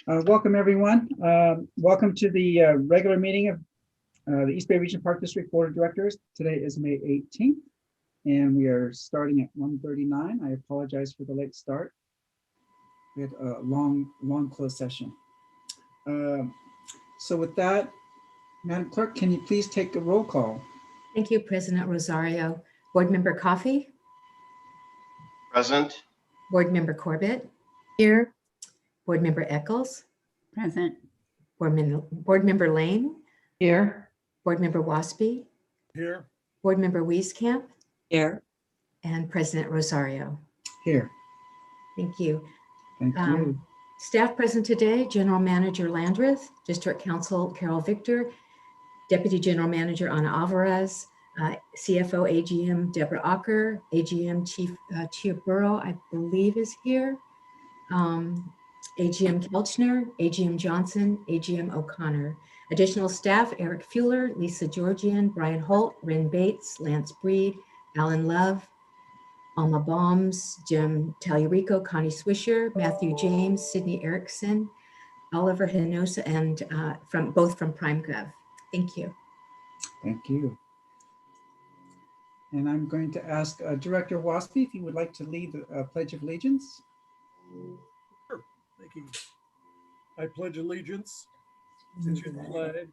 Welcome, everyone. Welcome to the regular meeting of the East Bay Region Park District Board of Directors. Today is May 18th, and we are starting at 1:39. I apologize for the late start. We had a long closed session. So with that, Madam Clerk, can you please take a roll call? Thank you, President Rosario. Board Member Coffey? Present. Board Member Corbett? Here. Board Member Eccles? Present. Board Member Lane? Here. Board Member Waspy? Here. Board Member Wieskamp? Here. And President Rosario. Here. Thank you. Thank you. Staff present today, General Manager Landreth, District Counsel Carol Victor, Deputy General Manager Ana Alvarez, CFO AGM Deborah Ocker, AGM Chief Chiaburo, I believe is here, AGM Kelchner, AGM Johnson, AGM O'Connor. Additional staff, Eric Fuller, Lisa Georgian, Brian Holt, Ren Bates, Lance Breed, Alan Love, Alma Bombs, Jim Tallarico, Connie Swisher, Matthew James, Sydney Erickson, Oliver Hinosa, and both from PrimeGov. Thank you. Thank you. And I'm going to ask Director Waspy if you would like to lead the Pledge of Allegiance. Sure. Thank you. I pledge allegiance to the flag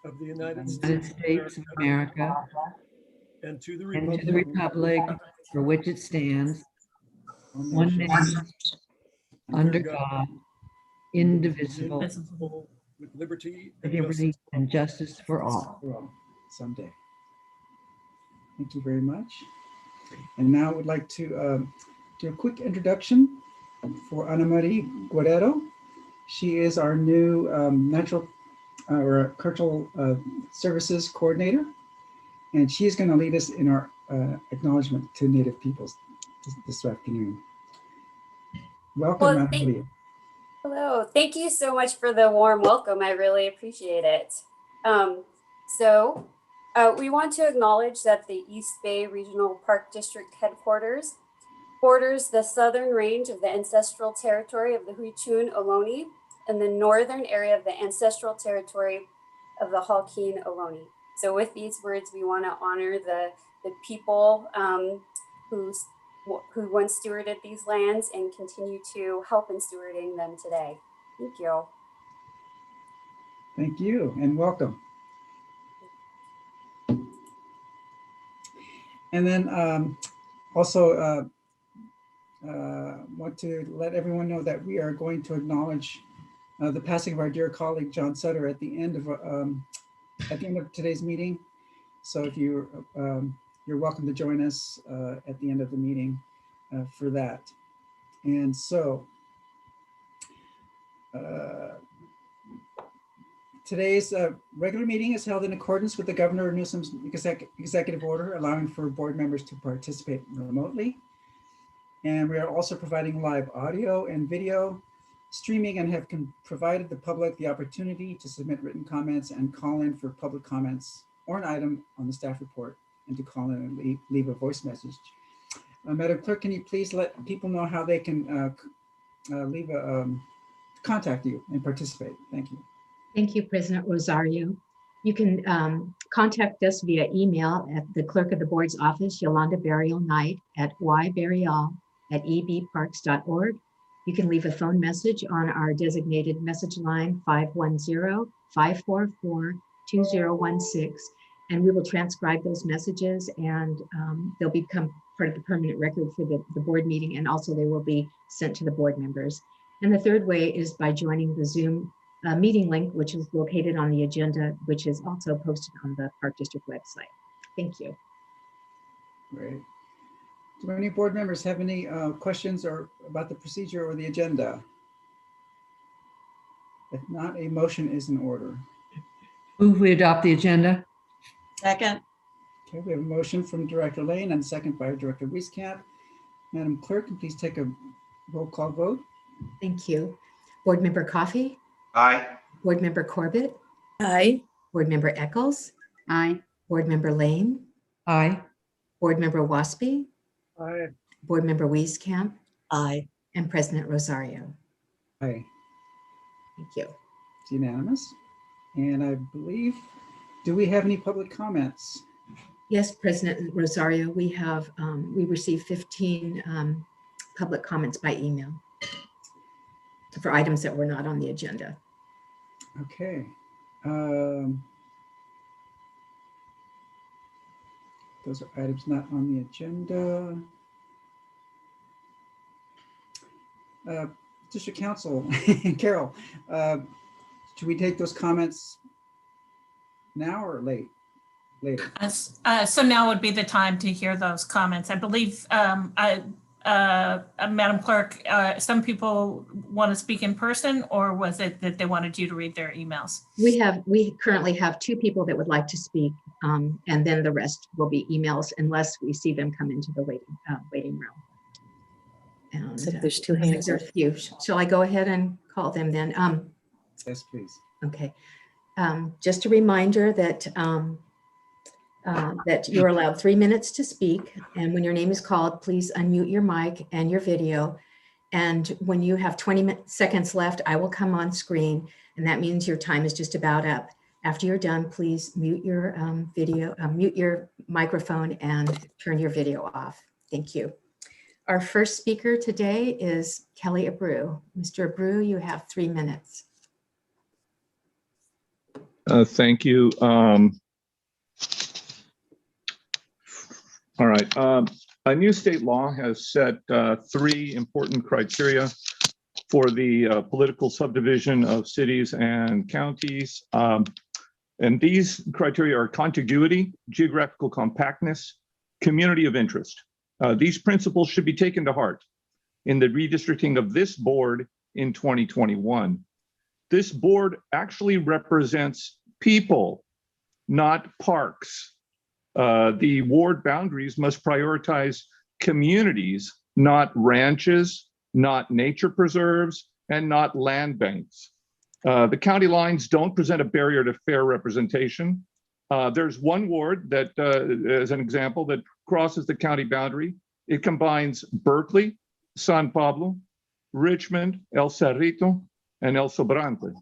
of the United States of America and to the and to the republic for which it stands, one nation, nation, under God, indivisible, with liberty with and liberty justice. and justice for all. for all, someday. Thank you very much. And now I would like to do a quick introduction for Ana Marie Guerrero. She is our new natural or cultural services coordinator, and she is going to lead us in our acknowledgement to Native peoples this afternoon. Welcome, Well, Ana Marie. Hello, thank you so much for the warm welcome. I really appreciate it. We want to acknowledge that the East Bay Regional Park District headquarters borders the southern range of the ancestral territory of the Huichun Ohlone and the northern area of the ancestral territory of the Halkeen Ohlone. So with these words, we want to honor the people who once stewarded these lands and continue to help in stewarding them today. Thank you. Thank you and welcome. And then also want to let everyone know that we are going to acknowledge the passing of our dear colleague John Sutter at the end of today's meeting. So if you're welcome to join us at the end of the meeting for that. And so today's regular meeting is held in accordance with the Governor Newsom's executive order, allowing for board members to participate remotely. And we are also providing live audio and video streaming and have provided the public the opportunity to submit written comments and call in for public comments or an item on the staff report and to call in and leave a voice message. Madam Clerk, can you please let people know how they can contact you and participate? Thank you. Thank you, President Rosario. You can contact us via email at the Clerk of the Board's office, Yolanda Burial Knight, at yburial@ebparks.org. You can leave a phone message on our designated message line 510-544-2016, and we will transcribe those messages, and they'll become part of the permanent record for the board meeting, and also they will be sent to the board members. And the third way is by joining the Zoom meeting link, which is located on the agenda, which is also posted on the Park District website. Thank you. Great. Do any board members have any questions or about the procedure or the agenda? If not, a motion is in order. Move we adopt the agenda. Second. Okay, we have a motion from Director Lane and a second by Director Wieskamp. Madam Clerk, can please take a roll call vote? Thank you. Board Member Coffey? Aye. Board Member Corbett? Aye. Board Member Eccles? Aye. Board Member Lane? Aye. Board Member Waspy? Aye. Board Member Wieskamp? Aye. And President Rosario. Aye. Thank you. It's unanimous. And I believe, do we have any public comments? Yes, President Rosario, we have, we received 15 public comments by email for items that were not on the agenda. Okay. Those are items not on the agenda. District Council, Carol, should we take those comments now or later? So now would be the time to hear those comments. I believe, Madam Clerk, some people want to speak in person, or was it that they wanted you to read their emails? We currently have 2 people that would like to speak, and then the rest will be emails unless we see them come into the waiting room. And So there's 2 hands. There are a few. Shall I go ahead and call them then? Yes, please. Okay. Just a reminder that that you're allowed 3 minutes to speak. And when your name is called, please unmute your mic and your video. And when you have 20 seconds left, I will come on screen. And that means your time is just about up. After you're done, please mute your mute your microphone and turn your video off. Thank you. Our first speaker today is Kelly Abreu. Mr. Abreu, you have 3 minutes. Thank you. All right. A new state law has set 3 important criteria for the political subdivision of cities and counties. And these criteria are contiguity, geographical compactness, community of interest. These principles should be taken to heart in the redistricting of this board in 2021. This board actually represents people, not parks. The ward boundaries must prioritize communities, not ranches, not nature preserves, and not land banks. The county lines don't present a barrier to fair representation. There's one ward that, as an example, that crosses the county boundary. It combines Berkeley, San Pablo, Richmond, El Cerrito, and El Sobrante.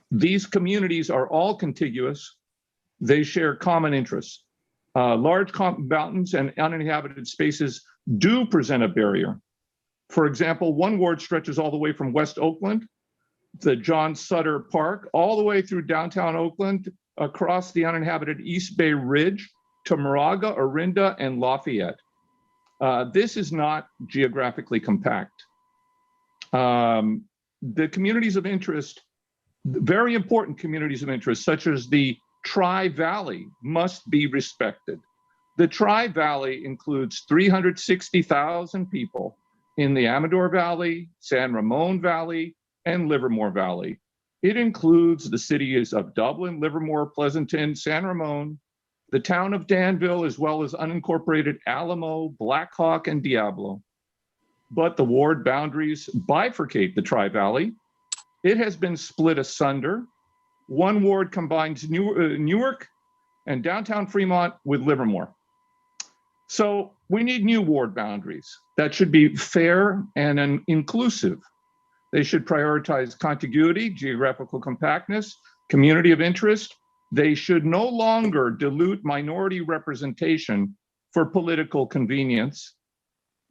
These communities are all contiguous. They share common interests. Large mountains and uninhabited spaces do present a barrier. For example, one ward stretches all the way from West Oakland, the John Sutter Park, all the way through downtown Oakland, across the uninhabited East Bay Ridge to Moraga, Orinda, and Lafayette. This is not geographically compact. The communities of interest, very important communities of interest, such as the Tri-Valley, must be respected. The Tri-Valley includes 360,000 people in the Amador Valley, San Ramon Valley, and Livermore Valley. It includes the cities of Dublin, Livermore, Pleasanton, San Ramon, the town of Danville, as well as unincorporated Alamo, Black Hawk, and Diablo. But the ward boundaries bifurcate the Tri-Valley. It has been split asunder. One ward combines Newark and downtown Fremont with Livermore. So we need new ward boundaries that should be fair and inclusive. They should prioritize contiguity, geographical compactness, community of interest. They should no longer dilute minority representation for political convenience.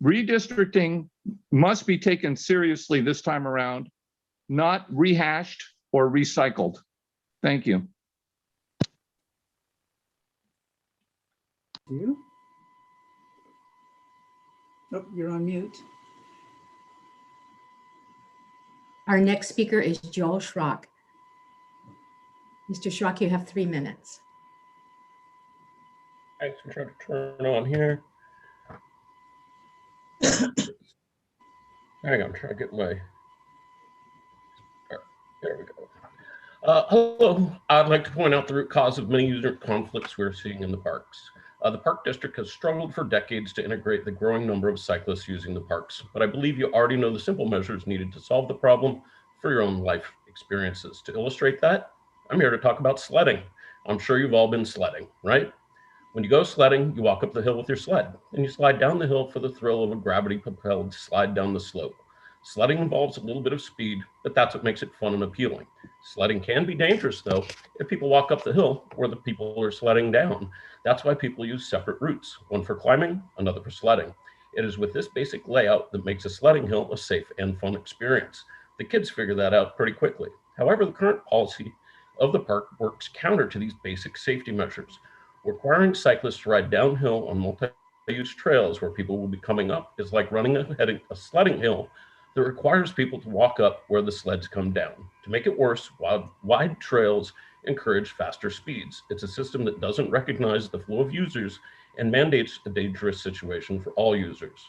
Redistricting must be taken seriously this time around, not rehashed or recycled. Thank you. You? Oh, you're on mute. Our next speaker is Joel Schrock. Mr. Schrock, you have 3 minutes. I'm trying to turn on here. Hang on, I'm trying to get my. There we go. Hello, I'd like to point out the root cause of many user conflicts we're seeing in the parks. The Park District has struggled for decades to integrate the growing number of cyclists using the parks, but I believe you already know the simple measures needed to solve the problem for your own life experiences. To illustrate that, I'm here to talk about sledding. I'm sure you've all been sledding, right? When you go sledding, you walk up the hill with your sled, and you slide down the hill for the thrill of a gravity-propelled slide down the slope. Sledding involves a little bit of speed, but that's what makes it fun and appealing. Sledding can be dangerous, though, if people walk up the hill or the people are sledding down. That's why people use separate routes, one for climbing, another for sledding. It is with this basic layout that makes a sledding hill a safe and fun experience. The kids figure that out pretty quickly. However, the current policy of the park works counter to these basic safety measures. Requiring cyclists to ride downhill on multi-use trails where people will be coming up is like running a sledding hill that requires people to walk up where the sleds come down. To make it worse, wide trails encourage faster speeds. It's a system that doesn't recognize the flow of users and mandates a dangerous situation for all users.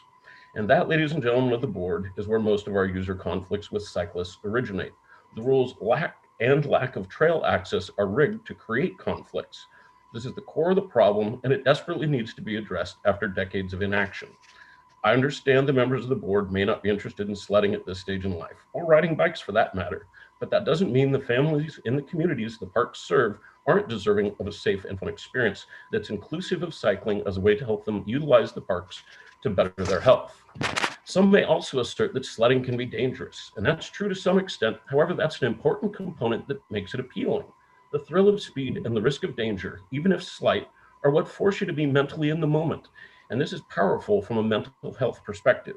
And that, ladies and gentlemen of the board, is where most of our user conflicts with cyclists originate. The rules lack of trail access are rigged to create conflicts. This is the core of the problem, and it desperately needs to be addressed after decades of inaction. I understand the members of the board may not be interested in sledding at this stage in life, or riding bikes for that matter, but that doesn't mean the families in the communities the parks serve aren't deserving of a safe and fun experience that's inclusive of cycling as a way to help them utilize the parks to better their health. Some may also assert that sledding can be dangerous, and that's true to some extent. However, that's an important component that makes it appealing. The thrill of speed and the risk of danger, even if slight, are what force you to be mentally in the moment. And this is powerful from a mental health perspective.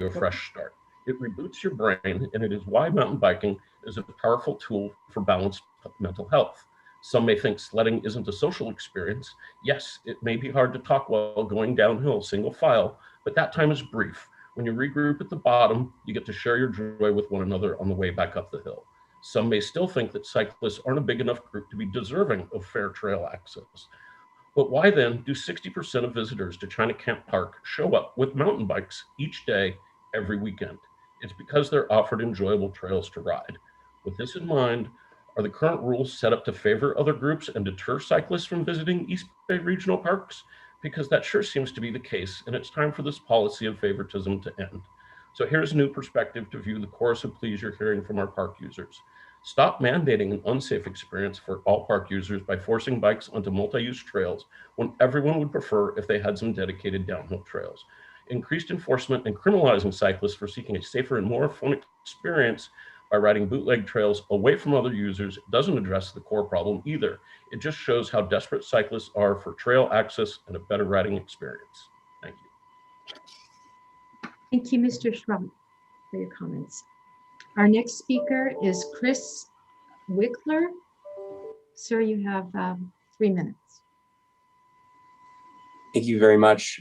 A fresh start. It reboots your brain, and it is why mountain biking is a powerful tool for balanced mental health. Some may think sledding isn't a social experience. Yes, it may be hard to talk while going downhill single file, but that time is brief. When you regroup at the bottom, you get to share your joy with one another on the way back up the hill. Some may still think that cyclists aren't a big enough group to be deserving of fair trail access. But why then do 60% of visitors to China Camp Park show up with mountain bikes each day, every weekend? It's because they're offered enjoyable trails to ride. With this in mind, are the current rules set up to favor other groups and deter cyclists from visiting East Bay Regional Parks? Because that sure seems to be the case, and it's time for this policy of favoritism to end. So here's a new perspective to view the chorus of pleas you're hearing from our park users. Stop mandating an unsafe experience for all park users by forcing bikes onto multi-use trails when everyone would prefer if they had some dedicated downhill trails. Increased enforcement and criminalizing cyclists for seeking a safer and more fun experience by riding bootleg trails away from other users doesn't address the core problem either. It just shows how desperate cyclists are for trail access and a better riding experience. Thank you. Thank you, Mr. Schrum, for your comments. Our next speaker is Chris Wickler. Sir, you have 3 minutes. Thank you very much,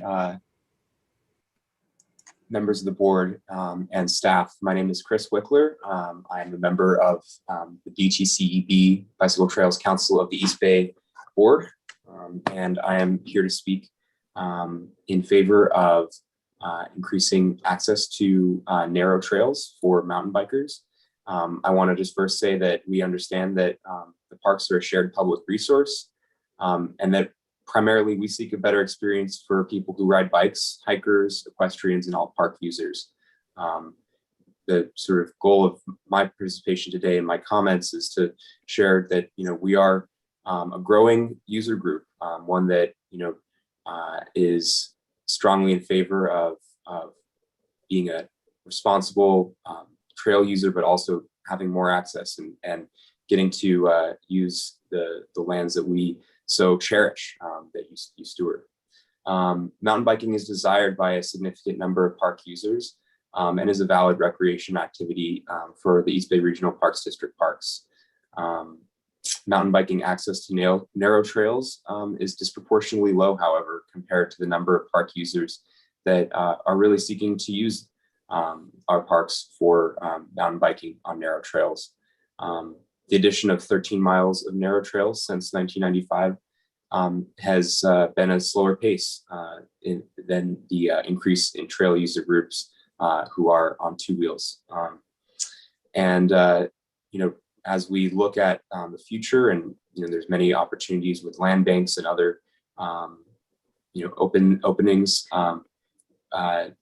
members of the board and staff. My name is Chris Wickler. I am a member of the DTCEB Bicycle Trails Council of the East Bay Board, and I am here to speak in favor of increasing access to narrow trails for mountain bikers. I want to just first say that we understand that the parks are a shared public resource, and that primarily we seek a better experience for people who ride bikes, hikers, equestrians, and all park users. The sort of goal of my participation today and my comments is to share that, we are a growing user group, one that, is strongly in favor of being a responsible trail user, but also having more access and getting to use the lands that we so cherish, that you steward. Mountain biking is desired by a significant number of park users and is a valid recreation activity for the East Bay Regional Parks District parks. Mountain biking access to narrow trails is disproportionately low, however, compared to the number of park users that are really seeking to use our parks for mountain biking on narrow trails. The addition of 13 miles of narrow trails since 1995 has been a slower pace than the increase in trail user groups who are on two wheels. As we look at the future, and there's many opportunities with land banks and other openings.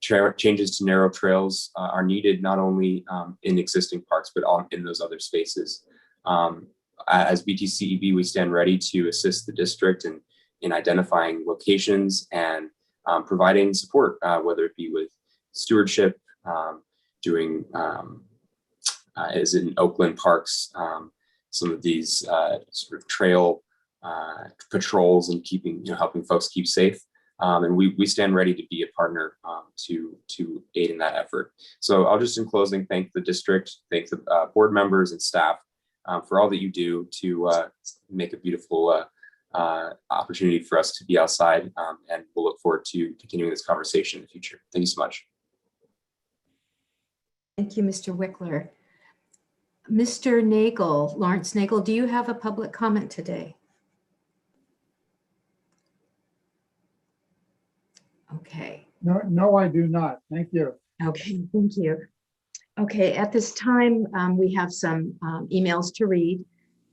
Changes to narrow trails are needed not only in existing parks, but in those other spaces. As BTCEB, we stand ready to assist the district in identifying locations and providing support, whether it be with stewardship, doing, as in Oakland Parks, some of these sort of trail patrols and keeping, helping folks keep safe. And we stand ready to be a partner to aid in that effort. So I'll just in closing thank the district, thank the board members and staff for all that you do to make a beautiful opportunity for us to be outside. And we'll look forward to continuing this conversation in the future. Thank you so much. Thank you, Mr. Wickler. Mr. Nagel, Lawrence Nagel, do you have a public comment today? Okay. No, I do not. Thank you. Okay, thank you. Okay, at this time, we have some emails to read.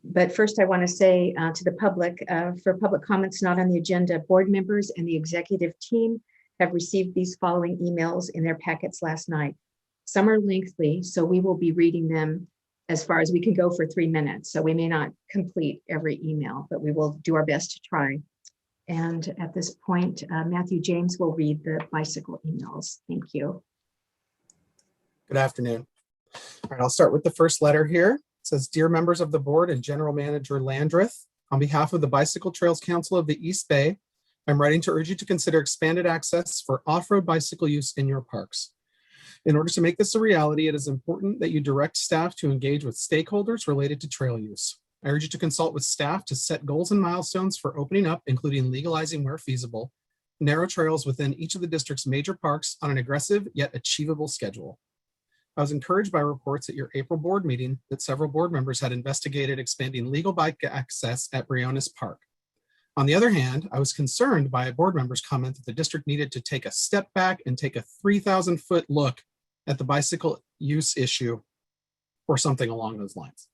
But first, I want to say to the public, for public comments not on the agenda, board members and the executive team have received these following emails in their packets last night. Some are lengthy, so we will be reading them as far as we can go for 3 minutes. So we may not complete every email, but we will do our best to try. And at this point, Matthew James will read the bicycle emails. Thank you. Good afternoon. All right, I'll start with the first letter here. It says, "Dear members of the board and General Manager Landreth, on behalf of the Bicycle Trails Council of the East Bay, I'm writing to urge you to consider expanded access for off-road bicycle use in your parks. In order to make this a reality, it is important that you direct staff to engage with stakeholders related to trail use. I urge you to consult with staff to set goals and milestones for opening up, including legalizing where feasible, narrow trails within each of the district's major parks on an aggressive yet achievable schedule. I was encouraged by reports at your April board meeting that several board members had investigated expanding legal bike access at Briones Park. On the other hand, I was concerned by a board member's comment that the district needed to take a step back and take a 3,000-foot look at the bicycle use issue or something along those lines.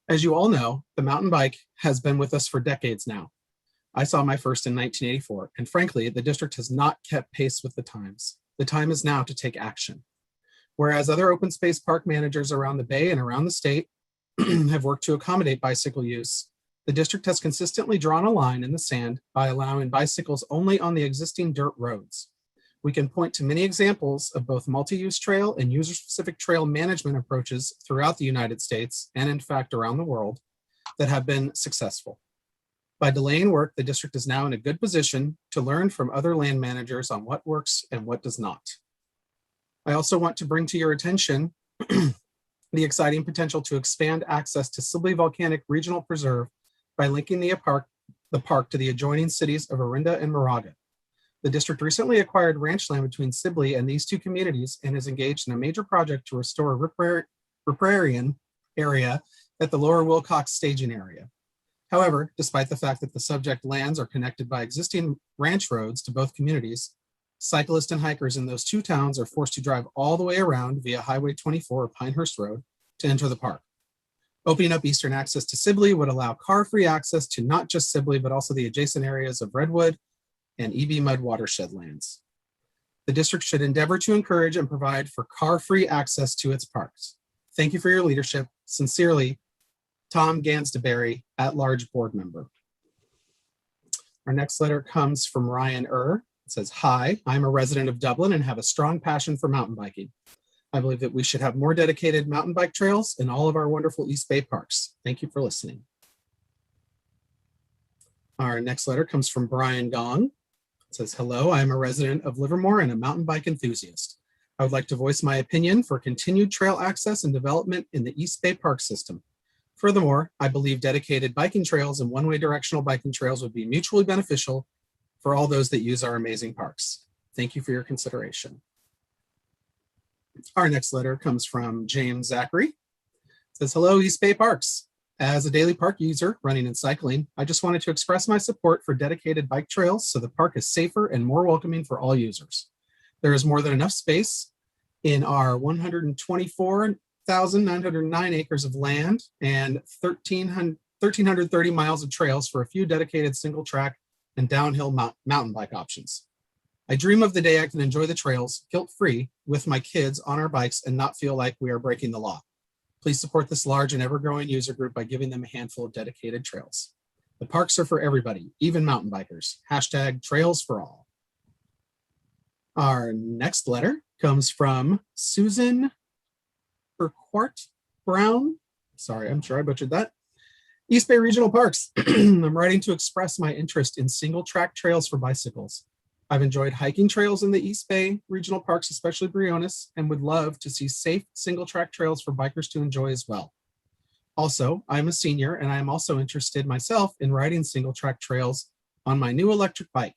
As you all know, the mountain bike has been with us for decades now. I saw my first in 1984, and frankly, the district has not kept pace with the times. The time is now to take action. Whereas other open space park managers around the Bay and around the state have worked to accommodate bicycle use, the district has consistently drawn a line in the sand by allowing bicycles only on the existing dirt roads. We can point to many examples of both multi-use trail and user-specific trail management approaches throughout the United States, and in fact around the world, that have been successful. By delaying work, the district is now in a good position to learn from other land managers on what works and what does not. I also want to bring to your attention the exciting potential to expand access to Sibley Volcanic Regional Preserve by linking the park to the adjoining cities of Orinda and Moraga. The district recently acquired ranch land between Sibley and these two communities and is engaged in a major project to restore a riparian area at the Lower Wilcox staging area. However, despite the fact that the subject lands are connected by existing ranch roads to both communities, cyclists and hikers in those two towns are forced to drive all the way around via Highway 24 or Pinehurst Road to enter the park. Opening up eastern access to Sibley would allow car-free access to not just Sibley, but also the adjacent areas of Redwood and EB Mud watershed lands. The district should endeavor to encourage and provide for car-free access to its parks. Thank you for your leadership. Sincerely, Tom Gansdeberry, at-large board member. Our next letter comes from Ryan It says, "Hi, I'm a resident of Dublin and have a strong passion for mountain biking. I believe that we should have more dedicated mountain bike trails in all of our wonderful East Bay parks. Thank you for listening." Our next letter comes from Brian Gong. It says, "Hello, I'm a resident of Livermore and a mountain bike enthusiast. I would like to voice my opinion for continued trail access and development in the East Bay Park system. Furthermore, I believe dedicated biking trails and one-way directional biking trails would be mutually beneficial for all those that use our amazing parks. Thank you for your consideration." Our next letter comes from James Zachary. It says, "Hello, East Bay Parks. As a daily park user running and cycling, I just wanted to express my support for dedicated bike trails so the park is safer and more welcoming for all users. There is more than enough space in our 124,909 acres of land and 1,330 miles of trails for a few dedicated single track and downhill mountain bike options. I dream of the day I can enjoy the trails guilt-free with my kids on our bikes and not feel like we are breaking the law. Please support this large and ever-growing user group by giving them a handful of dedicated trails. The parks are for everybody, even mountain bikers. #trails for all." Our next letter comes from Susan Burquart Brown. Sorry, I'm sure I butchered that. East Bay Regional Parks. I'm writing to express my interest in single track trails for bicycles. I've enjoyed hiking trails in the East Bay Regional Parks, especially Briones, and would love to see safe single track trails for bikers to enjoy as well. Also, I'm a senior and I am also interested myself in riding single track trails on my new electric bike.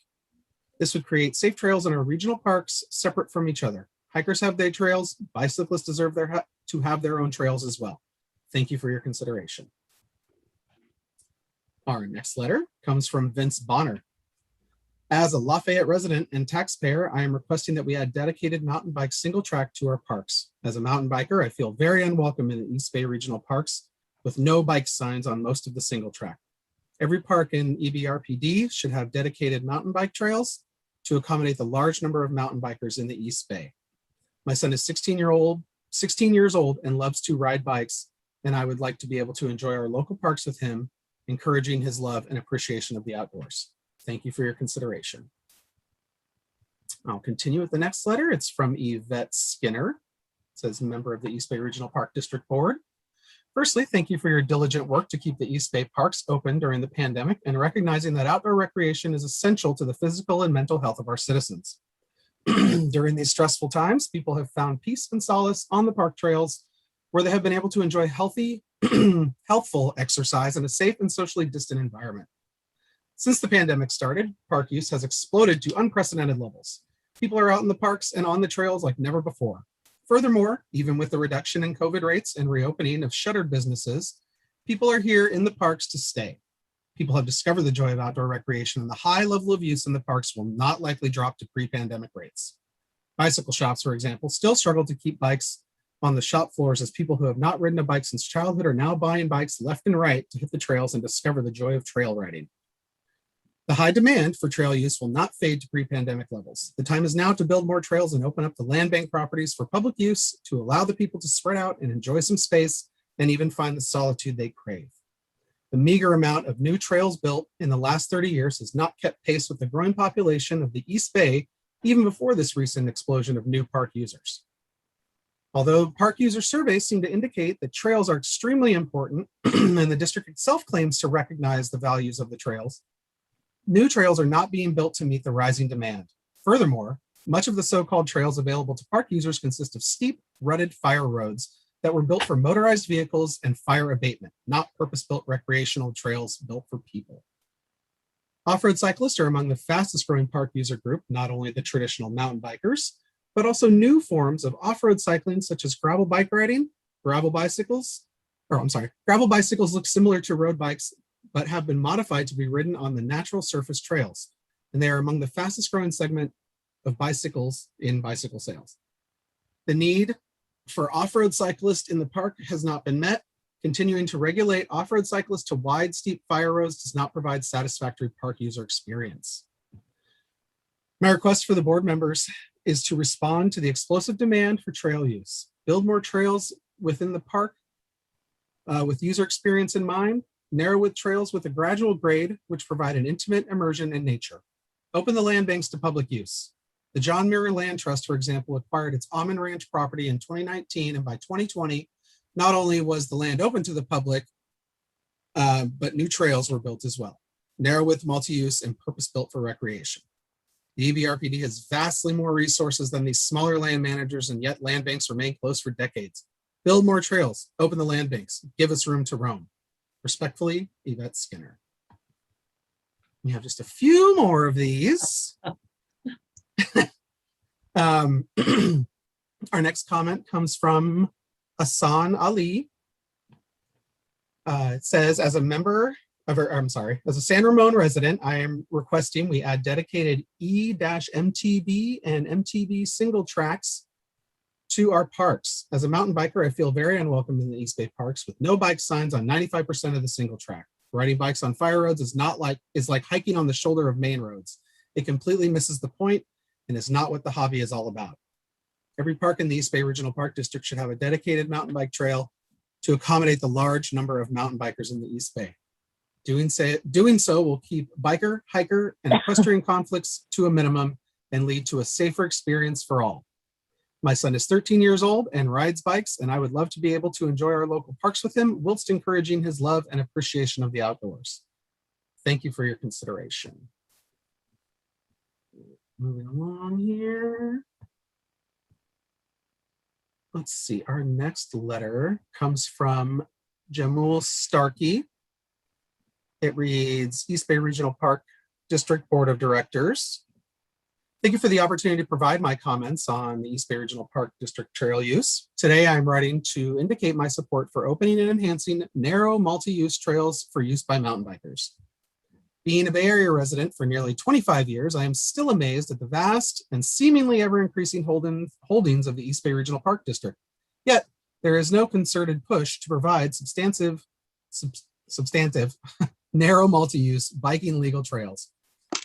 This would create safe trails in our regional parks separate from each other. Hikers have their trails, bicyclists deserve to have their own trails as well. Thank you for your consideration. Our next letter comes from Vince Bonner. As a Lafayette resident and taxpayer, I am requesting that we add dedicated mountain bike single track to our parks. As a mountain biker, I feel very unwelcome in the East Bay Regional Parks with no bike signs on most of the single track. Every park in EBRPD should have dedicated mountain bike trails to accommodate the large number of mountain bikers in the East Bay. My son is 16 years old and loves to ride bikes, and I would like to be able to enjoy our local parks with him, encouraging his love and appreciation of the outdoors. Thank you for your consideration. I'll continue with the next letter. It's from Yvette Skinner. It says, member of the East Bay Regional Park District Board. Firstly, thank you for your diligent work to keep the East Bay parks open during the pandemic and recognizing that outdoor recreation is essential to the physical and mental health of our citizens. During these stressful times, people have found peace and solace on the park trails where they have been able to enjoy healthy, healthful exercise in a safe and socially distant environment. Since the pandemic started, park use has exploded to unprecedented levels. People are out in the parks and on the trails like never before. Furthermore, even with the reduction in COVID rates and reopening of shuttered businesses, people are here in the parks to stay. People have discovered the joy of outdoor recreation, and the high level of use in the parks will not likely drop to pre-pandemic rates. Bicycle shops, for example, still struggle to keep bikes on the shop floors as people who have not ridden a bike since childhood are now buying bikes left and right to hit the trails and discover the joy of trail riding. The high demand for trail use will not fade to pre-pandemic levels. The time is now to build more trails and open up the land bank properties for public use to allow the people to spread out and enjoy some space and even find the solitude they crave. The meager amount of new trails built in the last 30 years has not kept pace with the growing population of the East Bay, even before this recent explosion of new park users. Although park user surveys seem to indicate that trails are extremely important and the district itself claims to recognize the values of the trails, new trails are not being built to meet the rising demand. Furthermore, much of the so-called trails available to park users consist of steep, rutted fire roads that were built for motorized vehicles and fire abatement, not purpose-built recreational trails built for people. Off-road cyclists are among the fastest growing park user group, not only the traditional mountain bikers, but also new forms of off-road cycling such as gravel bike riding. Gravel bicycles look similar to road bikes, but have been modified to be ridden on the natural surface trails. And they are among the fastest growing segment of bicycles in bicycle sales. The need for off-road cyclists in the park has not been met. Continuing to regulate off-road cyclists to wide, steep fire roads does not provide satisfactory park user experience. My request for the board members is to respond to the explosive demand for trail use. Build more trails within the park with user experience in mind. Narrow with trails with a gradual grade, which provide an intimate immersion in nature. Open the land banks to public use. The John Muir Land Trust, for example, acquired its Almond Ranch property in 2019, and by 2020, not only was the land open to the public, but new trails were built as well. Narrow with multi-use and purpose-built for recreation. The EBRPD has vastly more resources than these smaller land managers, and yet land banks remain closed for decades. Build more trails, open the land banks, give us room to roam. Respectfully, Yvette Skinner. We have just a few more of these. Our next comment comes from Hassan Ali. It says, as a San Ramon resident, I am requesting we add dedicated E-MTB and MTB single tracks to our parks. As a mountain biker, I feel very unwelcome in the East Bay parks with no bike signs on 95% of the single track. Riding bikes on fire roads is like hiking on the shoulder of main roads. It completely misses the point and is not what the hobby is all about. Every park in the East Bay Regional Park District should have a dedicated mountain bike trail to accommodate the large number of mountain bikers in the East Bay. Doing so will keep biker, hiker, and equestrian conflicts to a minimum and lead to a safer experience for all. My son is 13 years old and rides bikes, and I would love to be able to enjoy our local parks with him whilst encouraging his love and appreciation of the outdoors. Thank you for your consideration. Moving along here. Let's see, our next letter comes from Jamul Starkey. It reads, East Bay Regional Park District Board of Directors. Thank you for the opportunity to provide my comments on the East Bay Regional Park District trail use. Today, I'm writing to indicate my support for opening and enhancing narrow multi-use trails for use by mountain bikers. Being a Bay Area resident for nearly 25 years, I am still amazed at the vast and seemingly ever-increasing holdings of the East Bay Regional Park District. Yet, there is no concerted push to provide substantive narrow multi-use biking legal trails.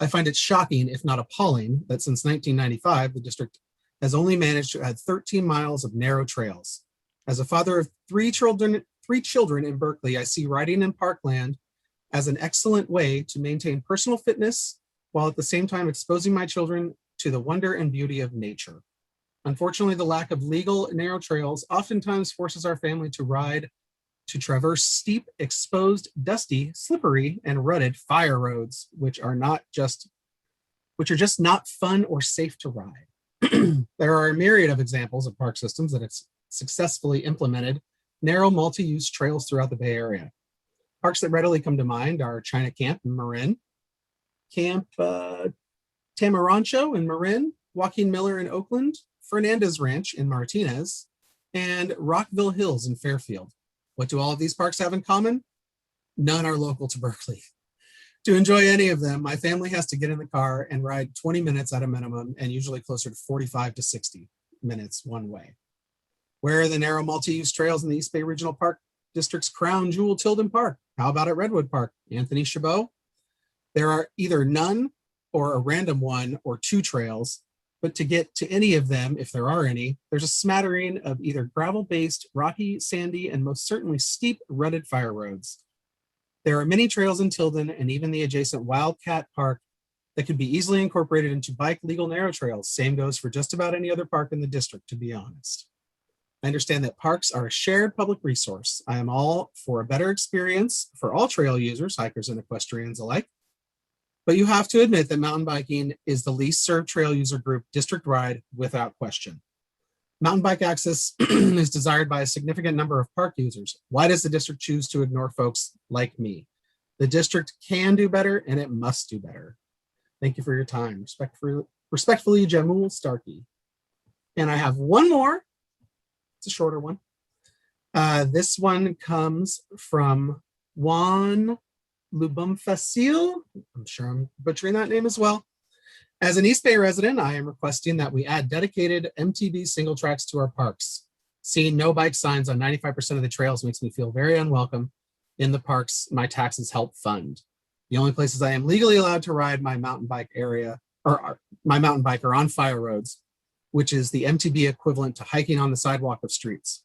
I find it shocking, if not appalling, that since 1995, the district has only managed to add 13 miles of narrow trails. As a father of three children in Berkeley, I see riding in parkland as an excellent way to maintain personal fitness while at the same time exposing my children to the wonder and beauty of nature. Unfortunately, the lack of legal narrow trails oftentimes forces our family to traverse steep, exposed, dusty, slippery, and rutted fire roads, which are just not fun or safe to ride. There are a myriad of examples of park systems that have successfully implemented narrow multi-use trails throughout the Bay Area. Parks that readily come to mind are China Camp in Marin, Camp Tamarancho in Marin, Joaquin Miller in Oakland, Fernandez Ranch in Martinez, and Rockville Hills in Fairfield. What do all of these parks have in common? None are local to Berkeley. To enjoy any of them, my family has to get in the car and ride 20 minutes at a minimum, and usually closer to 45 to 60 minutes one way. Where are the narrow multi-use trails in the East Bay Regional Park District's crown jewel, Tilden Park? How about at Redwood Park? Anthony Chabot? There are either none or a random one or two trails, but to get to any of them, if there are any, there's a smattering of either gravel-based, rocky, sandy, and most certainly steep, rutted fire roads. There are many trails in Tilden and even the adjacent Wildcat Park that could be easily incorporated into bike legal narrow trails. Same goes for just about any other park in the district, to be honest. I understand that parks are a shared public resource. I am all for a better experience for all trail users, hikers and equestrians alike. But you have to admit that mountain biking is the least served trail user group district-wide without question. Mountain bike access is desired by a significant number of park users. Why does the district choose to ignore folks like me? The district can do better and it must do better. Thank you for your time. Respectfully, Jamul Starkey. And I have one more. It's a shorter one. This one comes from Juan Lubumfasil. I'm sure I'm butchering that name as well. As an East Bay resident, I am requesting that we add dedicated MTB single tracks to our parks. Seeing no bike signs on 95% of the trails makes me feel very unwelcome in the parks my taxes help fund. The only places I am legally allowed to ride my mountain bike are on fire roads, which is the MTB equivalent to hiking on the sidewalk of streets.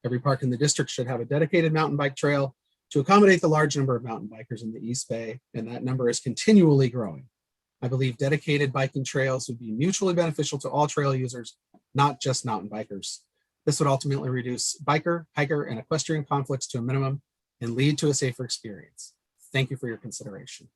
Every park in the district should have a dedicated mountain bike trail to accommodate the large number of mountain bikers in the East Bay, and that number is continually growing. I believe dedicated biking trails would be mutually beneficial to all trail users, not just mountain bikers. This would ultimately reduce biker, hiker, and equestrian conflicts to a minimum and lead to a safer experience. Thank you for your consideration.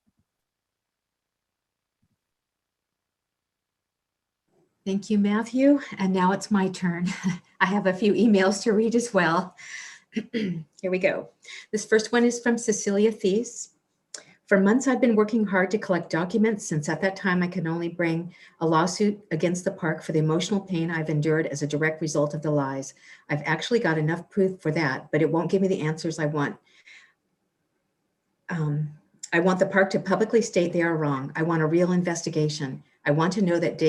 Thank you, Matthew. And now it's my turn. I have a few emails to read as well. Here we go. This first one is from Cecilia Thies. For months, I've been working hard to collect documents since at that time I could only bring a lawsuit against the park for the emotional pain I've endured as a direct result of the lies. I've actually got enough proof for that, but it won't give me the answers I want. I want the park to publicly state they are wrong. I want a real investigation. I want to know that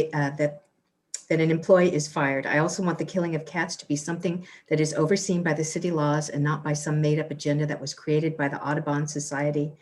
that an employee is fired. I also want the killing of cats to be something that is overseen by the city laws and not by some made-up agenda that was created by the Audubon Society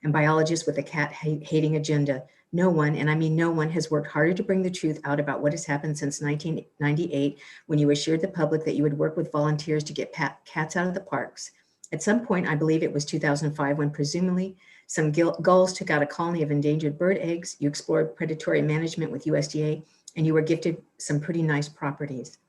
and biologists with a cat-hating agenda. No one, and I mean no one, has worked harder to bring the truth out about what has happened since 1998, when you assured the public that you would work with volunteers to get cats out of the parks. At some point, I believe it was 2005, when presumably Some gulls took out a colony of endangered bird eggs. You explored predatory management with USDA, and you were gifted some pretty nice properties.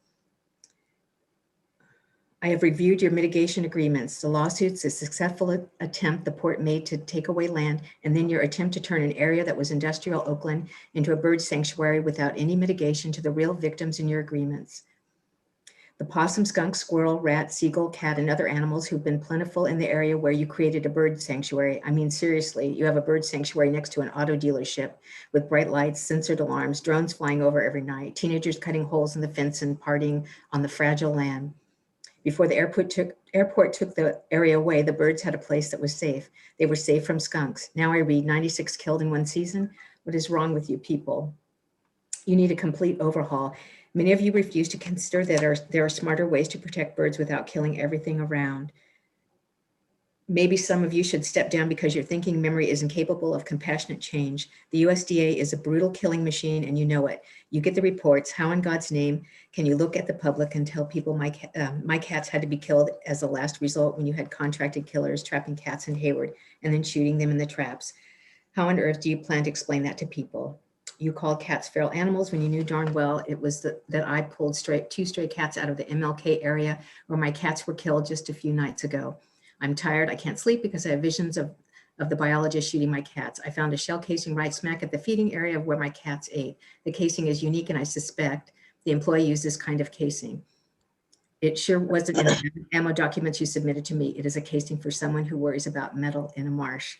I have reviewed your mitigation agreements, the lawsuits, the successful attempt the port made to take away land, and then your attempt to turn an area that was industrial Oakland into a bird sanctuary without any mitigation to the real victims in your agreements. The possum, skunk, squirrel, rat, seagull, cat, and other animals who've been plentiful in the area where you created a bird sanctuary. I mean, seriously, you have a bird sanctuary next to an auto dealership with bright lights, censored alarms, drones flying over every night, teenagers cutting holes in the fence and partying on the fragile land. Before the airport took the area away, the birds had a place that was safe. They were safe from skunks. Now I read 96 killed in one season. What is wrong with you people? You need a complete overhaul. Many of you refuse to consider that there are smarter ways to protect birds without killing everything around. Maybe some of you should step down because your thinking memory isn't capable of compassionate change. The USDA is a brutal killing machine and you know it. You get the reports. How in God's name can you look at the public and tell people my cats had to be killed as a last result when you had contracted killers trapping cats in Hayward and then shooting them in the traps? How on earth do you plan to explain that to people? You called cats feral animals when you knew darn well it was that I pulled two stray cats out of the MLK area where my cats were killed just a few nights ago. I'm tired, I can't sleep because I have visions of the biologist shooting my cats. I found a shell casing right smack at the feeding area of where my cats ate. The casing is unique and I suspect the employee used this kind of casing. It sure wasn't in the ammo documents you submitted to me. It is a casing for someone who worries about metal in a marsh.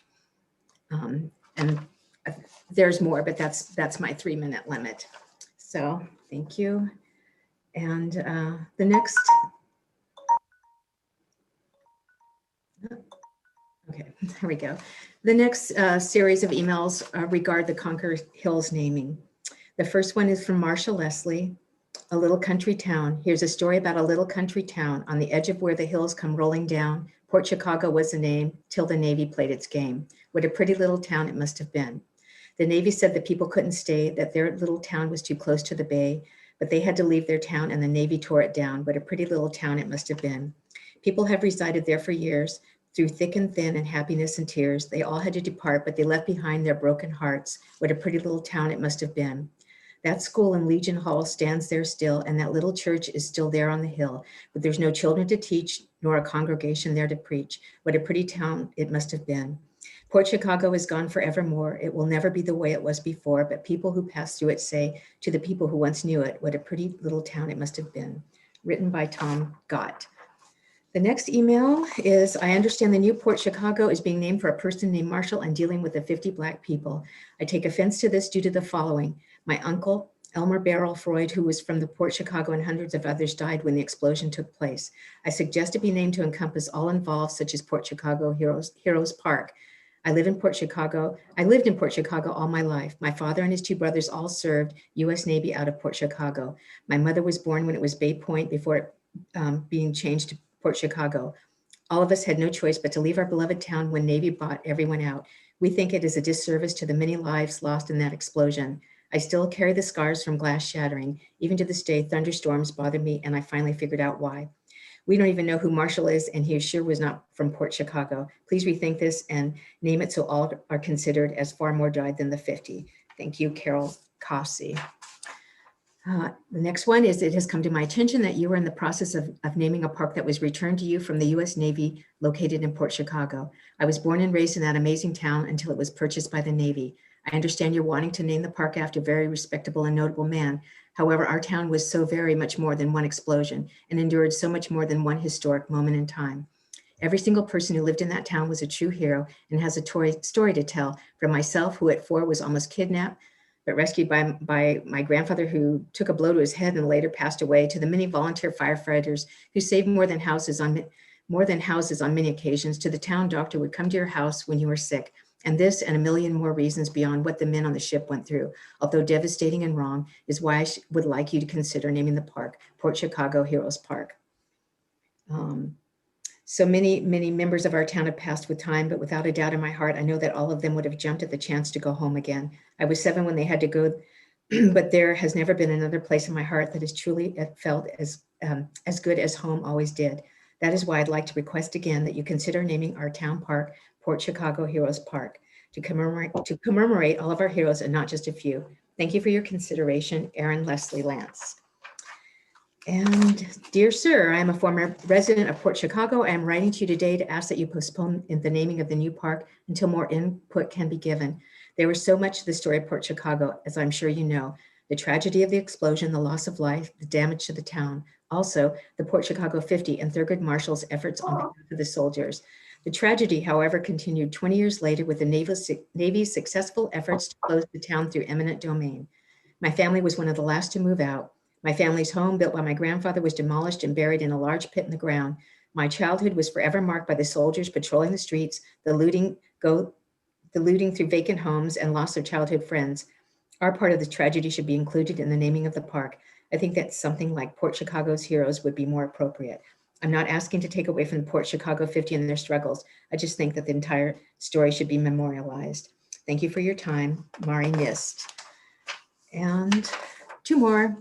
And there's more, but that's my 3-minute limit. So thank you. And the next, okay, there we go. The next series of emails regard the Conquer Hills naming. The first one is from Marsha Leslie, a little country town. Here's a story about a little country town on the edge of where the hills come rolling down. Port Chicago was the name till the Navy played its game. What a pretty little town it must have been. The Navy said that people couldn't stay, that their little town was too close to the bay, but they had to leave their town and the Navy tore it down. What a pretty little town it must have been. People have resided there for years, through thick and thin and happiness and tears. They all had to depart, but they left behind their broken hearts. What a pretty little town it must have been. That school in Legion Hall stands there still, and that little church is still there on the hill, but there's no children to teach, nor a congregation there to preach. What a pretty town it must have been. Port Chicago is gone forevermore. It will never be the way it was before, but people who pass through it say to the people who once knew it, what a pretty little town it must have been. Written by Tom Gott. The next email is, I understand the new Port Chicago is being named for a person named Marshall and dealing with the 50 Black people. I take offense to this due to the following. My uncle, Elmer Beryl Freud, who was from the Port Chicago and hundreds of others died when the explosion took place. I suggest it be named to encompass all involved, such as Port Chicago Heroes Park. I lived in Port Chicago all my life. My father and his 2 brothers all served U.S. Navy out of Port Chicago. My mother was born when it was Bay Point before it being changed to Port Chicago. All of us had no choice but to leave our beloved town when Navy bought everyone out. We think it is a disservice to the many lives lost in that explosion. I still carry the scars from glass shattering. Even to this day, thunderstorms bother me, and I finally figured out why. We don't even know who Marshall is, and he sure was not from Port Chicago. Please rethink this and name it so all are considered, as far more died than the 50. Thank you, Carol Cossey. The next one is, it has come to my attention that you were in the process of naming a park that was returned to you from the U.S. Navy located in Port Chicago. I was born and raised in that amazing town until it was purchased by the Navy. I understand you're wanting to name the park after a very respectable and notable man. However, our town was so very much more than one explosion and endured so much more than one historic moment in time. Every single person who lived in that town was a true hero and has a story to tell, from myself, who at 4 was almost kidnapped, but rescued by my grandfather who took a blow to his head and later passed away, to the many volunteer firefighters who saved more than houses on many occasions, to the town doctor who would come to your house when you were sick. And this and a million more reasons beyond what the men on the ship went through, although devastating and wrong, is why I would like you to consider naming the park Port Chicago Heroes Park. So many members of our town have passed with time, but without a doubt in my heart, I know that all of them would have jumped at the chance to go home again. I was 7 when they had to go, but there has never been another place in my heart that has truly felt as good as home always did. That is why I'd like to request again that you consider naming our town park Port Chicago Heroes Park to commemorate all of our heroes and not just a few. Thank you for your consideration, Aaron Leslie Lance. And dear sir, I am a former resident of Port Chicago. I am writing to you today to ask that you postpone the naming of the new park until more input can be given. There was so much to the story of Port Chicago, as I'm sure you know, the tragedy of the explosion, the loss of life, the damage to the town. Also, the Port Chicago 50 and Thurgood Marshall's efforts on behalf of the soldiers. The tragedy, however, continued 20 years later with the Navy's successful efforts to close the town through eminent domain. My family was one of the last to move out. My family's home, built by my grandfather, was demolished and buried in a large pit in the ground. My childhood was forever marked by the soldiers patrolling the streets, the looting through vacant homes, and loss of childhood friends. Our part of the tragedy should be included in the naming of the park. I think that something like Port Chicago's Heroes would be more appropriate. I'm not asking to take away from the Port Chicago 50 and their struggles. I just think that the entire story should be memorialized. Thank you for your time, Mari Nist. And two more.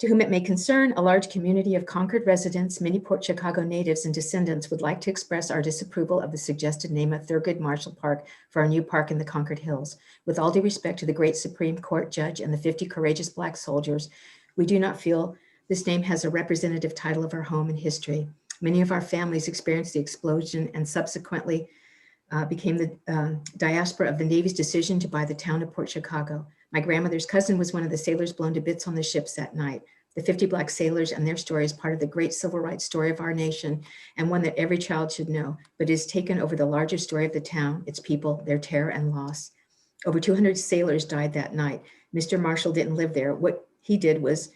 To whom it may concern, a large community of Concord residents, many Port Chicago natives and descendants would like to express our disapproval of the suggested name of Thurgood Marshall Park for our new park in the Concord Hills. With all due respect to the great Supreme Court judge and the 50 courageous Black soldiers, we do not feel this name has a representative title of our home and history. Many of our families experienced the explosion and subsequently became the diaspora of the Navy's decision to buy the town of Port Chicago. My grandmother's cousin was one of the sailors blown to bits on the ships that night. The 50 Black sailors and their story is part of the great civil rights story of our nation, and one that every child should know, but is taken over the larger story of the town, its people, their terror and loss. Over 200 sailors died that night. Mr. Marshall didn't live there. What he did was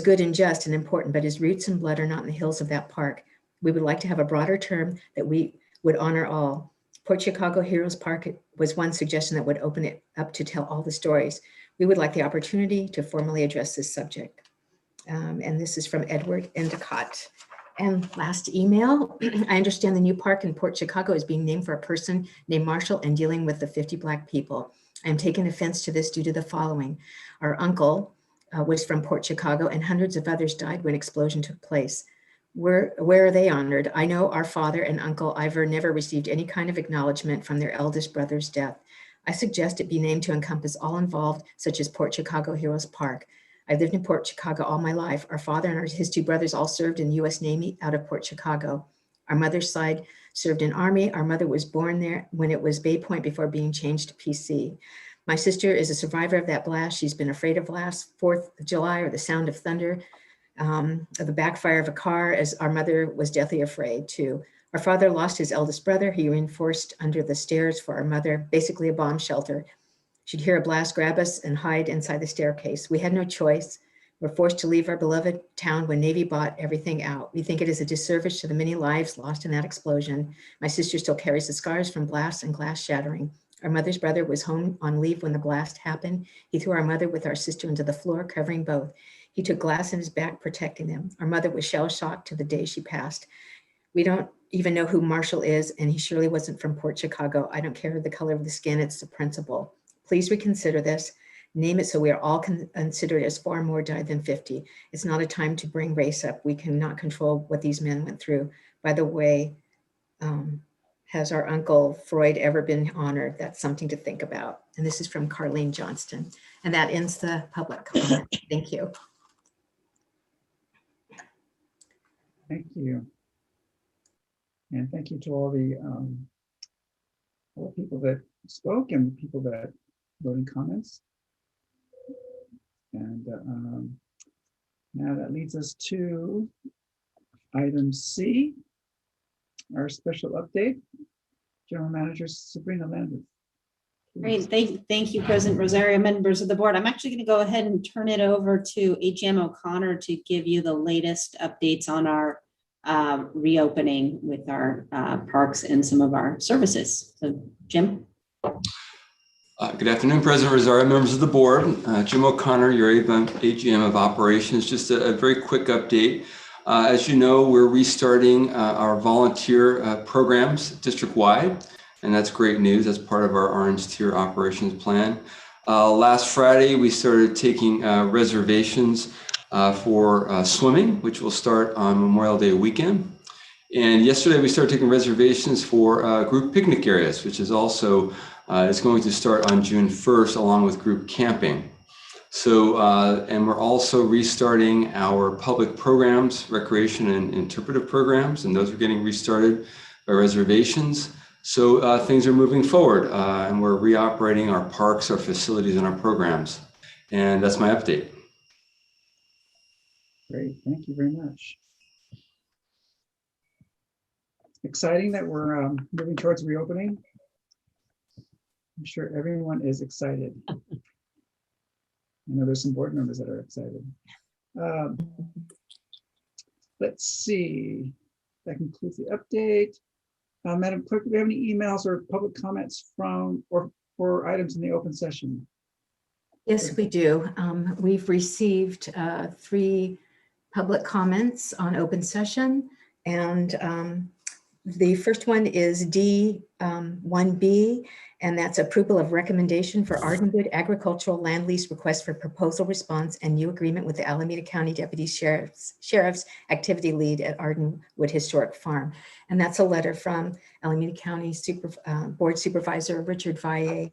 good and just and important, but his roots and blood are not in the hills of that park. We would like to have a broader term that we would honor all. Port Chicago Heroes Park was one suggestion that would open it up to tell all the stories. We would like the opportunity to formally address this subject. And this is from Edward Endicott. And last email, I understand the new park in Port Chicago is being named for a person named Marshall and dealing with the 50 Black people. I am taking offense to this due to the following. Our uncle was from Port Chicago and hundreds of others died when explosion took place. Where are they honored? I know our father and Uncle Ivor never received any kind of acknowledgement from their eldest brother's death. I suggest it be named to encompass all involved, such as Port Chicago Heroes Park. I lived in Port Chicago all my life. Our father and his two brothers all served in the U.S. Navy out of Port Chicago. Our mother's side served in Army. Our mother was born there when it was Bay Point before being changed to PC. My sister is a survivor of that blast. She's been afraid of blasts, 4th of July or the sound of thunder, of the backfire of a car, as our mother was deathly afraid too. Our father lost his eldest brother. He reinforced under the stairs for our mother, basically a bomb shelter. She'd hear a blast, grab us and hide inside the staircase. We had no choice. We're forced to leave our beloved town when Navy bought everything out. We think it is a disservice to the many lives lost in that explosion. My sister still carries the scars from blasts and glass shattering. Our mother's brother was home on leave when the blast happened. He threw our mother with our sister into the floor, covering both. He took glass in his back, protecting them. Our mother was shell-shocked to the day she passed. We don't even know who Marshall is, and he surely wasn't from Port Chicago. I don't care the color of the skin, it's the principle. Please reconsider this. Name it so we are all considered as far more died than 50. It's not a time to bring race up. We cannot control what these men went through. By the way, has our Uncle Freud ever been honored? That's something to think about. And this is from Carlene Johnston. And that ends the public comment. Thank you. Thank you. And thank you to all the people that spoke and the people that wrote in comments. And now that leads us to item C, our special update. General Manager Sabrina Landis. Great, thank you, President Rosario, members of the board. I'm actually going to go ahead and turn it over to AGM O'Connor to give you the latest updates on our reopening with our parks and some of our services. So, Jim. Good afternoon, President Rosario, members of the board. Jim O'Connor, your AGM of Operations. Just a very quick update. As you know, we're restarting our volunteer programs district-wide, and that's great news. That's part of our Orange Tier operations plan. Last Friday, we started taking reservations for swimming, which will start on Memorial Day weekend. And yesterday we started taking reservations for group picnic areas, which is also is going to start on June 1st, along with group camping. So, and we're also restarting our public programs, recreation and interpretive programs, and those are getting restarted by reservations. So things are moving forward, and we're reoperating our parks, our facilities, and our programs. And that's my update. Great, thank you very much. Exciting that we're moving towards reopening. I'm sure everyone is excited. I know there's some board members that are excited. Let's see, that concludes the update. Madam Clerk, do we have any emails or public comments from or for items in the open session? Yes, we do. We've received 3 public comments on open session, and the first one is D1B, and that's approval of recommendation for Ardenwood agricultural land lease request for proposal response and new agreement with the Alameda County Deputy Sheriff's activity lead at Ardenwood Historic Farm. And that's a letter from Alameda County Board Supervisor Richard Valle.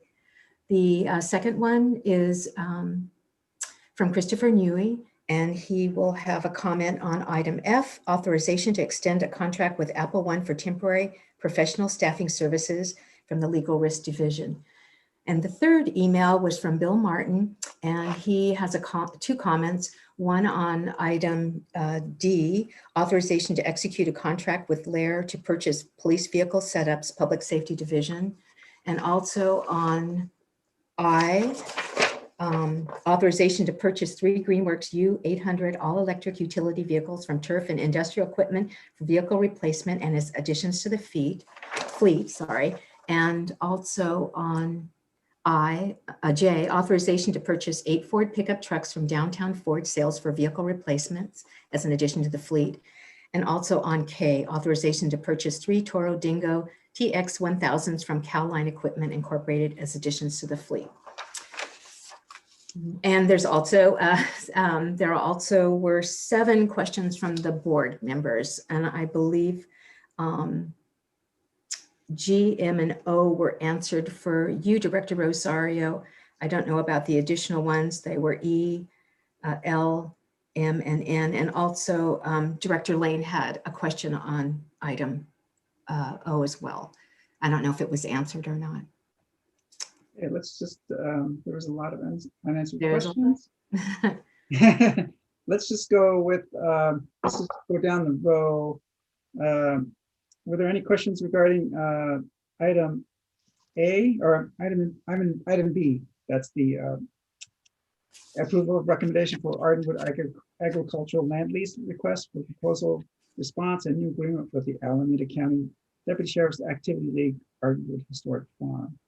The second one is from Christopher Newey, and he will have a comment on item F, authorization to extend a contract with Apple One for temporary professional staffing services from the Legal Risk Division. And the third email was from Bill Martin, and he has 2 comments, one on item D, authorization to execute a contract with Lair to purchase police vehicle setups, Public Safety Division, and also on I, authorization to purchase 3 Greenworks U800 all-electric utility vehicles from Turf and Industrial Equipment for vehicle replacement and as additions to the fleet, and also on J, authorization to purchase 8 Ford pickup trucks from Downtown Ford Sales for vehicle replacements as an addition to the fleet, and also on K, authorization to purchase 3 Toro Dingo TX 1000s from Cowline Equipment Incorporated as additions to the fleet. And there's also, there also were 7 questions from the board members, and I believe G, M, and O were answered for you, Director Rosario. I don't know about the additional ones. They were E, L, M, and N, and also Director Lane had a question on item O as well. I don't know if it was answered or not. Yeah, let's just, there was a lot of unanswered questions. Let's just go with, let's just go down the row. Were there any questions regarding item A or item B? That's the approval of recommendation for Ardenwood agricultural land lease request for proposal response and new agreement with the Alameda County Deputy Sheriff's Activity League Ardenwood Historic Farm.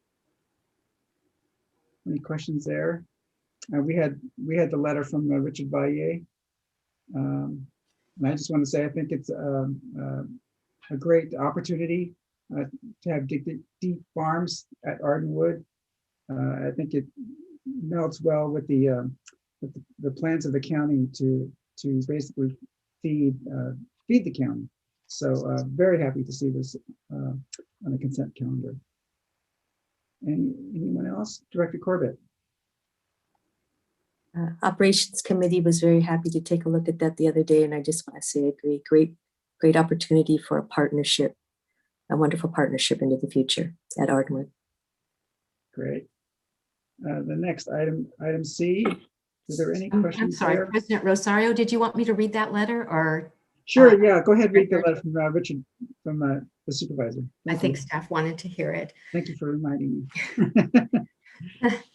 Any questions there? We had the letter from Richard Valle. And I just want to say, I think it's a great opportunity to have deep farms at Ardenwood. I think it melts well with the plans of the county to basically feed the county. So very happy to see this on the consent calendar. Anyone else? Director Corbett. Operations Committee was very happy to take a look at that the other day, and I just want to say I agree. Great opportunity for a partnership, a wonderful partnership into the future at Ardenwood. Great. The next item C. Is there any questions? I'm sorry, there? President Rosario, did you want me to read that letter or? Sure, yeah, go ahead, read the letter from Richard, from the supervisor. I think staff wanted to hear it. Thank you for reminding me.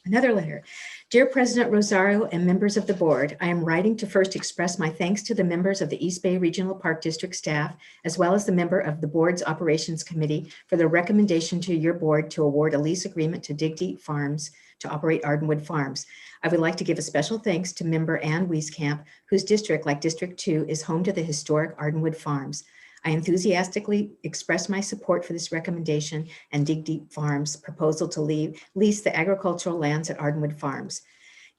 Another letter. Dear President Rosario and members of the board, I am writing to first express my thanks to the members of the East Bay Regional Park District staff, as well as the member of the board's operations committee for the recommendation to your board to award a lease agreement to Dig Deep Farms to operate Ardenwood Farms. I would like to give a special thanks to member Ann Wieskamp, whose district, like District 2, is home to the historic Ardenwood Farms. I enthusiastically express my support for this recommendation and Dig Deep Farms' proposal to lease the agricultural lands at Ardenwood Farms.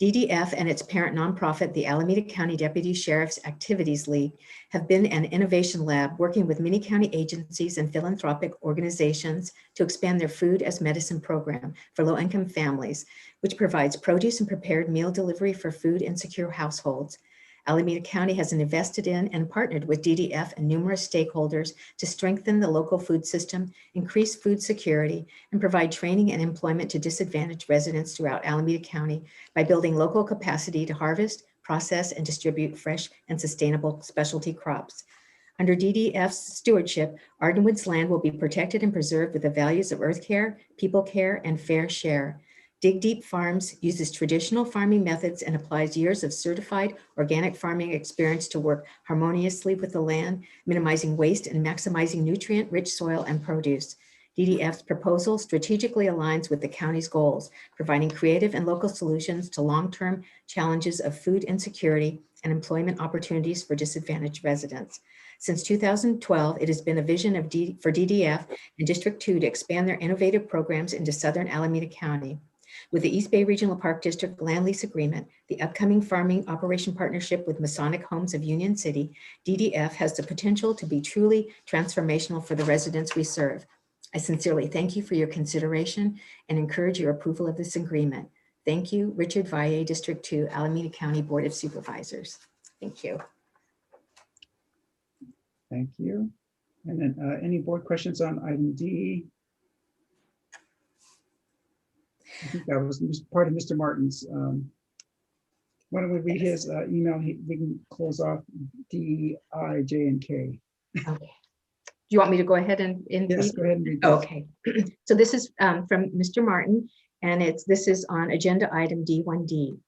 DDF and its parent nonprofit, the Alameda County Deputy Sheriff's Activities League, have been an innovation lab working with many county agencies and philanthropic organizations to expand their food as medicine program for low-income families, which provides produce and prepared meal delivery for food insecure households. Alameda County has invested in and partnered with DDF and numerous stakeholders to strengthen the local food system, increase food security, and provide training and employment to disadvantaged residents throughout Alameda County by building local capacity to harvest, process, and distribute fresh and sustainable specialty crops. Under DDF's stewardship, Ardenwood's land will be protected and preserved with the values of earth care, people care, and fair share. Dig Deep Farms uses traditional farming methods and applies years of certified organic farming experience to work harmoniously with the land, minimizing waste and maximizing nutrient-rich soil and produce. DDF's proposal strategically aligns with the county's goals, providing creative and local solutions to long-term challenges of food insecurity and employment opportunities for disadvantaged residents. Since 2012, it has been a vision for DDF and District 2 to expand their innovative programs into Southern Alameda County. With the East Bay Regional Park District land lease agreement, the upcoming farming operation partnership with Masonic Homes of Union City, DDF has the potential to be truly transformational for the residents we serve. I sincerely thank you for your consideration and encourage your approval of this agreement. Thank you, Richard Valle, District 2, Alameda County Board of Supervisors. Thank you. Thank you. And then any board questions on item D? I think that was part of Mr. Martin's. Why don't we read his email? We can close off D, I, J, and K. Okay. Do you want me to go ahead and Yes, read? go ahead and read this. Okay. So this is from Mr. Martin, and this is on agenda item D1D.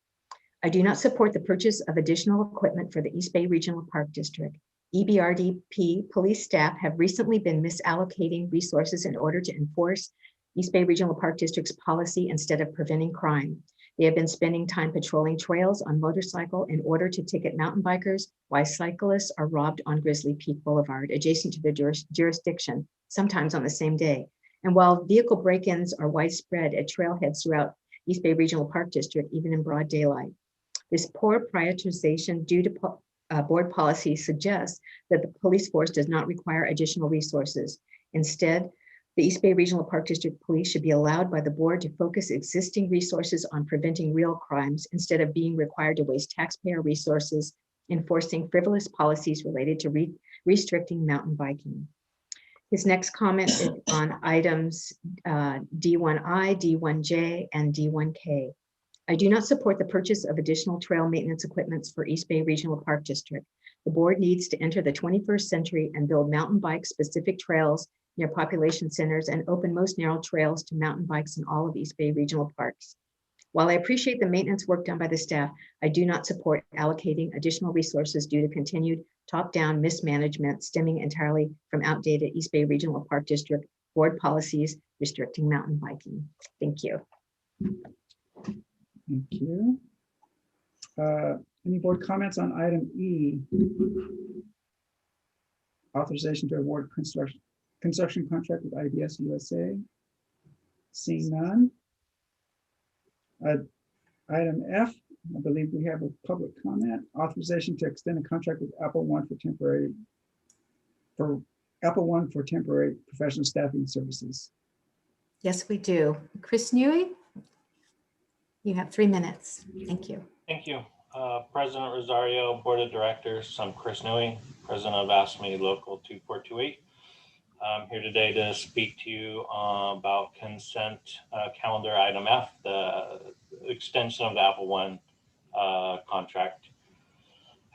I do not support the purchase of additional equipment for the East Bay Regional Park District. EBRDP police staff have recently been misallocating resources in order to enforce East Bay Regional Park District's policy instead of preventing crime. They have been spending time patrolling trails on motorcycle in order to ticket mountain bikers while cyclists are robbed on Grizzly Peak Boulevard, adjacent to their jurisdiction, sometimes on the same day. And while vehicle break-ins are widespread at trailheads throughout East Bay Regional Park District, even in broad daylight. This poor prioritization due to board policy suggests that the police force does not require additional resources. Instead, the East Bay Regional Park District Police should be allowed by the board to focus existing resources on preventing real crimes instead of being required to waste taxpayer resources enforcing frivolous policies related to restricting mountain biking. His next comment is on items D1I, D1J, and D1K. I do not support the purchase of additional trail maintenance equipment for East Bay Regional Park District. The board needs to enter the 21st century and build mountain bike specific trails near population centers and open most narrow trails to mountain bikes in all of East Bay Regional Parks. While I appreciate the maintenance work done by the staff, I do not support allocating additional resources due to continued top-down mismanagement stemming entirely from outdated East Bay Regional Park District board policies restricting mountain biking. Thank you. Thank you. Any board comments on item E? Authorization to award construction contract with IBS USA. Seeing none. Item F, I believe we have a public comment. Authorization to extend a contract with Apple One for temporary professional staffing services. Yes, we do. Chris Newey, you have 3 minutes. Thank you. Thank you. President Rosario, Board of Directors, I'm Chris Newey, President of AFSCME Local 2428. I'm here today to speak to you about consent calendar item F, the extension of the Apple One contract.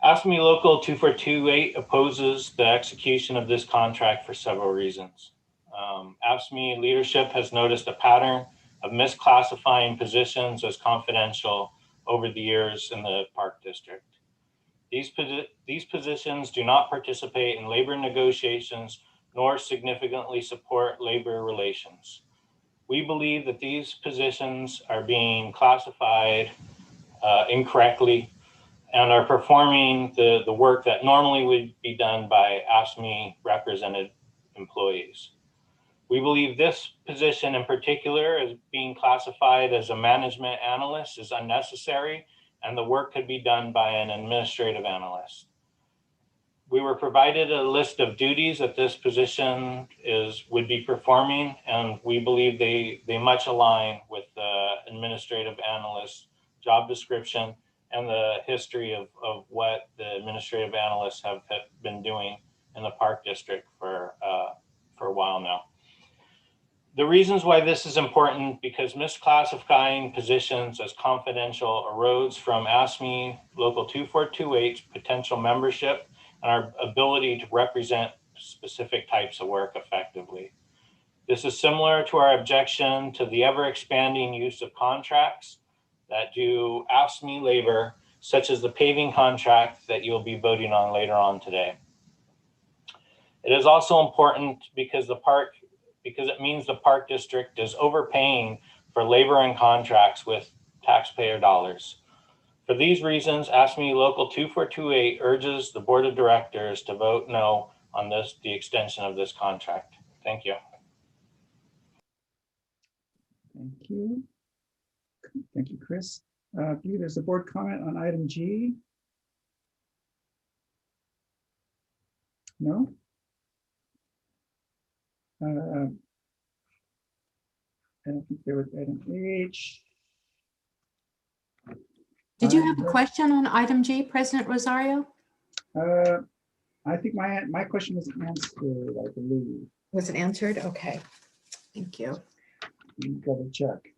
AFSCME Local 2428 opposes the execution of this contract for several reasons. AFSCME leadership has noticed a pattern of misclassifying positions as confidential over the years in the Park District. These positions do not participate in labor negotiations nor significantly support labor relations. We believe that these positions are being classified incorrectly and are performing the work that normally would be done by AFSCME represented employees. We believe this position in particular, as being classified as a management analyst, is unnecessary, and the work could be done by an administrative analyst. We were provided a list of duties that this position would be performing, and we believe they much align with the administrative analyst job description and the history of what the administrative analysts have been doing in the Park District for a while now. The reasons why this is important, because misclassifying positions as confidential arose from ASME Local 2428's potential membership and our ability to represent specific types of work effectively. This is similar to our objection to the ever-expanding use of contracts that do ASME labor, such as the paving contract that you'll be voting on later on today. It is also important because it means the Park District is overpaying for labor and contracts with taxpayer dollars. For these reasons, ASME Local 2428 urges the Board of Directors to vote no on the extension of this contract. Thank you. Thank you. Thank you, Chris. I believe there's a board comment on item G. No? I don't think there was item H. Did you have a question on item G, President Rosario? I think my question was answered, I believe. Was it answered? Okay, thank you. Double check.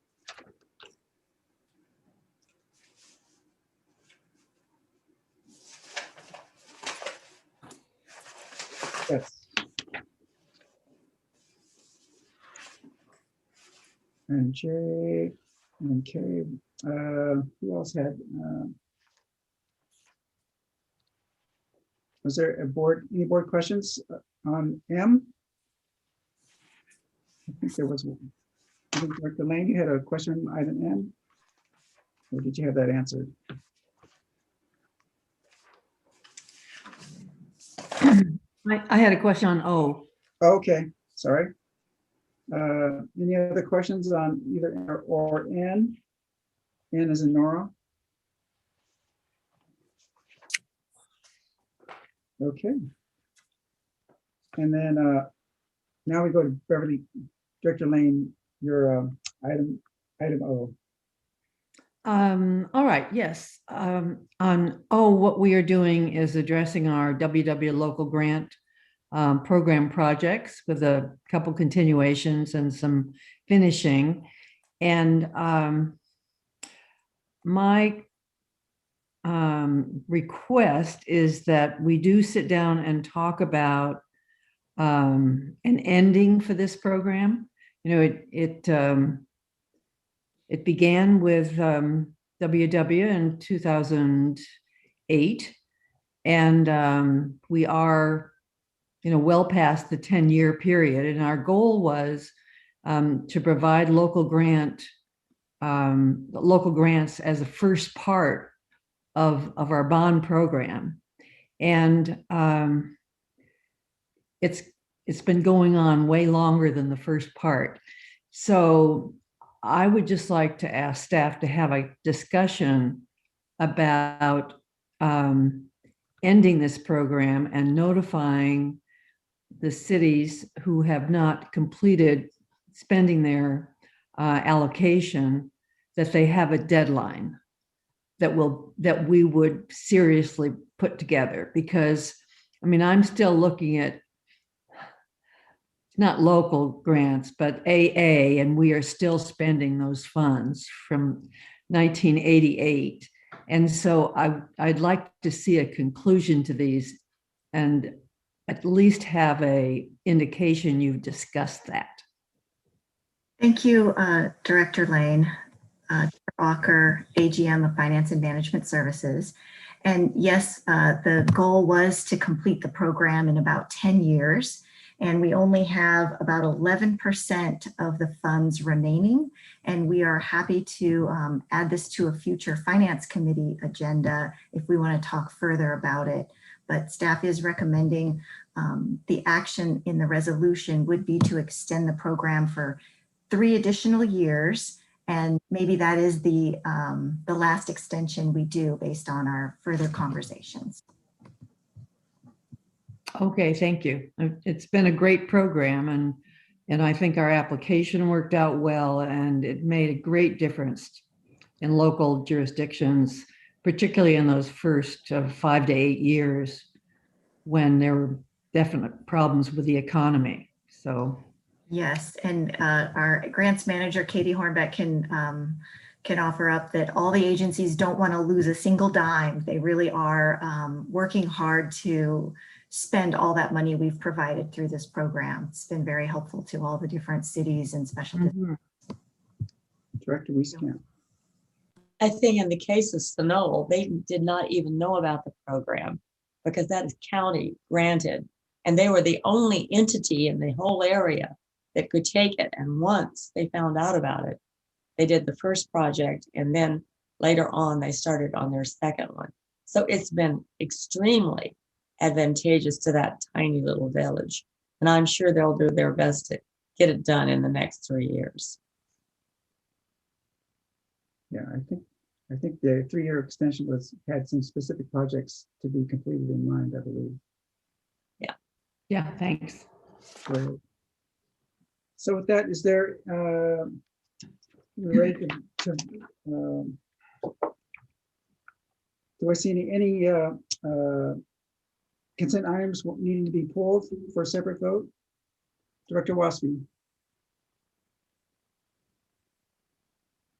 Yes. And J and K. Who else had? Was there any board questions on M? I think there was one. I think Director Lane, you had a question on item M? Or did you have that answered? I had a question on O. Okay, sorry. Any other questions on either R or N? N as in Nora. Okay. And then now we go to Beverly. Director Lane, your item O. All right, yes. On O, what we are doing is addressing our WW local grant program projects with a couple continuations and some finishing. And my request is that we do sit down and talk about an ending for this program. You know, it began with WW in 2008, and we are, you know, well past the 10-year period. And our goal was to provide local grants as a first part of our bond program. And it's been going on way longer than the first part. So I would just like to ask staff to have a discussion about ending this program and notifying the cities who have not completed spending their allocation that they have a deadline that we would seriously put together. Because I mean, I'm still looking at not local grants, but AA, and we are still spending those funds from 1988. And so I'd like to see a conclusion to these and at least have a indication you've discussed that. Thank you, Director Lane, Walker, AGM of Finance and Management Services. And yes, the goal was to complete the program in about 10 years. And we only have about 11% of the funds remaining. And we are happy to add this to a future Finance Committee agenda if we want to talk further about it. But staff is recommending the action in the resolution would be to extend the program for 3 additional years. And maybe that is the last extension we do based on our further conversations. Okay, thank you. It's been a great program, and I think our application worked out well, and it made a great difference in local jurisdictions, particularly in those first 5 to 8 years when there were definite problems with the economy. So Yes, and our grants manager, Katie Hornbeck, can offer up that all the agencies don't want to lose a single dime. They really are working hard to spend all that money we've provided through this program. It's been very helpful to all the different cities and special districts. Director Wieskamp. I think in the case of Sunol, they did not even know about the program because that is county granted. And they were the only entity in the whole area that could take it. And once they found out about it, they did the first project. And then later on, they started on their second one. So it's been extremely advantageous to that tiny little village. And I'm sure they'll do their best to get it done in the next 3 years. Yeah, I think the 3-year extension had some specific projects to be completed in mind, I believe. Yeah. Yeah, thanks. Great. So with that, is there we're ready to do I see any consent items needing to be pulled for a separate vote? Director Waspy.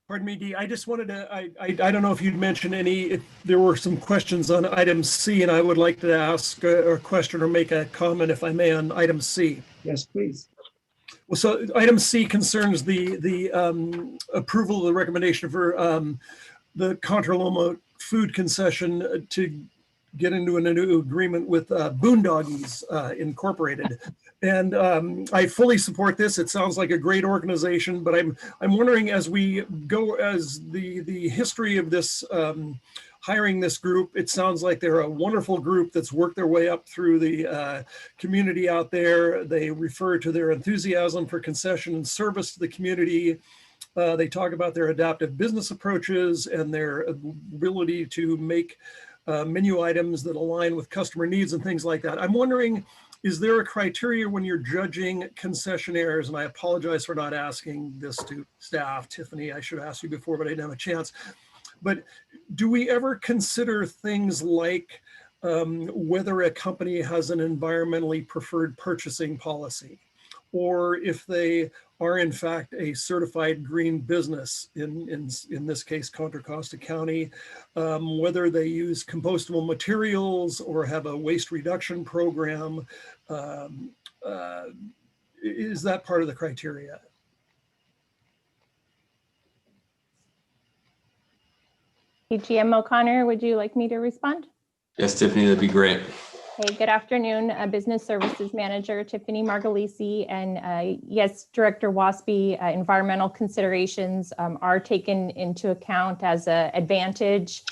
Pardon me, Dee. I just wanted to, I don't know if you'd mentioned if there were some questions on item C, and I would like to ask a question or make a comment, if I may, on item C. Yes, please. Well, so item C concerns the approval of the recommendation for the Contra Loma food concession to get into a new agreement with Boondoggies Incorporated. And I fully support this. It sounds like a great organization, but I'm wondering, as we go, as the history of this hiring this group, it sounds like they're a wonderful group that's worked their way up through the community out there. They refer to their enthusiasm for concession and service to the community. They talk about their adaptive business approaches and their ability to make menu items that align with customer needs and things like that. I'm wondering, is there a criteria when you're judging concessionaires? And I apologize for not asking this to staff. Tiffany, I should have asked you before, but I didn't have a chance. But do we ever consider things like whether a company has an environmentally preferred purchasing policy, or if they are in fact a certified green business, in this case, Contra Costa County, whether they use compostable materials or have a waste reduction program? Is that part of the criteria? AGM O'Connor, would you like me to respond? Yes, Tiffany, that'd be great. Hey, good afternoon, Business Services Manager Tiffany Margalisi. And yes, Director Waspy, environmental considerations are taken into account as an advantageous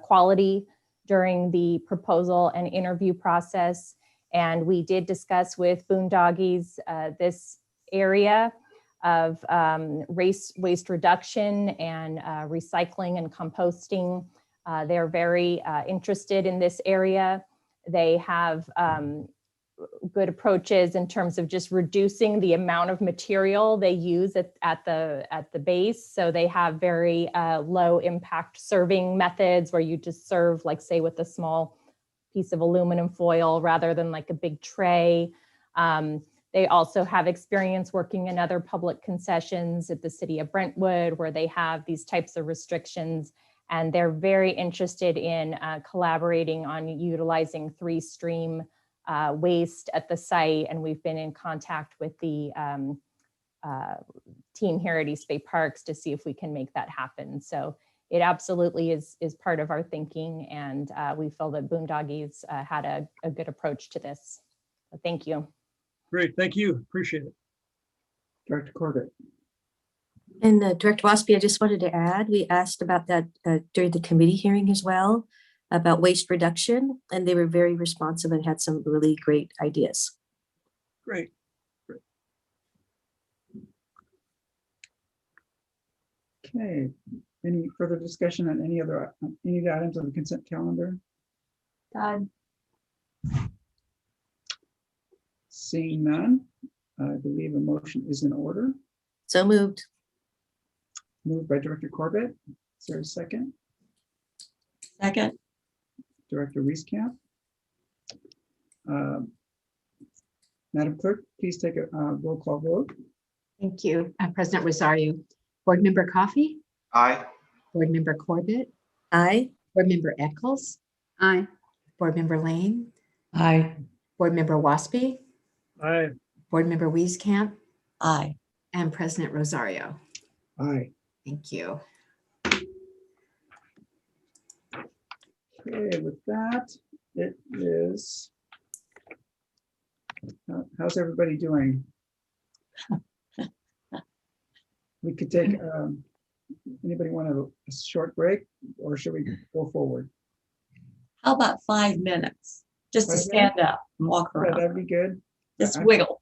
quality during the proposal and interview process. And we did discuss with Boondoggies this area of waste reduction and recycling and composting. They're very interested in this area. They have good approaches in terms of just reducing the amount of material they use at the base. So they have very low impact serving methods where you just serve, like, say, with a small piece of aluminum foil rather than like a big tray. They also have experience working in other public concessions at the city of Brentwood, where they have these types of restrictions. And they're very interested in collaborating on utilizing 3-stream waste at the site. And we've been in contact with the team here at East Bay Parks to see if we can make that happen. So it absolutely is part of our thinking. And we feel that Boondoggies had a good approach to this. So thank you. Great, thank you, appreciate it. Director Corbett. And Director Waspy, I just wanted to add, we asked about that during the committee hearing as well. about waste reduction, and they were very responsive and had some really great ideas. Great. Okay, any further discussion on any of the items on the consent calendar? Todd? Seeing none, I believe a motion is in order. So moved. Moved by Director Corbett. Is there a second? Second. Director Wieskamp. Madam Clerk, please take a roll call vote. Thank you. President Rosario. Board Member Coffey? Aye. Board Member Corbett? Aye. Board Member Eccles? Aye. Board Member Lane? Aye. Board Member Waspy? Aye. Board Member Wieskamp? Aye. And President Rosario. Aye. Thank you. Okay, with that, it is. How's everybody doing? We could take, anybody want a short break, or should we go forward? How about 5 minutes? Just to 5 stand minutes? up and walk Yeah, around. that'd be good. Just wiggle.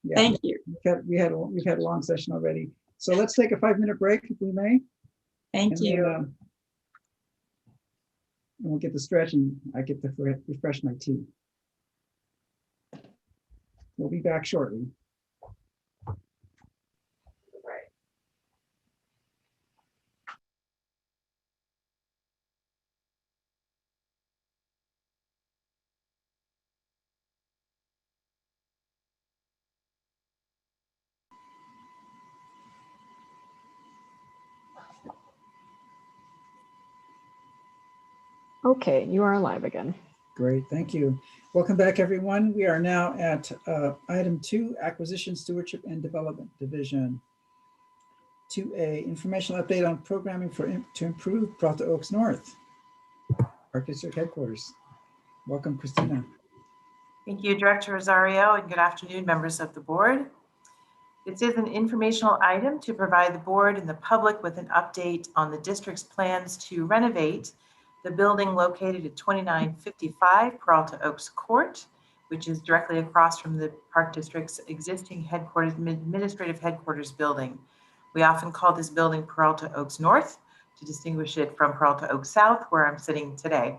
Yeah, Thank you. we've had a long session already. So let's take a 5-minute break if we may. Thank And you. then, and we'll get the stretch and I get to refresh my teeth. We'll be back shortly. Okay, you are live again. Great, thank you. Welcome back, everyone. We are now at item 2, Acquisition, Stewardship, and Development Division. 2A, informational update on programming to improve Peralta Oaks North, Park District Headquarters. Welcome, Christina. Thank you, Director Rosario, and good afternoon, members of the board. This is an informational item to provide the board and the public with an update on the district's plans to renovate the building located at 2955 Peralta Oaks Court, which is directly across from the Park District's existing headquarters, administrative headquarters building. We often call this building Peralta Oaks North to distinguish it from Peralta Oaks South, where I'm sitting today.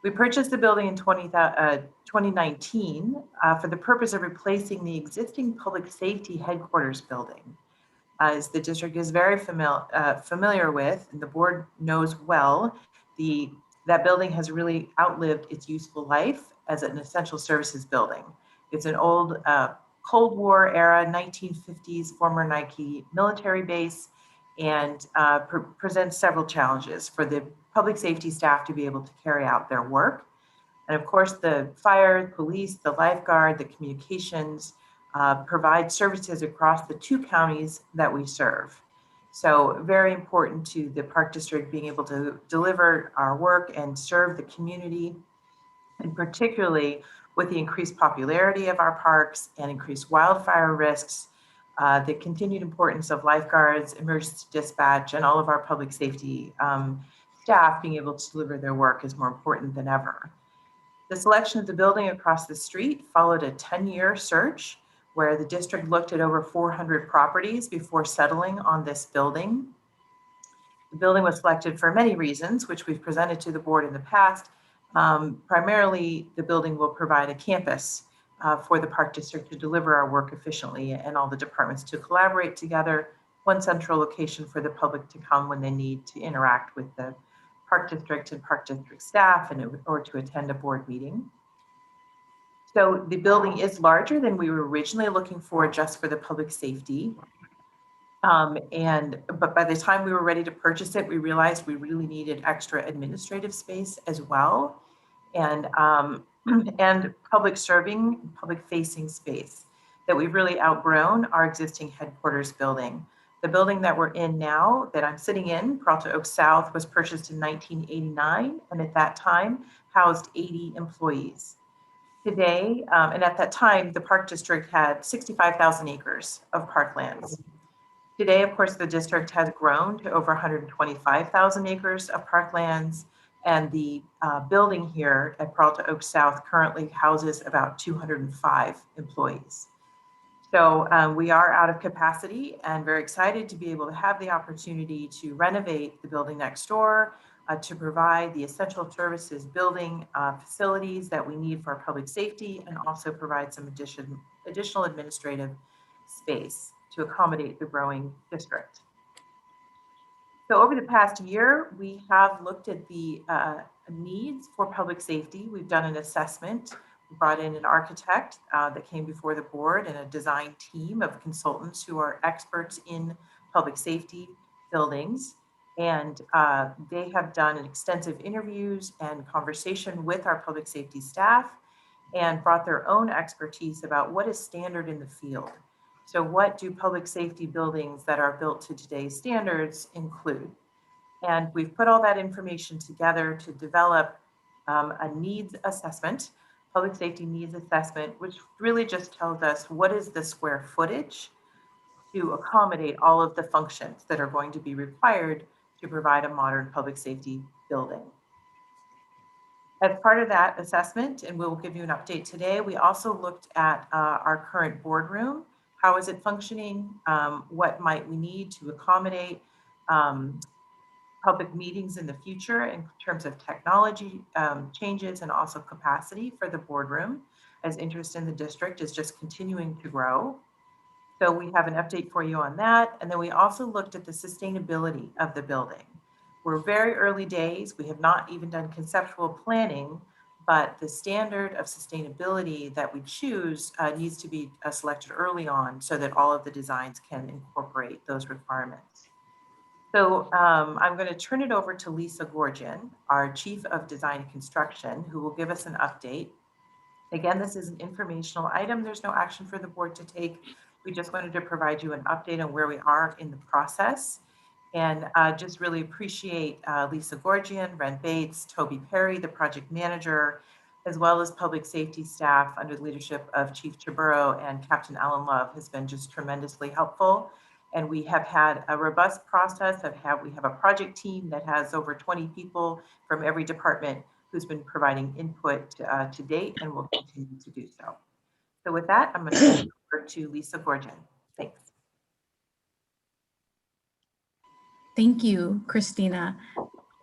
We purchased the building in 2019 for the purpose of replacing the existing public safety headquarters building. As the district is very familiar with, and the board knows well, that building has really outlived its useful life as an essential services building. It's an old Cold War era, 1950s former Nike military base, and presents several challenges for the public safety staff to be able to carry out their work. And of course, the fire, police, the lifeguard, the communications provide services across the 2 counties that we serve. So very important to the Park District being able to deliver our work and serve the community, and particularly with the increased popularity of our parks and increased wildfire risks, the continued importance of lifeguards, emergency dispatch, and all of our public safety staff being able to deliver their work is more important than ever. The selection of the building across the street followed a 10-year search where the district looked at over 400 properties before settling on this building. The building was selected for many reasons, which we've presented to the board in the past. Primarily, the building will provide a campus for the Park District to deliver our work efficiently and all the departments to collaborate together, one central location for the public to come when they need to interact with the Park District and Park District staff or to attend a board meeting. So the building is larger than we were originally looking for just for the public safety. But by the time we were ready to purchase it, we realized we really needed extra administrative space as well, and public serving, public facing space that we've really outgrown our existing headquarters building. The building that we're in now, that I'm sitting in, Peralta Oaks South, was purchased in 1989, and at that time housed 80 employees. Today, and at that time, the Park District had 65,000 acres of parklands. Today, of course, the district has grown to over 125,000 acres of parklands, And the building here at Peralta Oaks South currently houses about 205 employees. So we are out of capacity and very excited to be able to have the opportunity to renovate the building next door, to provide the essential services building facilities that we need for our public safety, and also provide some additional administrative space to accommodate the growing district. So over the past year, we have looked at the needs for public safety. We've done an assessment. We brought in an architect that came before the board and a design team of consultants who are experts in public safety buildings. And they have done extensive interviews and conversation with our public safety staff and brought their own expertise about what is standard in the field. So what do public safety buildings that are built to today's standards include? And we've put all that information together to develop a needs assessment, public safety needs assessment, which really just tells us what is the square footage to accommodate all of the functions that are going to be required to provide a modern public safety building. As part of that assessment, and we'll give you an update today, we also looked at our current boardroom. How is it functioning? What might we need to accommodate public meetings in the future in terms of technology changes and also capacity for the boardroom, as interest in the district is just continuing to grow. So we have an update for you on that. And then we also looked at the sustainability of the building. We're very early days. We have not even done conceptual planning, but the standard of sustainability that we choose needs to be selected early on so that all of the designs can incorporate those requirements. So I'm going to turn it over to Lisa Gorgian, our Chief of Design and Construction, who will give us an update. Again, this is an informational item. There's no action for the board to take. We just wanted to provide you an update on where we are in the process. And just really appreciate Lisa Gorgian, Ren Bates, Toby Perry, the project manager, as well as public safety staff under the leadership of Chief Chaburo and Captain Alan Love has been just tremendously helpful. And we have had a robust process we have a project team that has over 20 people from every department who's been providing input to date and will continue to do so. So with that, I'm going to turn it over to Lisa Gorgian. Thanks. Thank you, Christina.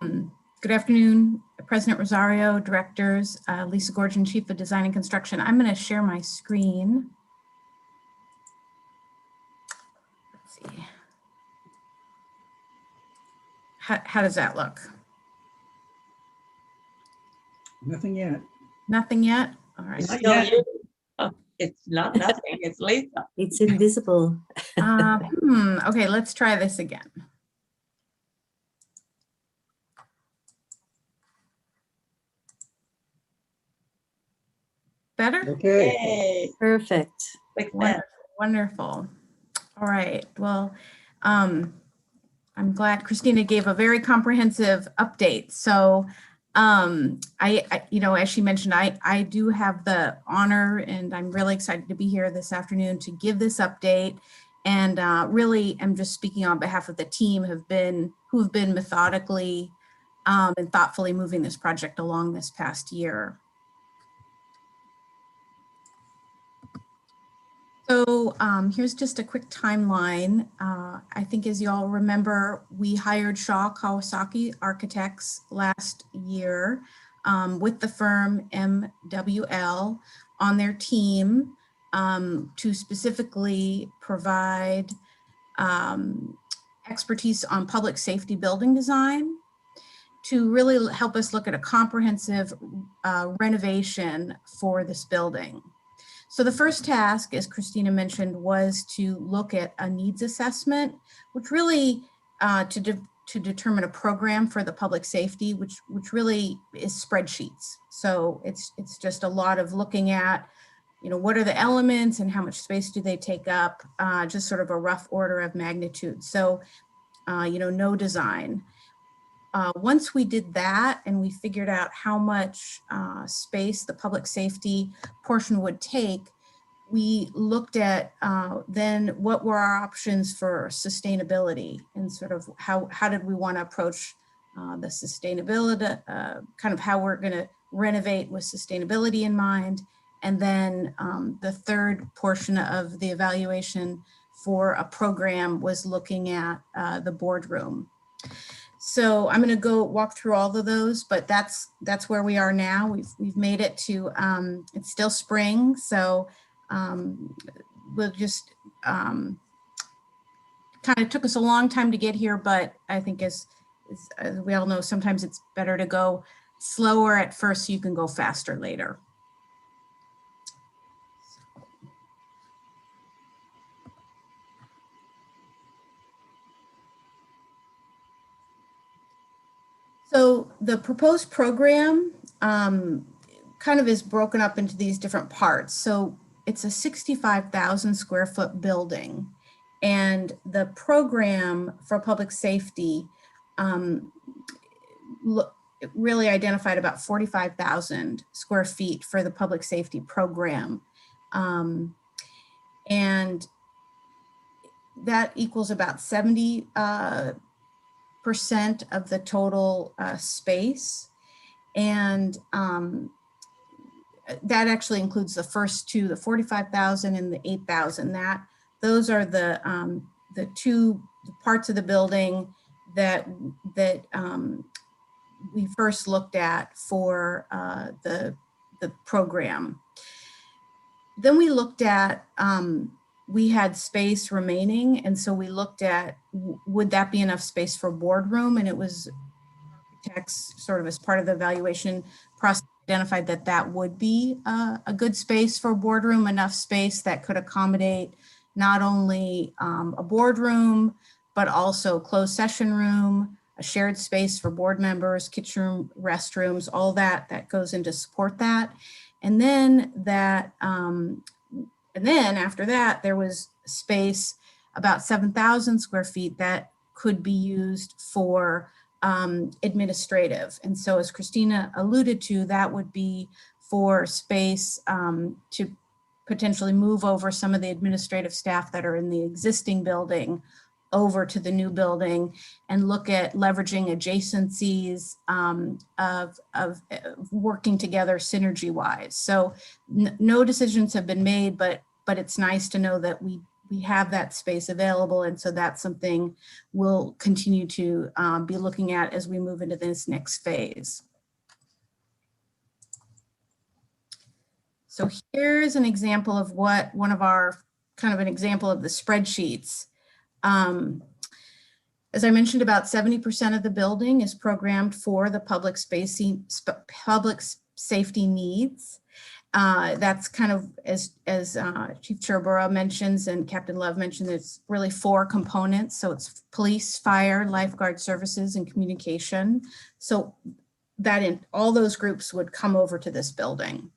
Good afternoon, President Rosario, directors, Lisa Gorgian, Chief of Design and Construction. I'm going to share my screen. Let's see. How does that look? Nothing yet. Nothing yet? All right. It's not nothing, it's Lisa. It's invisible. Okay, let's try this again. Better? Okay. Yay. Perfect. Like that. Wonderful. All right. Well, I'm glad Christina gave a very comprehensive update. So as she mentioned, I do have the honor and I'm really excited to be here this afternoon to give this update. And really, I'm just speaking on behalf of the team who have been methodically and thoughtfully moving this project along this past year. So here's just a quick timeline. I think as you all remember, we hired Shaw Kawasaki Architects last year with the firm MWL on their team to specifically provide expertise on public safety building design to really help us look at a comprehensive renovation for this building. So the first task, as Christina mentioned, was to look at a needs assessment, which really to determine a program for the public safety, which really is spreadsheets. So it's just a lot of looking at, what are the elements and how much space do they take up, just sort of a rough order of magnitude. So, no design. Once we did that and we figured out how much space the public safety portion would take, we looked at then what were our options for sustainability and sort of how did we want to approach the sustainability, kind of how we're going to renovate with sustainability in mind. And then the third portion of the evaluation for a program was looking at the boardroom. So I'm going to go walk through all of those, but that's where we are now. We've made it to, it's still spring, so we'll just kind of took us a long time to get here, but I think as we all know, sometimes it's better to go slower at first so you can go faster later. So the proposed program kind of is broken up into these different parts. So it's a 65,000 square foot building, and the program for public safety really identified about 45,000 square feet for the public safety program. And that equals about 70% of the total space. And that actually includes the first two, the 45,000 and the 8,000. Those are the two parts of the building that we first looked at for the program. Then we looked at, we had space remaining, and so we looked at, would that be enough space for boardroom? And it was architects sort of as part of the evaluation process identified that that would be a good space for boardroom, enough space that could accommodate not only a boardroom, but also closed session room, a shared space for board members, kitchen room, restrooms, all that goes in to support that. And then after that, there was space, about 7,000 square feet that could be used for administrative. And so as Christina alluded to, that would be for space to potentially move over some of the administrative staff that are in the existing building over to the new building and look at leveraging adjacencies of working together synergy wise. So no decisions have been made, but it's nice to know that we have that space available. And so that's something we'll continue to be looking at as we move into this next phase. So here's an example of what one of our, kind of an example of the spreadsheets. As I mentioned, about 70% of the building is programmed for the public safety needs. That's kind of, as Chief Cherubaro mentions and Captain Love mentioned, it's really 4 components. So it's police, fire, lifeguard services, and communication. So that all those groups would come over to this building.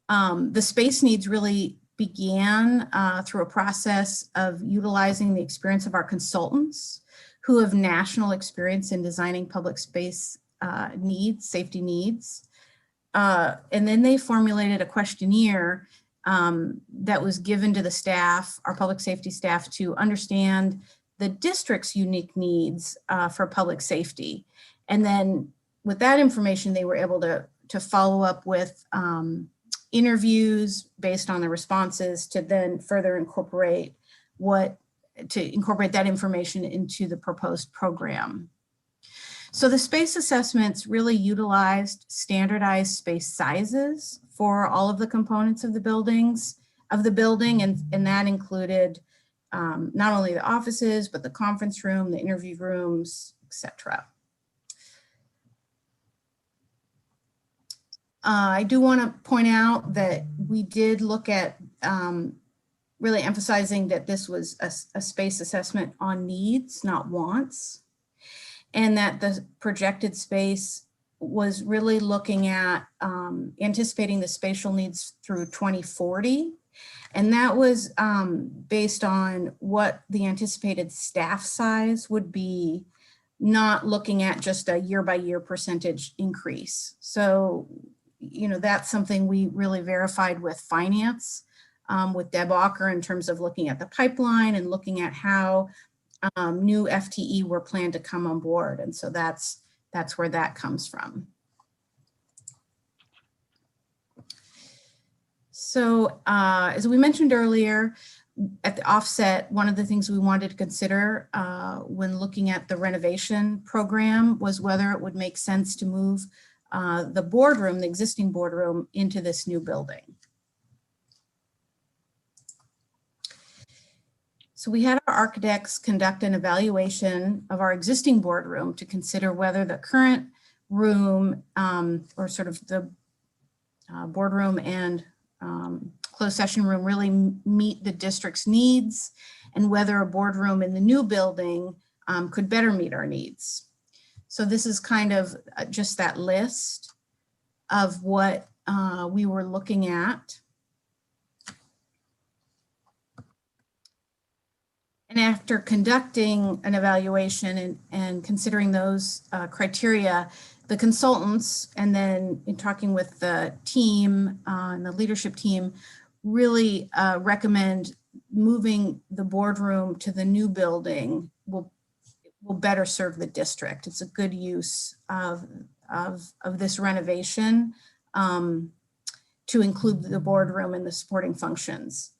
The space needs really began through a process of utilizing the experience of our consultants who have national experience in designing public space needs, safety needs. And then they formulated a questionnaire that was given to the staff, our public safety staff, to understand the district's unique needs for public safety. And then with that information, they were able to follow up with interviews based on the responses to then further incorporate that information into the proposed program. So the space assessments really utilized standardized space sizes for all of the components of the building, and that included not only the offices, but the conference room, the interview rooms, etc. I do want to point out that we did look at really emphasizing that this was a space assessment on needs, not wants, and that the projected space was really looking at anticipating the spatial needs through 2040. And that was based on what the anticipated staff size would be, not looking at just a year-by-year percentage increase. So, you know, that's something we really verified with finance, with Deb Ocker, in terms of looking at the pipeline and looking at how new FTE were planned to come on board. And so that's where that comes from. So as we mentioned earlier, at the offset, one of the things we wanted to consider when looking at the renovation program was whether it would make sense to move the boardroom, the existing boardroom, into this new building. So we had our architects conduct an evaluation of our existing boardroom to consider whether the current room or sort of the boardroom and closed session room really meet the district's needs, and whether a boardroom in the new building could better meet our needs. So this is kind of just that list of what we were looking at. And after conducting an evaluation and considering those criteria, the consultants, and then in talking with the team and the leadership team, really recommend moving the boardroom to the new building will better serve the district. It's a good use of this renovation to include the boardroom and the supporting functions.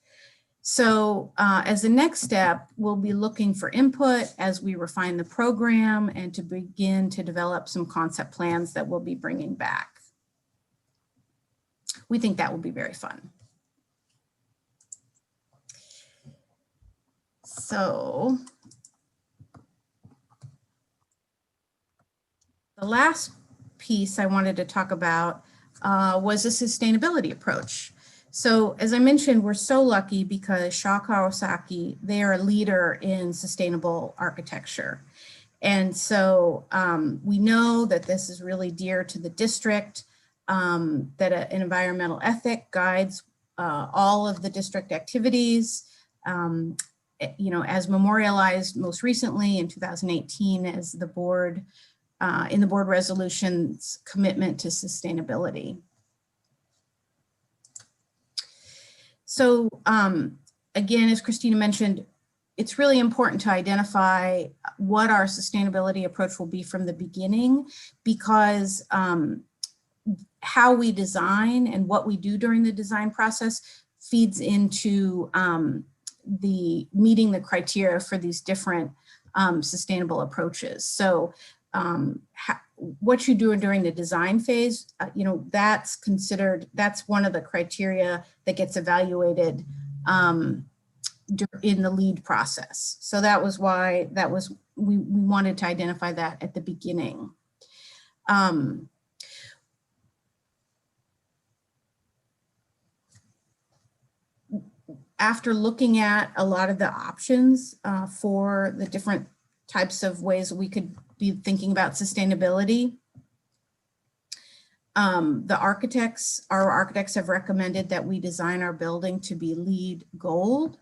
So as the next step, we'll be looking for input as we refine the program and to begin to develop some concept plans that we'll be bringing back. We think that will be very fun. So the last piece I wanted to talk about was a sustainability approach. So as I mentioned, we're so lucky because Shaw Kawasaki, they are a leader in sustainable architecture. And so we know that this is really dear to the district, that an environmental ethic guides all of the district activities, you know, as memorialized most recently in 2018 as the board, in the board resolution's commitment to sustainability. So again, as Christina mentioned, it's really important to identify what our sustainability approach will be from the beginning, because how we design and what we do during the design process feeds into the meeting the criteria for these different sustainable approaches. So what you do during the design phase, you know, that's considered, that's one of the criteria that gets evaluated in the lead process. So that was why we wanted to identify that at the beginning. After looking at a lot of the options for the different types of ways we could be thinking about sustainability, our architects have recommended that we design our building to be LEED Gold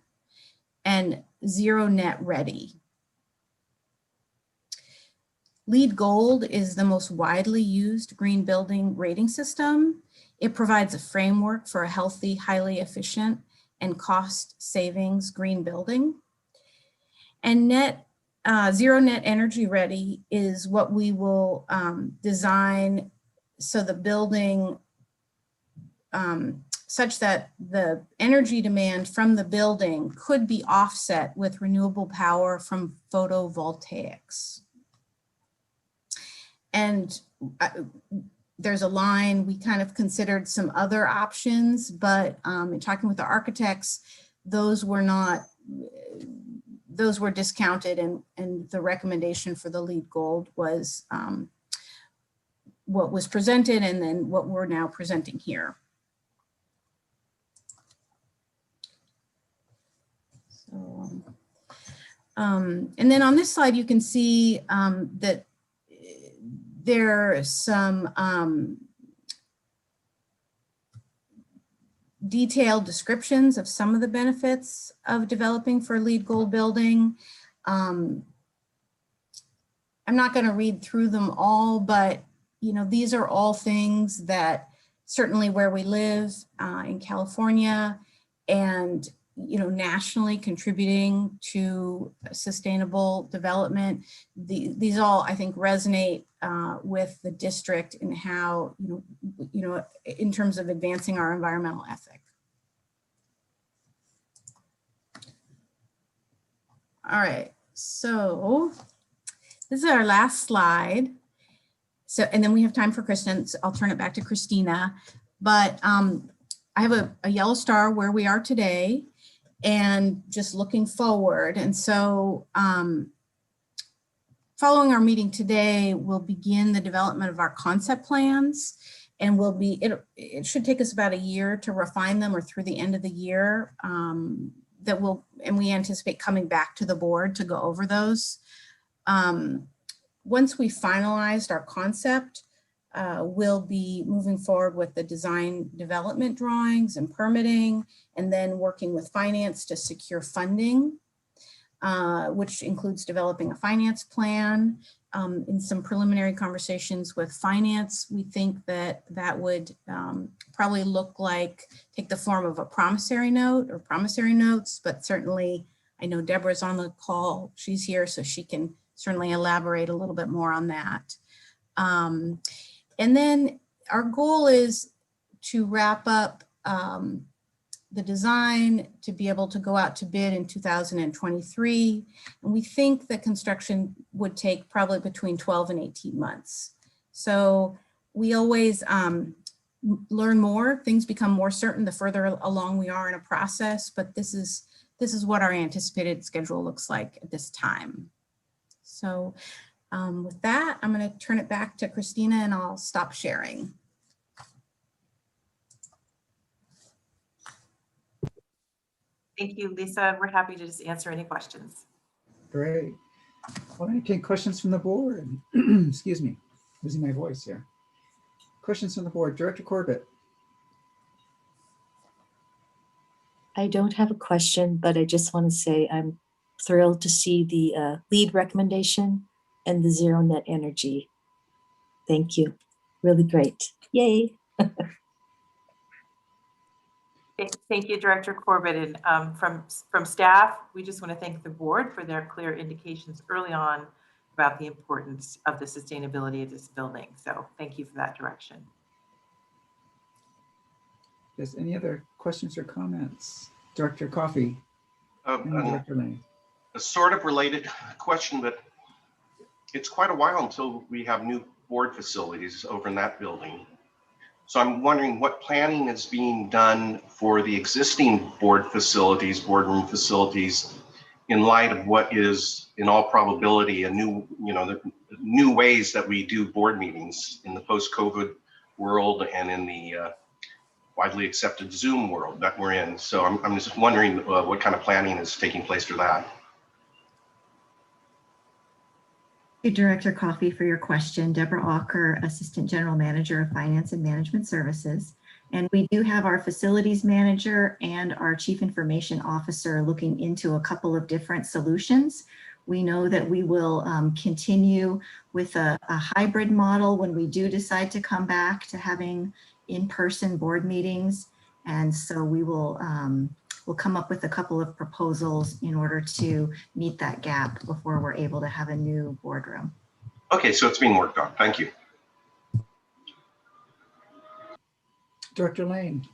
and Zero Net Ready. LEED Gold is the most widely used green building rating system. It provides a framework for a healthy, highly efficient, and cost savings green building. And Zero Net Energy Ready is what we will design so the building, such that the energy demand from the building could be offset with renewable power from photovoltaics. And there's a line, we kind of considered some other options, but in talking with the architects, those were discounted, and the recommendation for the LEED Gold was what was presented and then what we're now presenting here. So, and then on this slide, you can see that there are some detailed descriptions of some of the benefits of developing for LEED Gold building. I'm not going to read through them all, but you know, these are all things that certainly where we live in California, and nationally contributing to sustainable development. These all, I think, resonate with the district in how, in terms of advancing our environmental ethic. All right, so this is our last slide. So, and then we have time for Kristen. So I'll turn it back to Christina. But I have a yellow star where we are today and just looking forward. And so following our meeting today, we'll begin the development of our concept plans, and it should take us about a year to refine them, or through the end of the year. And we anticipate coming back to the board to go over those. Once we finalized our concept, we'll be moving forward with the design development drawings and permitting, and then working with finance to secure funding, which includes developing a finance plan. In some preliminary conversations with finance, we think that would probably take the form of a promissory note or promissory notes, but certainly I know Deborah's on the call. She's here, so she can certainly elaborate a little bit more on that. And then our goal is to wrap up the design, to be able to go out to bid in 2023. And we think that construction would take probably between 12 and 18 months. So we always learn more, things become more certain the further along we are in a process, but this is what our anticipated schedule looks like at this time. So with that, I'm going to turn it back to Christina and I'll stop sharing. Thank you, Lisa. We're happy to just answer any questions. Great. I'll entertain questions from the board. Excuse me, losing my voice here. Questions from the board. Director Corbett. I don't have a question, but I just want to say I'm thrilled to see the lead recommendation and the zero net energy. Thank you. Really great. Yay. Thank you, Director Corbett. And from staff, we just want to thank the board for their clear indications early on about the importance of the sustainability of this building. So thank you for that direction. There's any other questions or comments? Director Coffey and Director Lane. A sort of related question, but it's quite a while until we have new board facilities over in that building. So I'm wondering what planning is being done for the existing board facilities, boardroom facilities, in light of what is, in all probability, a new, the new ways that we do board meetings in the post-COVID world and in the widely accepted Zoom world that we're in. So I'm just wondering what kind of planning is taking place for that. Thank you, Director Coffey, for your question. Deborah Auker, Assistant General Manager of Finance and Management Services. And we do have our facilities manager and our Chief Information Officer looking into a couple of different solutions. We know that we will continue with a hybrid model when we do decide to come back to having in-person board meetings. And so we will we'll come up with a couple of proposals in order to meet that gap before we're able to have a new boardroom. Okay, so it's being worked on. Thank you. Director Lane.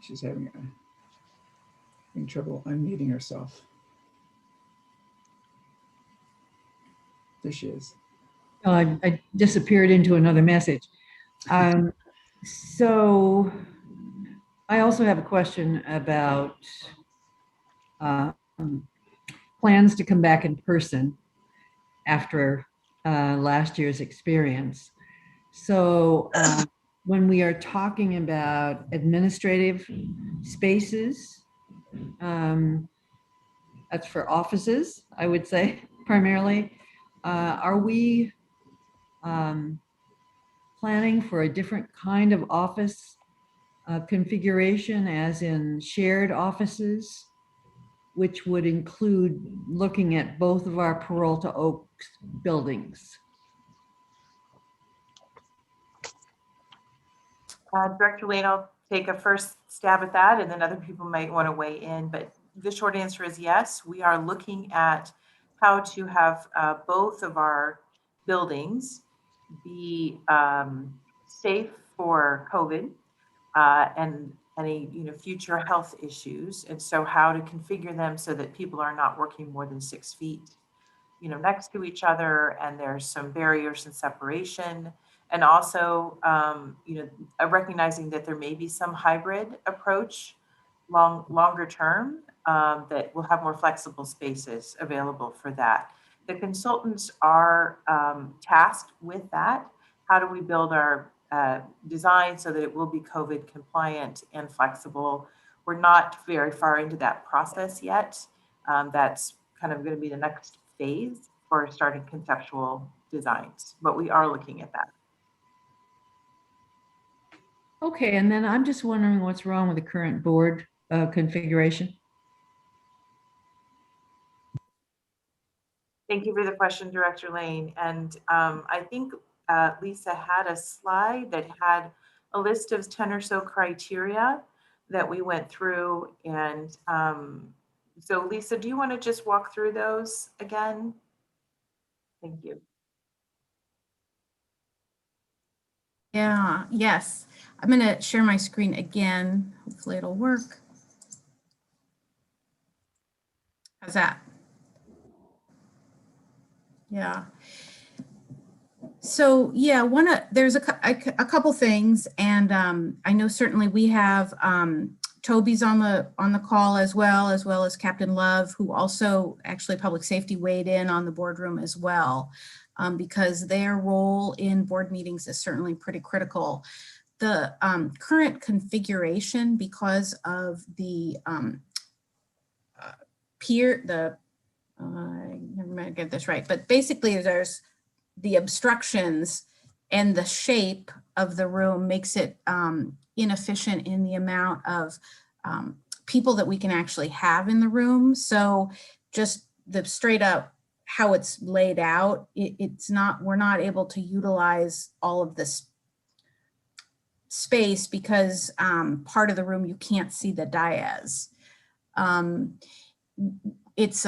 She's having trouble unmuting herself. There she is. Oh, I disappeared into another message. So I also have a question about plans to come back in person after last year's experience. So when we are talking about administrative spaces, that's for offices, I would say, primarily. Are we planning for a different kind of office configuration, as in shared offices which would include looking at both of our Peralta Oaks buildings. Director Lane, I'll take a first stab at that, and then other people might want to weigh in. But the short answer is yes. We are looking at how to have both of our buildings be safe for COVID and any future health issues, and so how to configure them so that people are not working more than 6 feet next to each other, and there's some barriers and separation. And also, recognizing that there may be some hybrid approach longer term that will have more flexible spaces available for that. The consultants are tasked with that. How do we build our design so that it will be COVID compliant and flexible? We're not very far into that process yet. That's kind of going to be the next phase for starting conceptual designs, but we are looking at that. Okay, and then I'm just wondering what's wrong with the current board configuration. Thank you for the question, Director Lane. And I think Lisa had a slide that had a list of 10 or so criteria that we went through. And so Lisa, do you want to just walk through those again? Thank you. Yeah, yes. I'm going to share my screen again. Hopefully it'll work. How's that? Yeah. So yeah, there's a couple things, and I know certainly we have Toby's on the call as well as Captain Love, who also actually public safety weighed in on the boardroom as well, because their role in board meetings is certainly pretty critical. The current configuration, because of the I never might get this right, but basically there's the obstructions and the shape of the room makes it inefficient in the amount of people that we can actually have in the room. So just the straight up how it's laid out, we're not able to utilize all of this space because part of the room you can't see the dais. It's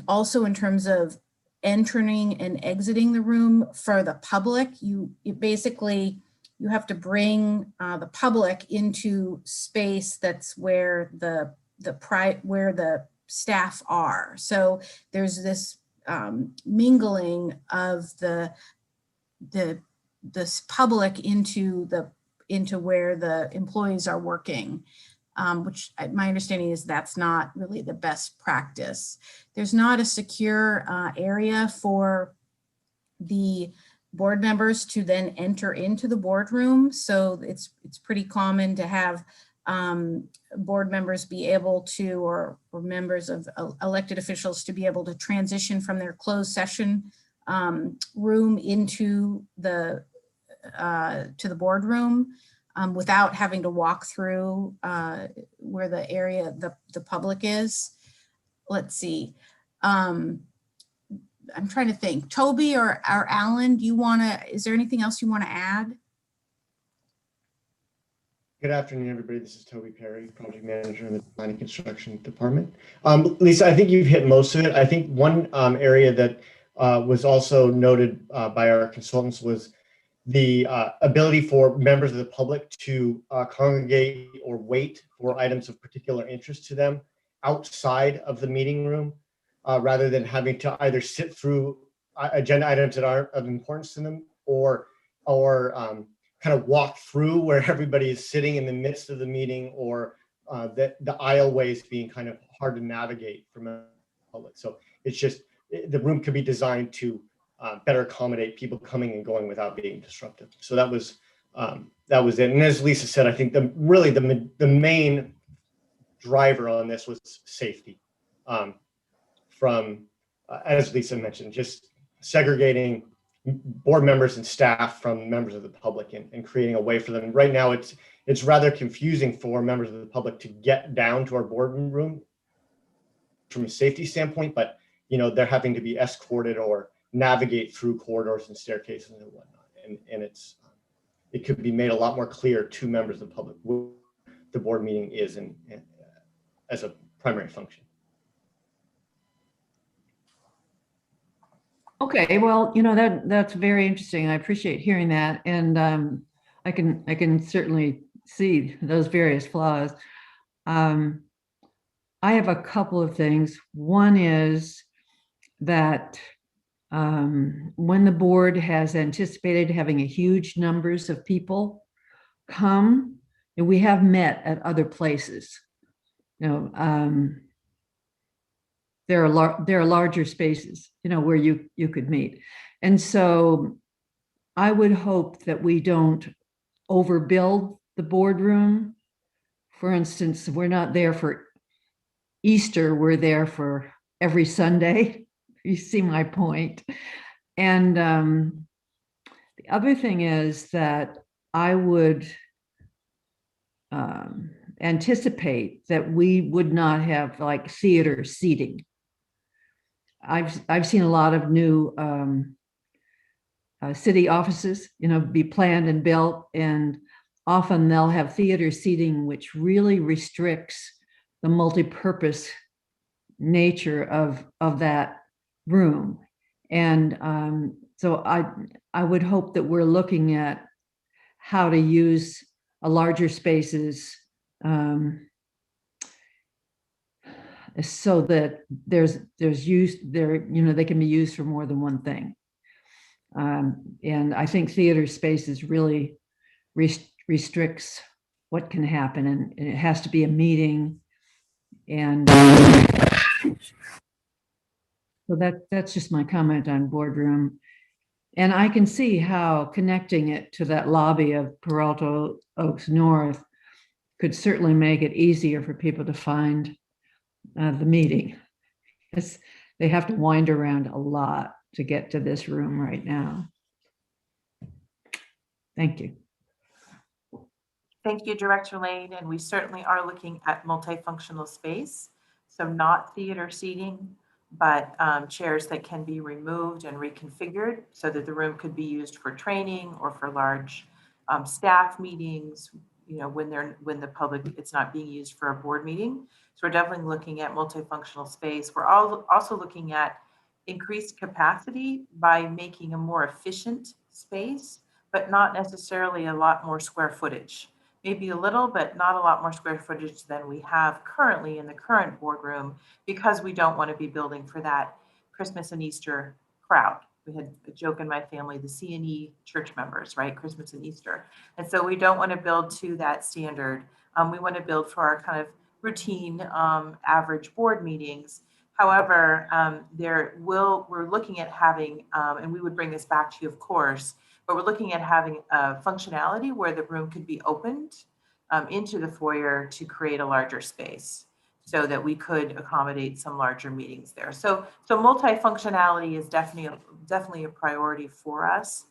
also in terms of entering and exiting the room for the public. You have to bring the public into space that's where the staff are. So there's this mingling of this public into where the employees are working. Which my understanding is that's not really the best practice. There's not a secure area for the board members to then enter into the boardroom. So it's pretty common to have board members be able to, or members of elected officials to be able to transition from their closed session room into to the boardroom. Without having to walk through where the area the public is. Let's see. I'm trying to think. Toby or Alan, is there anything else you want to add? Good afternoon, everybody. This is Toby Perry, project manager in the Design and Construction Department. Lisa, I think you've hit most of it. I think one area that was also noted by our consultants was the ability for members of the public to congregate or wait for items of particular interest to them outside of the meeting room, rather than having to either sit through agenda items that aren't of importance to them, or kind of walk through where everybody is sitting in the midst of the meeting, or the aisleways being kind of hard to navigate from the public. So it's just, the room could be designed to better accommodate people coming and going without being disruptive. So that was it. And as Lisa said, I think the main driver on this was safety. From as Lisa mentioned, just segregating board members and staff from members of the public and creating a way for them. Right now, it's rather confusing for members of the public to get down to our boardroom from a safety standpoint, but they're having to be escorted or navigate through corridors and staircases and whatnot. And it could be made a lot more clear to members of the public what the board meeting is and as a primary function. Okay, well, that's very interesting. I appreciate hearing that, and I can certainly see those various flaws. I have a couple of things. One is that when the board has anticipated having a huge numbers of people come, and we have met at other places. There are larger spaces, where you could meet. And so I would hope that we don't overbuild the boardroom. For instance, we're not there for Easter, we're there for every Sunday. You see my point. And the other thing is that I would anticipate that we would not have like theater seating. I've seen a lot of new city offices, be planned and built, and often they'll have theater seating, which really restricts the multi-purpose nature of that room. And so I would hope that we're looking at how to use a larger spaces so that there's use there, they can be used for more than one thing. And I think theater spaces really restricts what can happen, and it has to be a meeting. And so that's just my comment on boardroom. And I can see how connecting it to that lobby of Peralta Oaks North could certainly make it easier for people to find the meeting. They have to wind around a lot to get to this room right now. Thank you. Thank you, Director Lane. And we certainly are looking at multifunctional space. So not theater seating, but chairs that can be removed and reconfigured so that the room could be used for training or for large staff meetings, when the public, it's not being used for a board meeting. So we're definitely looking at multifunctional space. We're also looking at increased capacity by making a more efficient space, but not necessarily a lot more square footage. Maybe a little, but not a lot more square footage than we have currently in the current boardroom, because we don't want to be building for that Christmas and Easter crowd. We had a joke in my family, the C&E church members, right? Christmas and Easter. And so we don't want to build to that standard. We want to build for our kind of routine average board meetings. However, we're looking at having, and we would bring this back to you, of course, but we're looking at having a functionality where the room could be opened into the foyer to create a larger space so that we could accommodate some larger meetings there. So multifunctionality is definitely a priority for us.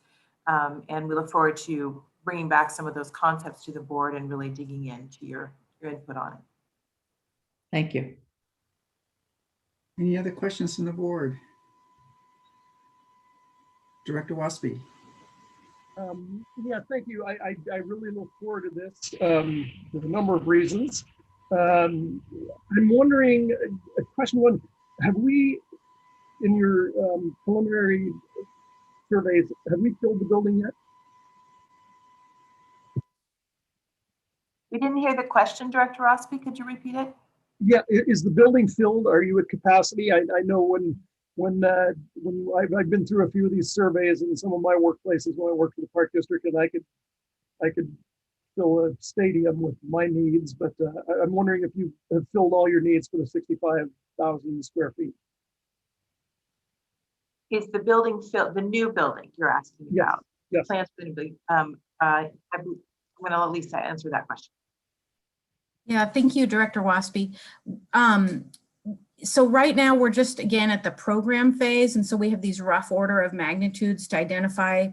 And we look forward to bringing back some of those concepts to the board and really digging into your input on it. Thank you. Any other questions from the board? Director Waspy. Yeah, thank you. I really look forward to this for a number of reasons. I'm wondering, question one, have we, in your preliminary surveys, have we filled the building yet? We didn't hear the question, Director Rossby. Could you repeat it? Yeah, is the building filled? Are you at capacity? I know when I've been through a few of these surveys in some of my workplaces when I worked for the Park District, and I could fill a stadium with my needs, but I'm wondering if you have filled all your needs for the 65,000 square feet. Is the building filled, the new building you're asking about? Yes. Plans for the new building. I'm going to let Lisa answer that question. Yeah, thank you, Director Waspy. So right now we're just, again, at the program phase. And so we have these rough order of magnitudes to identify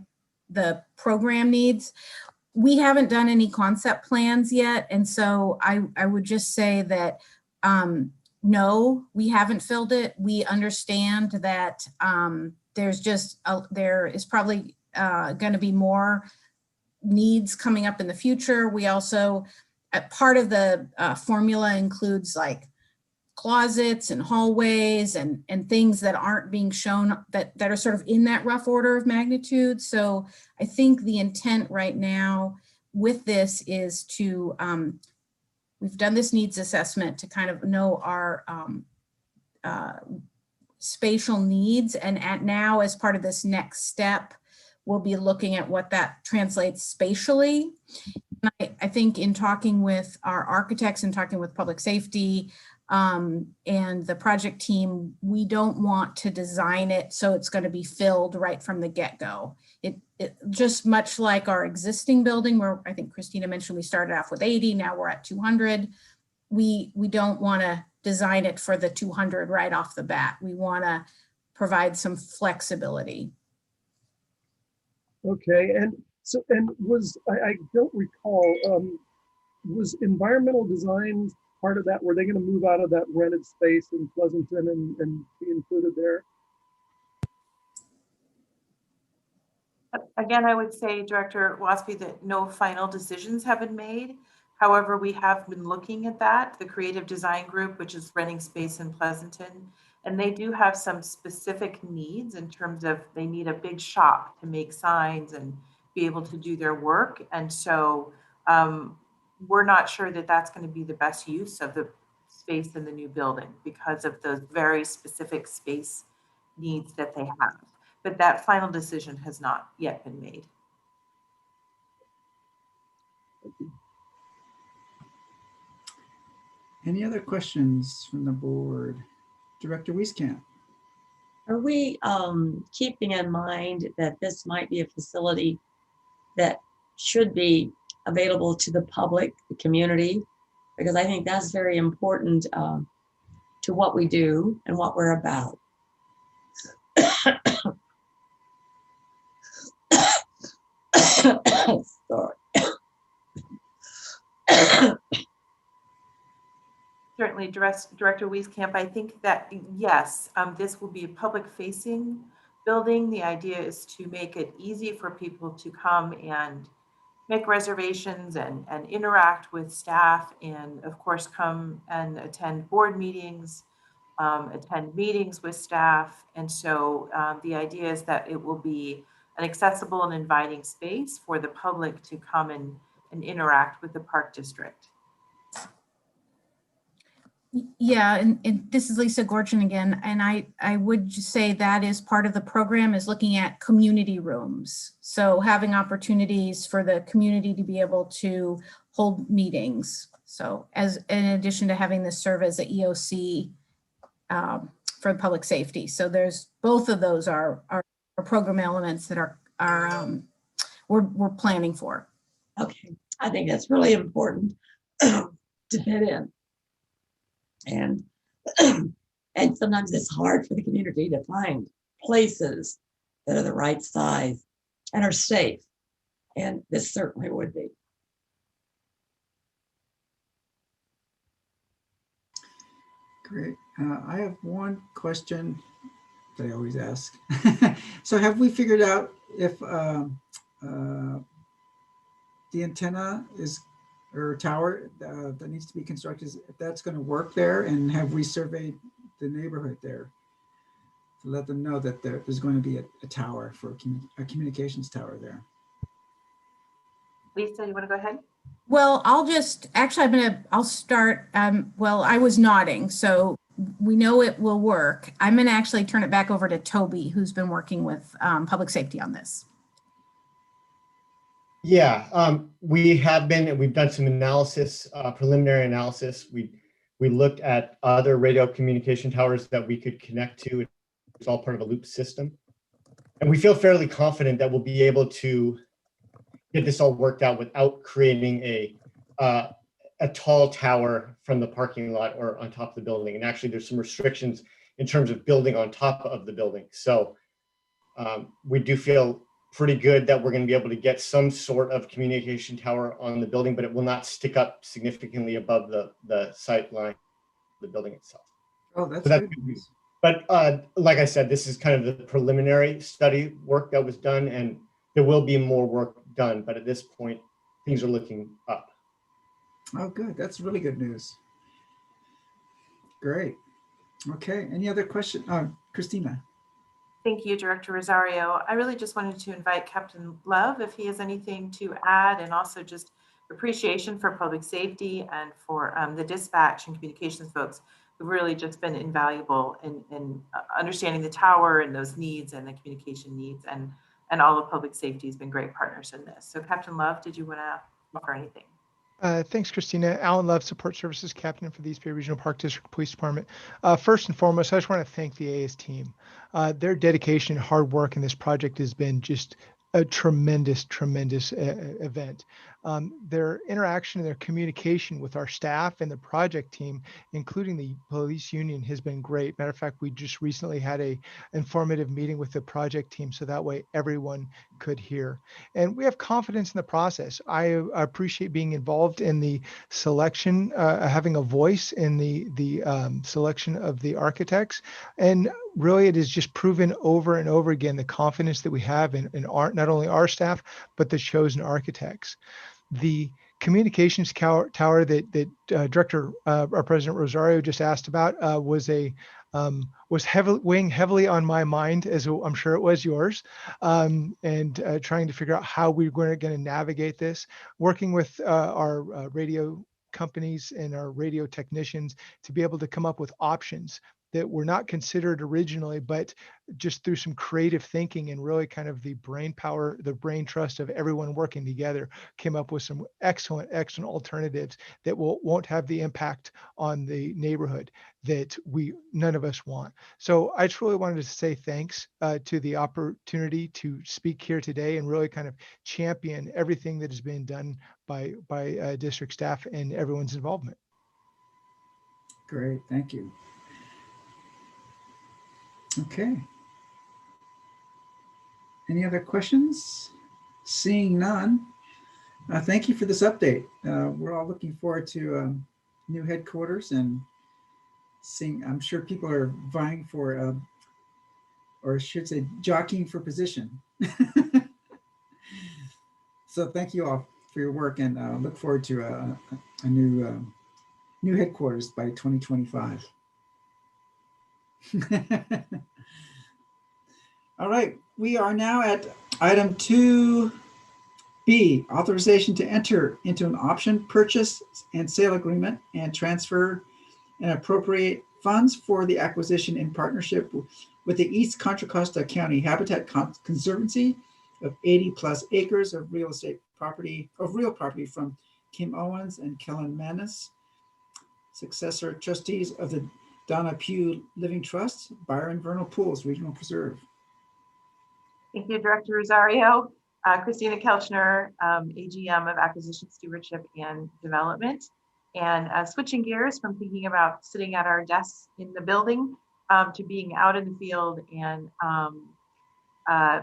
the program needs. We haven't done any concept plans yet. And so I would just say that no, we haven't filled it. We understand that there is probably going to be more needs coming up in the future. We also, part of the formula includes like closets and hallways and things that aren't being shown that are sort of in that rough order of magnitude. So I think the intent right now with this is to, we've done this needs assessment to kind of know our spatial needs, and now as part of this next step, we'll be looking at what that translates spatially. And I think in talking with our architects and talking with public safety and the project team, we don't want to design it so it's going to be filled right from the get-go. It just much like our existing building, where I think Christina mentioned we started off with 80, now we're at 200. We don't want to design it for the 200 right off the bat. We want to provide some flexibility. Okay, and so, and I don't recall, was environmental design part of that? Were they going to move out of that rented space in Pleasanton and be included there? Again, I would say, Director Waspy, that no final decisions have been made. However, we have been looking at that, the Creative Design Group, which is renting space in Pleasanton, and they do have some specific needs in terms of they need a big shop to make signs and be able to do their work. And so we're not sure that that's going to be the best use of the space in the new building because of the very specific space needs that they have. But that final decision has not yet been made. Any other questions from the board? Director Wieskamp. Are we keeping in mind that this might be a facility that should be available to the public, the community? Because I think that's very important to what we do and what we're about. Sorry. Certainly, Director Wieskamp, I think that yes, this will be a public-facing building. The idea is to make it easy for people to come and make reservations and interact with staff, and of course come and attend board meetings, attend meetings with staff. And so the idea is that it will be an accessible and inviting space for the public to come and interact with the Park District. Yeah, and this is Lisa Gorchin again, and I would just say that is part of the program, is looking at community rooms. So having opportunities for the community to be able to hold meetings. So as in addition to having this serve as the EOC for public safety. So there's both of those are program elements that we're planning for. Okay, I think that's really important to fit in. And and sometimes it's hard for the community to find places that are the right size and are safe. And this certainly would be. Great. I have one question that I always ask. So have we figured out if the antenna is, or tower that needs to be constructed, if that's going to work there? And have we surveyed the neighborhood there to let them know that there's going to be a tower for a communications tower there? Lisa, you want to go ahead? Well, I'll start. Well, I was nodding, so we know it will work. I'm going to actually turn it back over to Toby, who's been working with public safety on this. Yeah, we've done some analysis, preliminary analysis. We looked at other radio communication towers that we could connect to. It's all part of a loop system. And we feel fairly confident that we'll be able to get this all worked out without creating a tall tower from the parking lot or on top of the building. And actually there's some restrictions in terms of building on top of the building. So we do feel pretty good that we're going to be able to get some sort of communication tower on the building, but it will not stick up significantly above the sight line. the building itself. Oh, that's So that's good news. But like I said, this is kind of the preliminary study work that was done, and there will be more work done. But at this point, things are looking up. Oh, good. That's really good news. Great. Okay. Any other question? Christina. Thank you, Director Rosario. I really just wanted to invite Captain Love if he has anything to add, and also just appreciation for public safety and for the dispatch and communications folks who've really just been invaluable in understanding the tower and those needs and the communication needs, and all of public safety has been great partners in this. So Captain Love, did you want to offer anything? Thanks, Christina. Alan Love, Support Services Captain for the East Bay Regional Park District Police Department. First and foremost, I just want to thank the AS team. Their dedication and hard work in this project has been just a tremendous event. Their interaction and their communication with our staff and the project team, including the police union, has been great. Matter of fact, we just recently had a informative meeting with the project team, so that way everyone could hear. And we have confidence in the process. I appreciate being involved in the selection, having a voice in the selection of the architects. And really, it is just proven over and over again the confidence that we have in our, not only our staff, but the chosen architects. The communications tower that Director our President Rosario just asked about was weighing heavily on my mind, as I'm sure it was yours, and trying to figure out how we were going to navigate this, working with our radio companies and our radio technicians to be able to come up with options that were not considered originally, but just through some creative thinking and really kind of the brain power, the brain trust of everyone working together, came up with some excellent alternatives that won't have the impact on the neighborhood that none of us want. So I just really wanted to say thanks to the opportunity to speak here today and really kind of champion everything that has been done by district staff and everyone's involvement. Great, thank you. Okay. Any other questions? Seeing none, thank you for this update. We're all looking forward to new headquarters and seeing, I'm sure people are vying for, or I should say jockeying for position. So thank you all for your work, and look forward to a new headquarters by 2025. All right, we are now at item 2B, authorization to enter into an option purchase and sale agreement and transfer and appropriate funds for the acquisition in partnership with the East Contra Costa County Habitat Conservancy of 80+ acres of real property from Kim Owens and Kellen Manis, successor trustees of the Donna Pugh Living Trust, Byron Vernal Pools Regional Preserve. Thank you, Director Rosario. Christina Kelchner, AGM of Acquisition Stewardship and Development. And switching gears from thinking about sitting at our desks in the building to being out in the field. And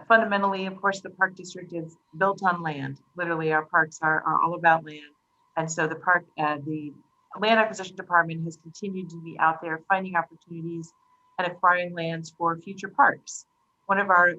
fundamentally, of course, the Park District is built on land. Literally, our parks are all about land. And so the Land Acquisition Department has continued to be out there finding opportunities and acquiring lands for future parks. One of our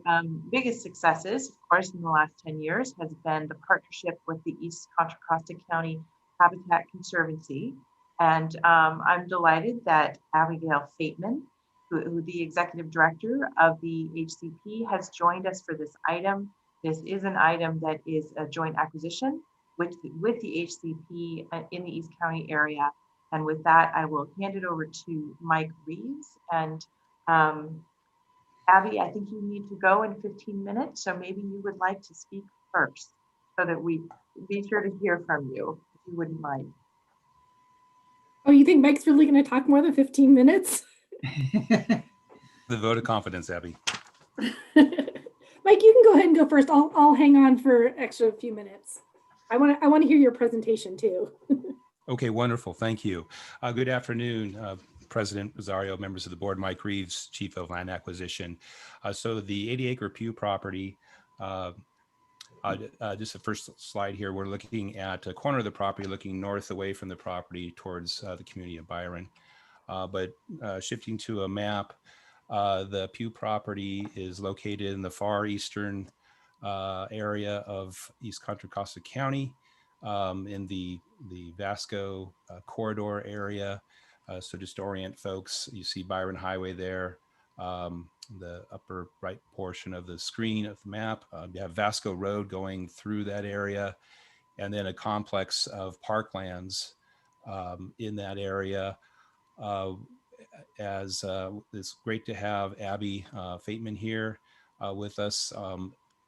biggest successes, of course, in the last 10 years has been the partnership with the East Contra Costa County Habitat Conservancy. And I'm delighted that Abigail Fateman, who the executive director of the HCP, has joined us for this item. This is an item that is a joint acquisition with the HCP in the East County area. And with that, I will hand it over to Mike Reeves. And Abby, I think you need to go in 15 minutes, so maybe you would like to speak first so that we be sure to hear from you, if you wouldn't mind. Oh, you think Mike's really going to talk more than 15 minutes? The vote of confidence, Abby. Mike, you can go ahead and go first. I'll hang on for extra few minutes. I want to hear your presentation too. Okay, wonderful. Thank you. Good afternoon, President Rosario, members of the board, Mike Reeves, Chief of Land Acquisition. So the 80-acre Pew property, just the first slide here, we're looking at a corner of the property, looking north away from the property towards the community of Byron. But shifting to a map, the Pew property is located in the far eastern area of East Contra Costa County, in the Vasco corridor area. So just to orient folks, you see Byron Highway there, the upper right portion of the screen of the map. You have Vasco Road going through that area, and then a complex of parklands in that area. It's great to have Abby Fateman here with us.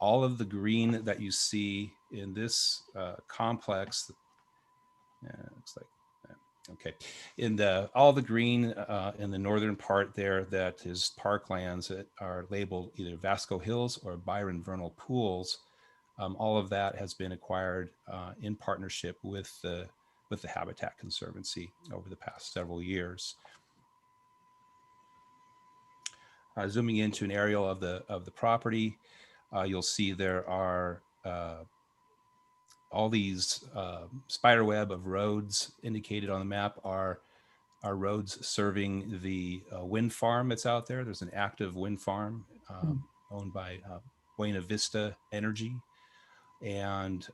All of the green that you see in this complex, looks like, okay, all the green in the northern part there that is parklands that are labeled either Vasco Hills or Byron Vernal Pools. All of that has been acquired in partnership with the Habitat Conservancy over the past several years. Zooming into an aerial of the property, you'll see there are all these spider web of roads indicated on the map are roads serving the wind farm that's out there. There's an active wind farm owned by Buena Vista Energy. And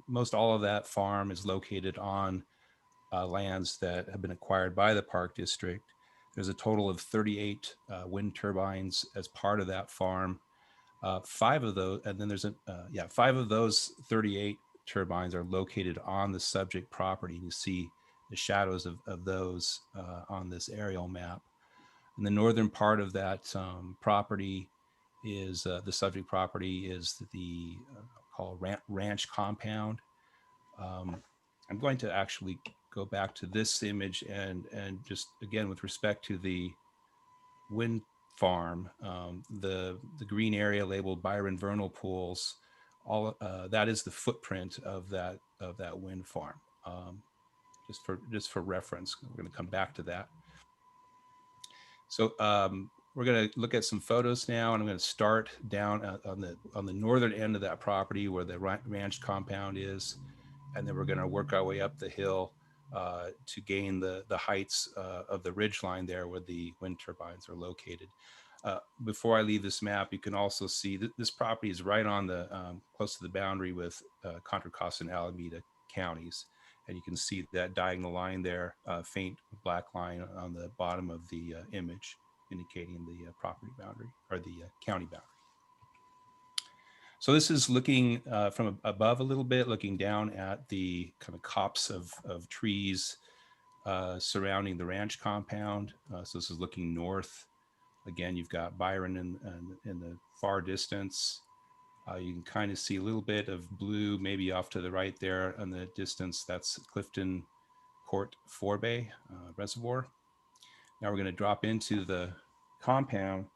most all of that farm is located on lands that have been acquired by the Park District. There's a total of 38 wind turbines as part of that farm. 5 of those, and then there's 5 of those 38 turbines are located on the subject property. You see the shadows of those on this aerial map. And the northern part of that property is the subject property is the called ranch compound. I'm going to actually go back to this image and just again with respect to the wind farm, the green area labeled Byron Vernal Pools, all that is the footprint of that wind farm. Just for reference, we're going to come back to that. So we're going to look at some photos now, and I'm going to start down on the northern end of that property where the ranch compound is, and then we're going to work our way up the hill to gain the heights of the ridge line there where the wind turbines are located. Before I leave this map, you can also see that this property is right on the close to the boundary with Contra Costa and Alameda counties. And you can see that diagonal line there, faint black line on the bottom of the image, indicating the property boundary or the county boundary. So this is looking from above a little bit, looking down at the kind of copse of trees surrounding the ranch compound. So this is looking north. Again, you've got Byron in the far distance. You can kind of see a little bit of blue, maybe off to the right there in the distance. That's Clifton Court Forebay Reservoir. Now we're going to drop into the compound,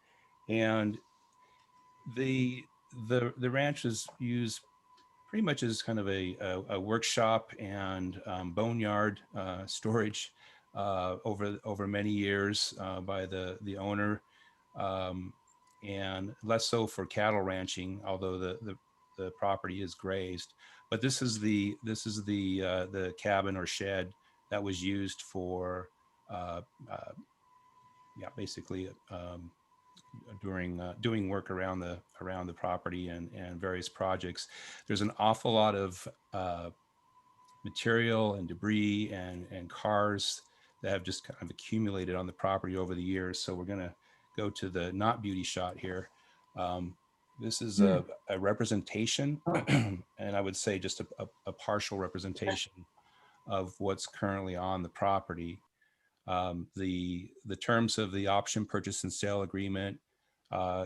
and the ranch is used pretty much as kind of a workshop and boneyard storage over many years by the owner. And less so for cattle ranching, although the property is grazed. But this is the cabin or shed that was used for basically during doing work around the property and various projects. There's an awful lot of material and debris and cars that have just kind of accumulated on the property over the years. So we're going to go to the not beauty shot here. This is a representation, and I would say just a partial representation of what's currently on the property. The terms of the option purchase and sale agreement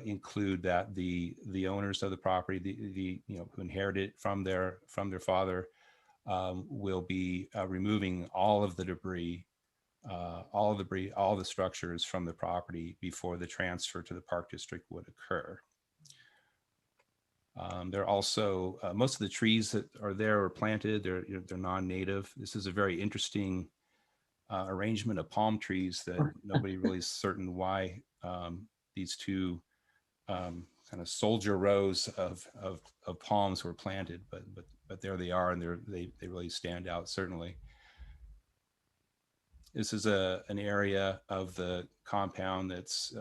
include that the owners of the property, who inherited it from their father, will be removing all of the debris, all the structures from the property before the transfer to the Park District would occur. There are also most of the trees that are there are planted. They're non-native. This is a very interesting arrangement of palm trees that nobody really is certain why these two kind of soldier rows of palms were planted, but there they are, and they really stand out certainly. This is an area of the compound that's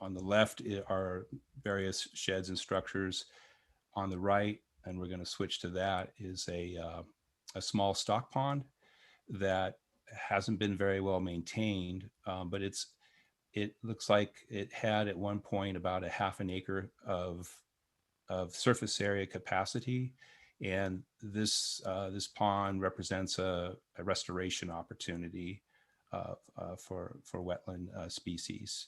on the left are various sheds and structures. On the right, and we're going to switch to that, is a small stock pond that hasn't been very well maintained, but it looks like it had at one point about a half an acre of surface area capacity, and this pond represents a restoration opportunity for wetland species.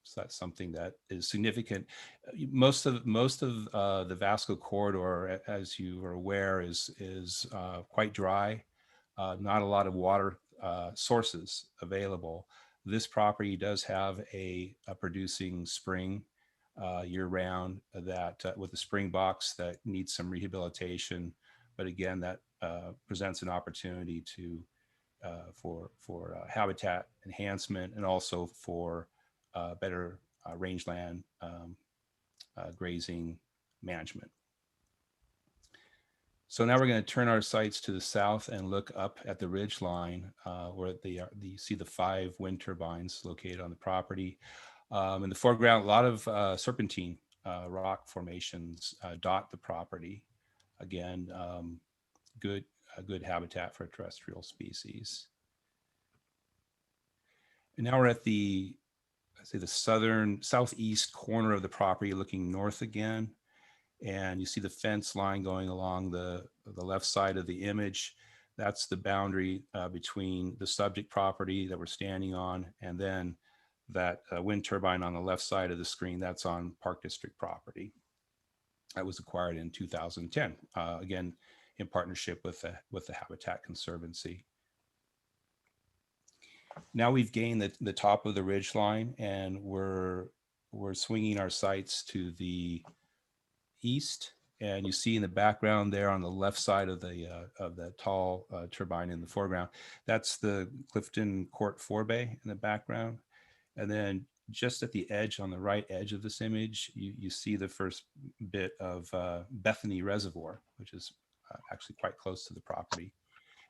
So that's something that is significant. Most of the Vasco corridor, as you are aware, is quite dry. Not a lot of water sources available. This property does have a producing spring year-round that with a spring box that needs some rehabilitation, but again, that presents an opportunity to for habitat enhancement and also for better rangeland grazing management. So now we're going to turn our sights to the south and look up at the ridge line where you see the 5 wind turbines located on the property. In the foreground, a lot of serpentine rock formations dot the property. Again, good habitat for terrestrial species. And now we're at the southeast corner of the property, looking north again. And you see the fence line going along the left side of the image. That's the boundary between the subject property that we're standing on, and then that wind turbine on the left side of the screen, that's on Park District property. That was acquired in 2010, again, in partnership with the Habitat Conservancy. Now we've gained the top of the ridge line, and we're swinging our sights to the east, and you see in the background there on the left side of the tall turbine in the foreground, that's the Clifton Court forebay in the background. And then just at the edge, on the right edge of this image, you see the first bit of Bethany Reservoir, which is actually quite close to the property.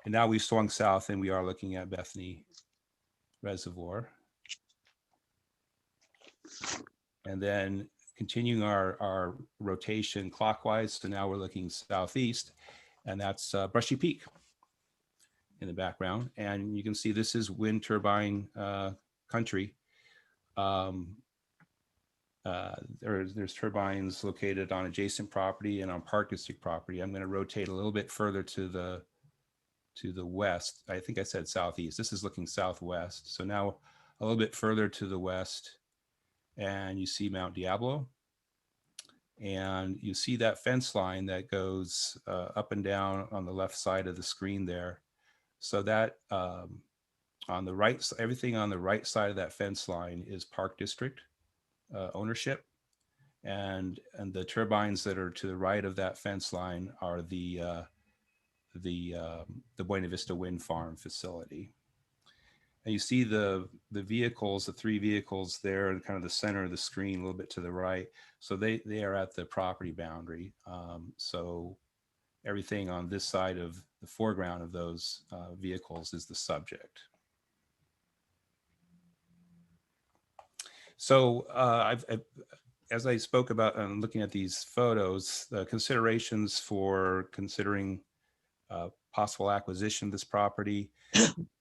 And now we've swung south and we are looking at Bethany Reservoir. And then continuing our rotation clockwise, so now we're looking southeast, and that's Brushy Peak in the background. And you can see this is wind turbine country. There's turbines located on adjacent property and on Park District property. I'm going to rotate a little bit further to the west. I think I said southeast. This is looking southwest. So now a little bit further to the west, and you see Mount Diablo, and you see that fence line that goes up and down on the left side of the screen there. So that on the right, everything on the right side of that fence line is Park District ownership, and the turbines that are to the right of that fence line are the Buena Vista Wind Farm facility. And you see the vehicles, the 3 vehicles there in kind of the center of the screen, a little bit to the right. So they are at the property boundary. So everything on this side of the foreground of those vehicles is the subject. So as I spoke about looking at these photos, the considerations for considering possible acquisition of this property.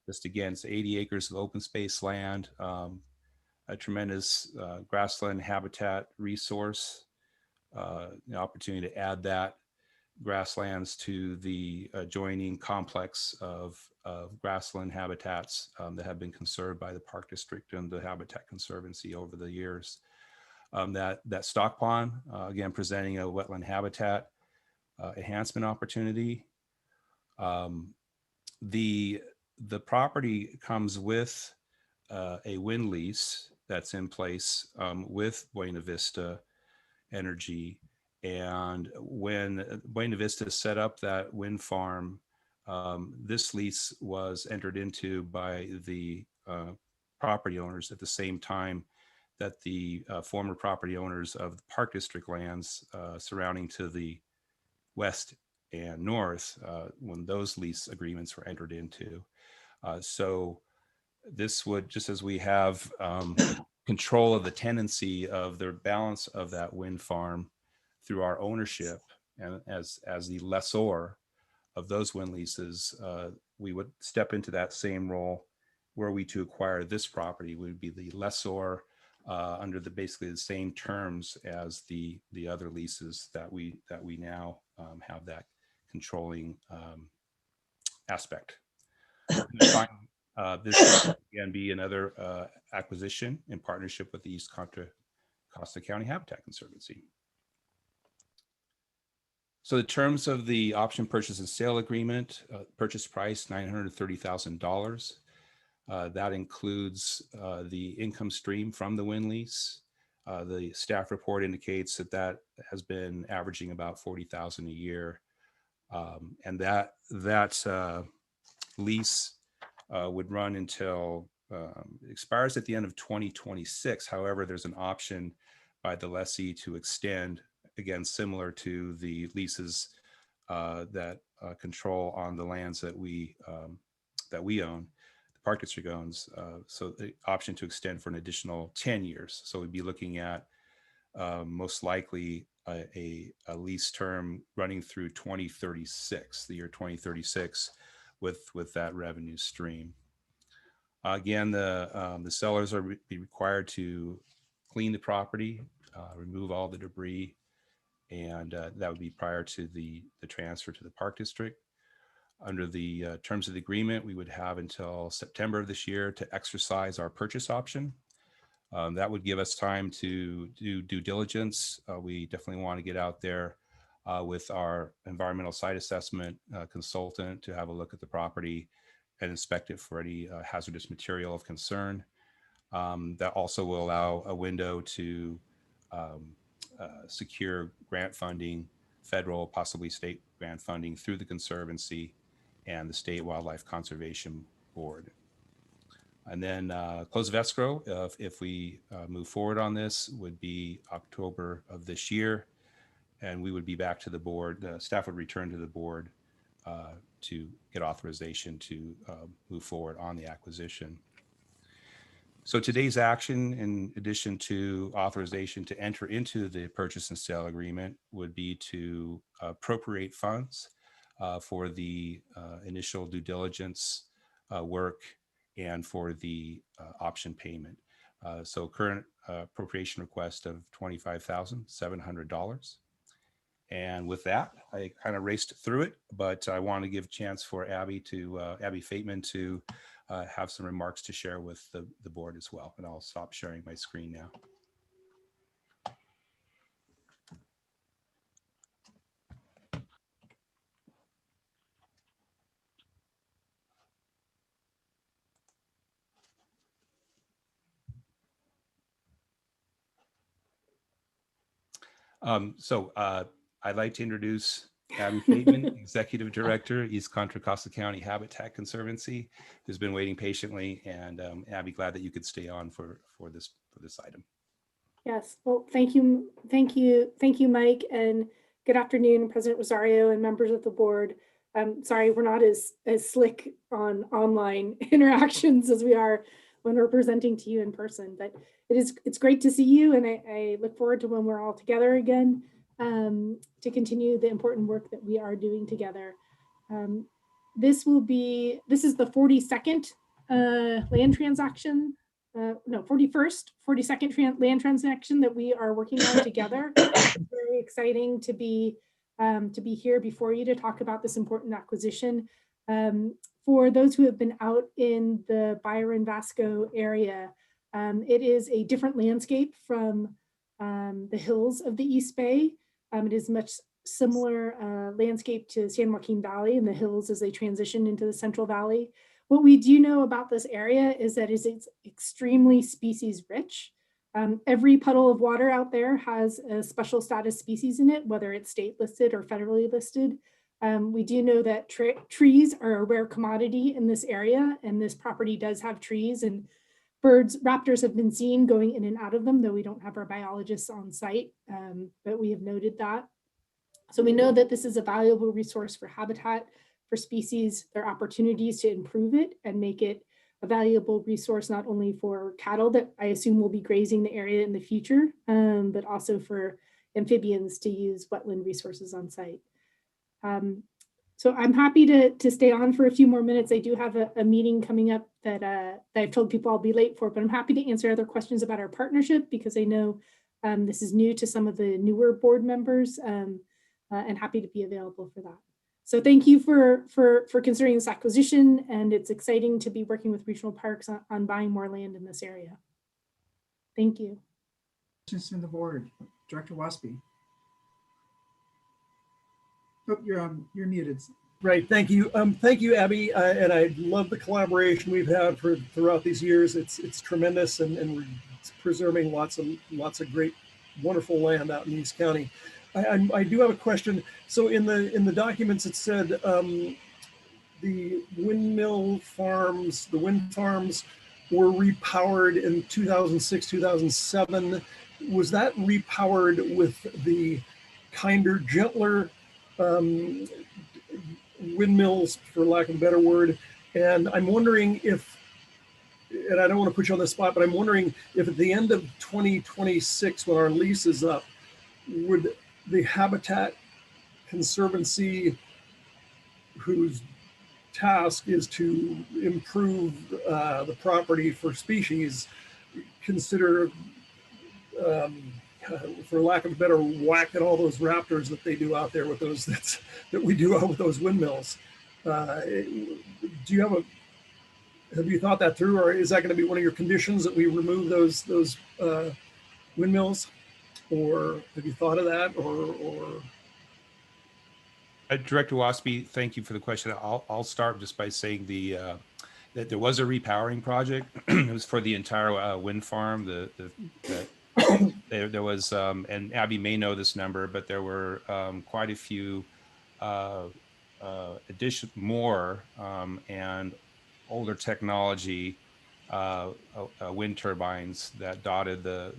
Just again, it's 80 acres of open space land, a tremendous grassland habitat resource, the opportunity to add that grasslands to the adjoining complex of grassland habitats that have been conserved by the Park District and the Habitat Conservancy over the years. That stock pond, again, presenting a wetland habitat enhancement opportunity. The property comes with a wind lease that's in place with Buena Vista Energy. And when Buena Vista set up that wind farm, this lease was entered into by the property owners at the same time that the former property owners of the Park District lands surrounding to the west and north when those lease agreements were entered into. So this would, just as we have control of the tenancy of the balance of that wind farm through our ownership, and as the lessor of those wind leases, we would step into that same role. Were we to acquire this property, we would be the lessor under basically the same terms as the other leases that we now have that controlling aspect. This would again be another acquisition in partnership with the East Contra Costa County Habitat Conservancy. So the terms of the option purchase and sale agreement, purchase price $930,000. That includes the income stream from the wind lease. The staff report indicates that has been averaging about $40,000 a year, and that lease would run until expires at the end of 2026. However, there's an option by the lessee to extend, again, similar to the leases that control on the lands that we own, the Park District owns. So the option to extend for an additional 10 years. So we'd be looking at most likely a lease term running through 2036, the year 2036, with that revenue stream. Again, the sellers are be required to clean the property, remove all the debris, and that would be prior to the transfer to the Park District. Under the terms of the agreement, we would have until September of this year to exercise our purchase option. That would give us time to do due diligence. We definitely want to get out there with our environmental site assessment consultant to have a look at the property and inspect it for any hazardous material of concern. That also will allow a window to secure grant funding, federal, possibly state grant funding through the Conservancy and the State Wildlife Conservation Board. And then close of escrow, if we move forward on this, would be October of this year. And we would be back to the board, staff would return to the board to get authorization to move forward on the acquisition. So today's action, in addition to authorization to enter into the purchase and sale agreement, would be to appropriate funds for the initial due diligence work and for the option payment. So current appropriation request of $25,700. And with that, I kind of raced through it, but I want to give a chance for Abby Fateman to have some remarks to share with the board as well. And I'll stop sharing my screen now. I'd like to introduce Abby Fateman, Executive Director, East Contra Costa County Habitat Conservancy, who's been waiting patiently. And Abby, glad that you could stay on for this item. Yes, well, thank you, Mike, and good afternoon, President Rosario and members of the board. Sorry, we're not as slick on online interactions as we are when we're presenting to you in person, but it's great to see you, and I look forward to when we're all together again to continue the important work that we are doing together. This is the 42nd land transaction. No, 42nd land transaction that we are working on together. It's very exciting to be here before you to talk about this important acquisition. For those who have been out in the Byron Vasco area, it is a different landscape from the hills of the East Bay. It is much similar landscape to San Joaquin Valley and the hills as they transition into the Central Valley. What we do know about this area is that it's extremely species rich. Every puddle of water out there has a special status species in it, whether it's state listed or federally listed. We do know that trees are a rare commodity in this area, and this property does have trees, and raptors have been seen going in and out of them, though we don't have our biologists on site, but we have noted that. So we know that this is a valuable resource for habitat, for species. There are opportunities to improve it and make it a valuable resource not only for cattle that I assume will be grazing the area in the future, but also for amphibians to use wetland resources on site. So I'm happy to stay on for a few more minutes. I do have a meeting coming up that I've told people I'll be late for, but I'm happy to answer other questions about our partnership because I know this is new to some of the newer board members, and happy to be available for that. So thank you for considering this acquisition, and it's exciting to be working with regional parks on buying more land in this area. Thank you. Questions from the board, Director Waspy. Oh, you're muted. Right. Thank you. Thank you, Abby. And I love the collaboration we've had throughout these years. It's tremendous, and we're preserving lots of great, wonderful land out in East County. I do have a question. So in the documents, it said the windmill farms, the wind farms, were repowered in 2006, 2007. Was that repowered with the kinder, gentler windmills, for lack of a better word? And I'm wondering if, and I don't want to put you on the spot, but I'm wondering if at the end of 2026, when our lease is up, would the Habitat Conservancy, whose task is to improve the property for species, consider, for lack of a better, whacking all those raptors that they do out there with those that we do out with those windmills? Do you have you thought that through, or is that going to be one of your conditions that we remove those windmills, or have you thought of that, or? Director Waspy, thank you for the question. I'll start just by saying that there was a repowering project. It was for the entire wind farm. There was, and Abby may know this number, but there were quite a few more and older technology wind turbines that dotted the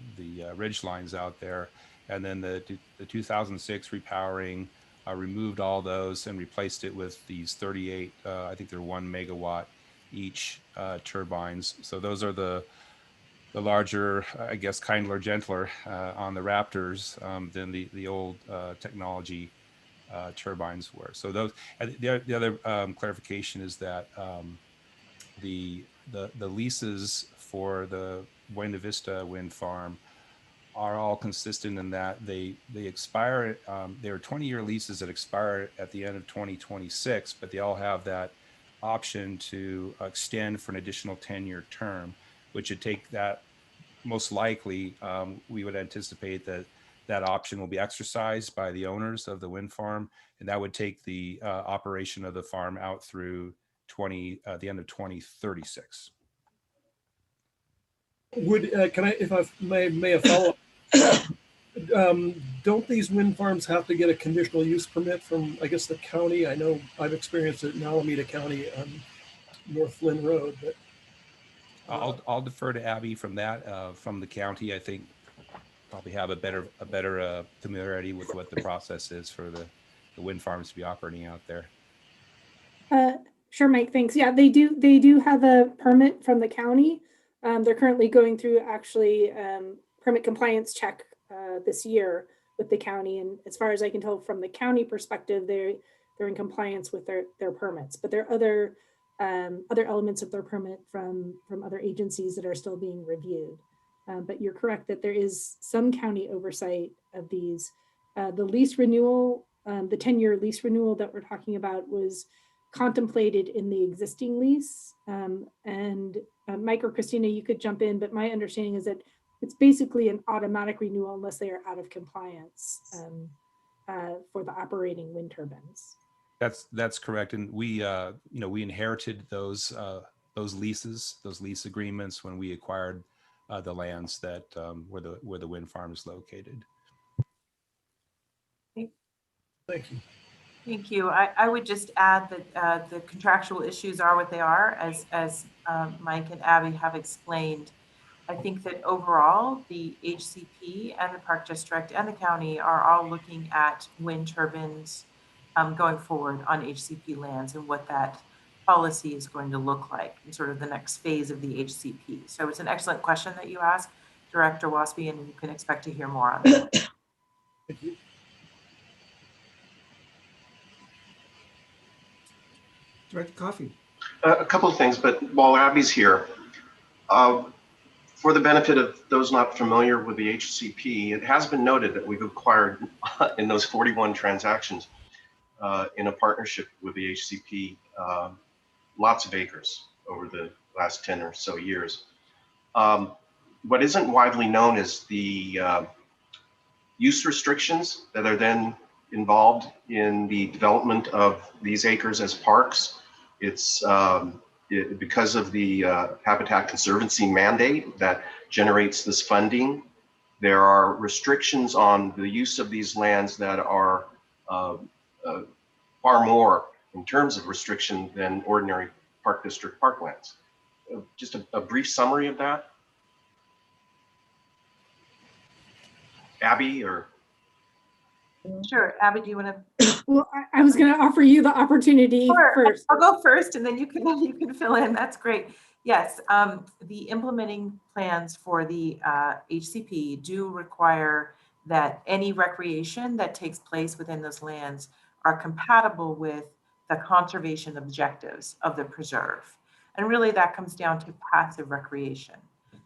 ridge lines out there. And then the 2006 repowering removed all those and replaced it with these 38, I think they're 1 megawatt each turbines. So those are the larger, I guess, kinder, gentler on the Raptors than the old technology turbines were. So those. The other clarification is that the leases for the Buena Vista wind farm are all consistent in that they expire. They are 20-year leases that expire at the end of 2026, but they all have that option to extend for an additional 10-year term, which would take that, most likely, we would anticipate that option will be exercised by the owners of the wind farm, and that would take the operation of the farm out through the end of 2036. Would can I, if I may have follow up? Don't these wind farms have to get a conditional use permit from, I guess, the county? I know I've experienced it in Alameda County on North Flynn Road, but I'll defer to Abby from that. From the county, I think probably have a better familiarity with what the process is for the wind farms to be operating out there. Sure, Mike, thanks. Yeah, they do have a permit from the county. They're currently going through actually permit compliance check this year with the county. And as far as I can tell from the county perspective, they're in compliance with their permits, but there are other elements of their permit from other agencies that are still being reviewed. But you're correct that there is some county oversight of these. The lease renewal, the 10-year lease renewal that we're talking about was contemplated in the existing lease. And Mike or Christina, you could jump in, but my understanding is that it's basically an automatic renewal unless they are out of compliance for the operating wind turbines. That's correct, and we we inherited those lease agreements when we acquired the lands that where the wind farm is located. Thank you. Thank you. I would just add that the contractual issues are what they are, as Mike and Abby have explained. I think that overall, the HCP and the Park District and the county are all looking at wind turbines going forward on HCP lands and what that policy is going to look like in sort of the next phase of the HCP. So it's an excellent question that you asked, Director Waspy, and you can expect to hear more on that. Thank you. Director Coffey. A couple of things, but while Abby's here, for the benefit of those not familiar with the HCP, it has been noted that we've acquired in those 41 transactions in a partnership with the HCP, lots of acres over the last 10 or so years. What isn't widely known is the use restrictions that are then involved in the development of these acres as parks. It's because of the Habitat Conservancy mandate that generates this funding. There are restrictions on the use of these lands that are far more in terms of restriction than ordinary Park District parklands. Just a brief summary of that. Abby or? Sure, Abby, do you want to? Well, I was going to offer you the opportunity first. I'll go first, and then you can fill in. That's great. Yes, the implementing plans for the HCP do require that any recreation that takes place within those lands are compatible with the conservation objectives of the preserve. And really that comes down to passive recreation.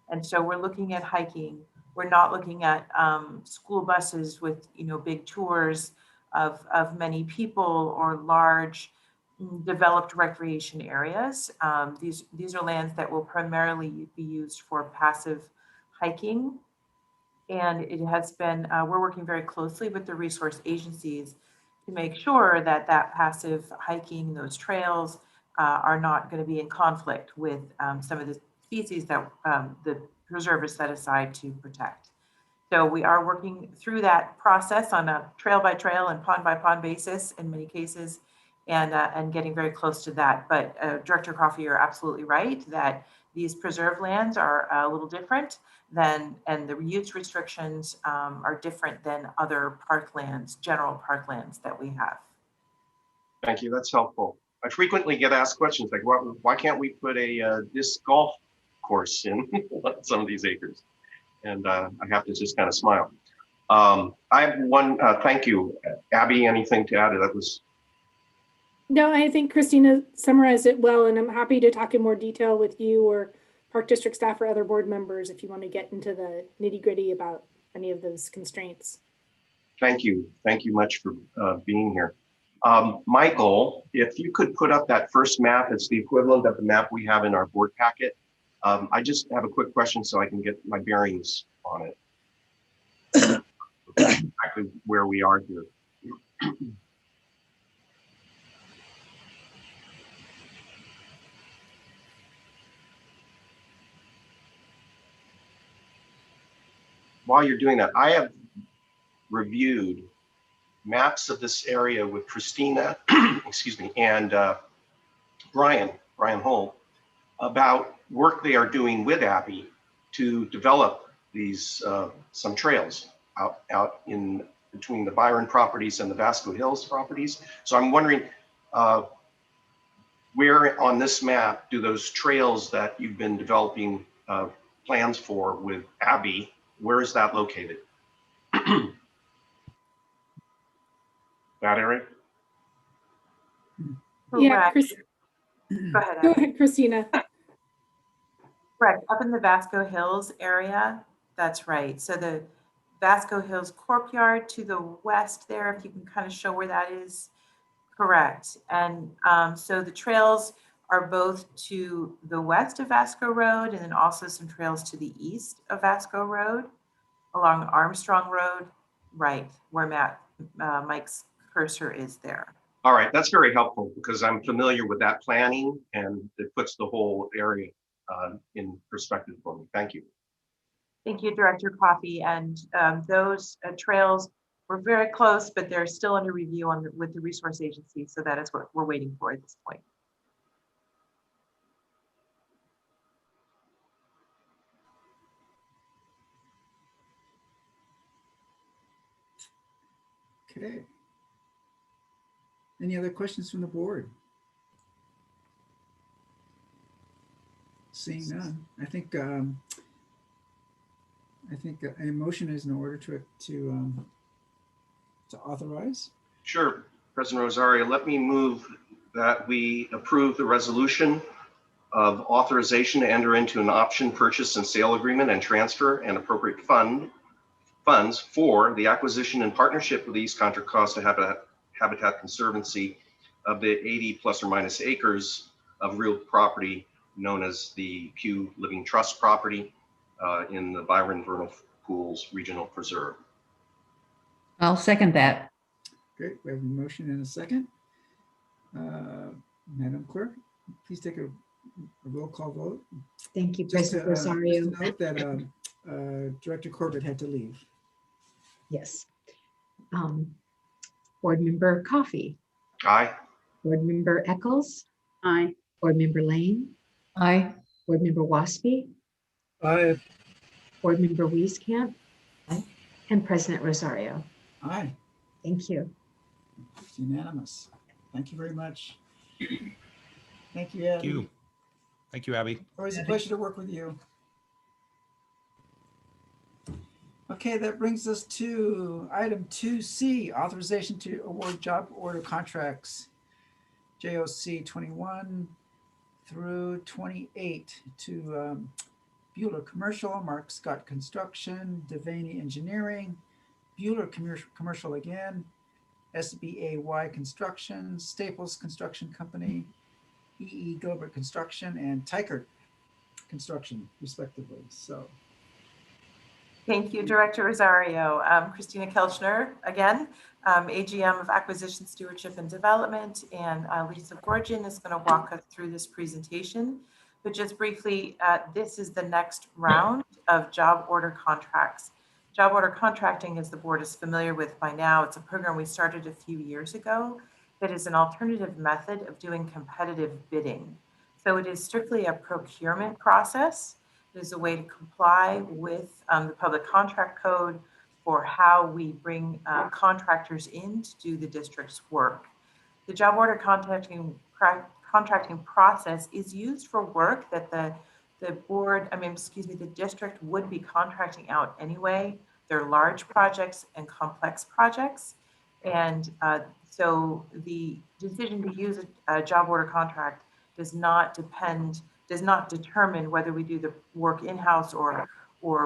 And so we're looking at hiking. We're not looking at school buses with, big tours of many people or large developed recreation areas. These are lands that will primarily be used for passive hiking. And it has been, we're working very closely with the resource agencies to make sure that that passive hiking, those trails are not going to be in conflict with some of the species that the preserve is set aside to protect. So we are working through that process on a trail by trail and pond by pond basis in many cases, and getting very close to that. But Director Coffey, you're absolutely right that these preserve lands are a little different than, and the use restrictions are different than other parklands, general parklands that we have. Thank you, that's helpful. I frequently get asked questions like, why can't we put a disc golf course in some of these acres? And I have to just kind of smile. I have one, thank you. Abby, anything to add to that? No, I think Christina summarized it well, and I'm happy to talk in more detail with you or Park District staff or other board members if you want to get into the nitty-gritty about any of those constraints. Thank you. Thank you much for being here. Michael, if you could put up that first map, it's the equivalent of the map we have in our board packet. I just have a quick question so I can get my bearings on it. Exactly where we are here. While you're doing that, I have reviewed maps of this area with Christina, excuse me, and Brian Holt about work they are doing with Abby to develop these some trails out in between the Byron properties and the Vasco Hills properties. So I'm wondering where on this map do those trails that you've been developing plans for with Abby, where is that located? That area? Yeah, Go ahead. Go ahead, Christina. Correct, up in the Vasco Hills area, that's right. So the Vasco Hills Courtyard to the west there, if you can kind of show where that is, correct. And so the trails are both to the west of Vasco Road and then also some trails to the east of Vasco Road along Armstrong Road, right, where Mike's cursor is there. All right, that's very helpful because I'm familiar with that planning and it puts the whole area in perspective for me. Thank you. Thank you, Director Coffey. And those trails were very close, but they're still under review with the resource agency. So that is what we're waiting for at this point. Okay. Any other questions from the board? Seeing none, I think a motion is in order to authorize. Sure, President Rosario, let me move that we approve the resolution of authorization to enter into an option purchase and sale agreement and transfer and appropriate funds for the acquisition in partnership with the East Contra Costa Habitat Conservancy of the 80 plus or minus acres of real property known as the Pew Living Trust property in the Byron Vernal Pools Regional Preserve. I'll second that. Great, we have a motion and a second. Madam Clerk, please take a roll call vote. Thank you, Just President to Rosario. note that Director Corbett had to leave. Yes. Board Member Coffey. Aye. Board Member Eccles. Aye. Board Member Lane. Aye. Board Member Waspy. Aye. Board Member Wieskamp. Aye. And President Rosario. Aye. Thank you. It's unanimous. Thank you very much. Thank you, Abby. Thank you. Thank you, Abby. Always a pleasure to work with you. Okay, that brings us to item 2C, authorization to award job order contracts, JOC 21 through 28 to Bueller Commercial, Mark Scott Construction, Devaney Engineering, Bueller Commercial again, SBAY Construction, Staples Construction Company, EE Gilbert Construction, and Tykert Construction, respectively. So, Thank you, Director Rosario. Christina Kelchner, again, AGM of Acquisition, Stewardship, and Development, and Lisa Gorgian is going to walk us through this presentation. But just briefly, this is the next round of job order contracts. Job order contracting, as the board is familiar with by now, it's a program we started a few years ago that is an alternative method of doing competitive bidding. So it is strictly a procurement process. It is a way to comply with the public contract code for how we bring contractors in to do the district's work. The job order contracting process is used for work that the district would be contracting out anyway. They're large projects and complex projects. And so the decision to use a job order contract does not determine whether we do the work in-house or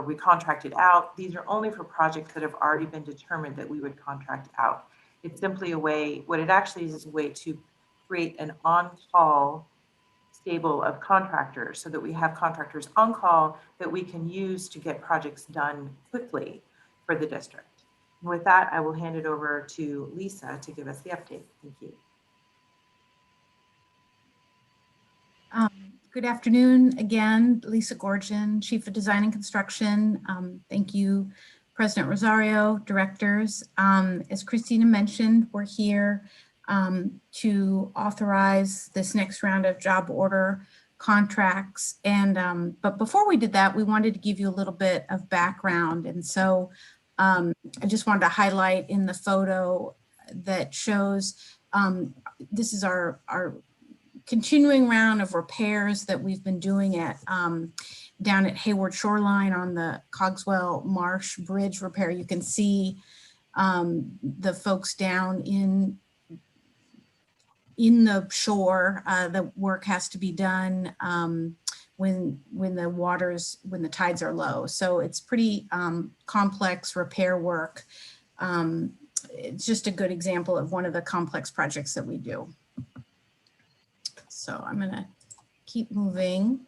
we contract it out. These are only for projects that have already been determined that we would contract out. It's simply a way, what it actually is a way to create an on-call stable of contractors so that we have contractors on call that we can use to get projects done quickly for the district. And with that, I will hand it over to Lisa to give us the update. Thank you. Good afternoon again, Lisa Gorgian, Chief of Design and Construction. Thank you, President Rosario, directors. As Christina mentioned, we're here to authorize this next round of job order contracts. And but before we did that, we wanted to give you a little bit of background. And so I just wanted to highlight in the photo that shows this is our continuing round of repairs that we've been doing at down at Hayward Shoreline on the Cogswell Marsh Bridge repair. You can see the folks down in the shore. The work has to be done when the tides are low. So it's pretty complex repair work. It's just a good example of one of the complex projects that we do. So I'm gonna keep moving.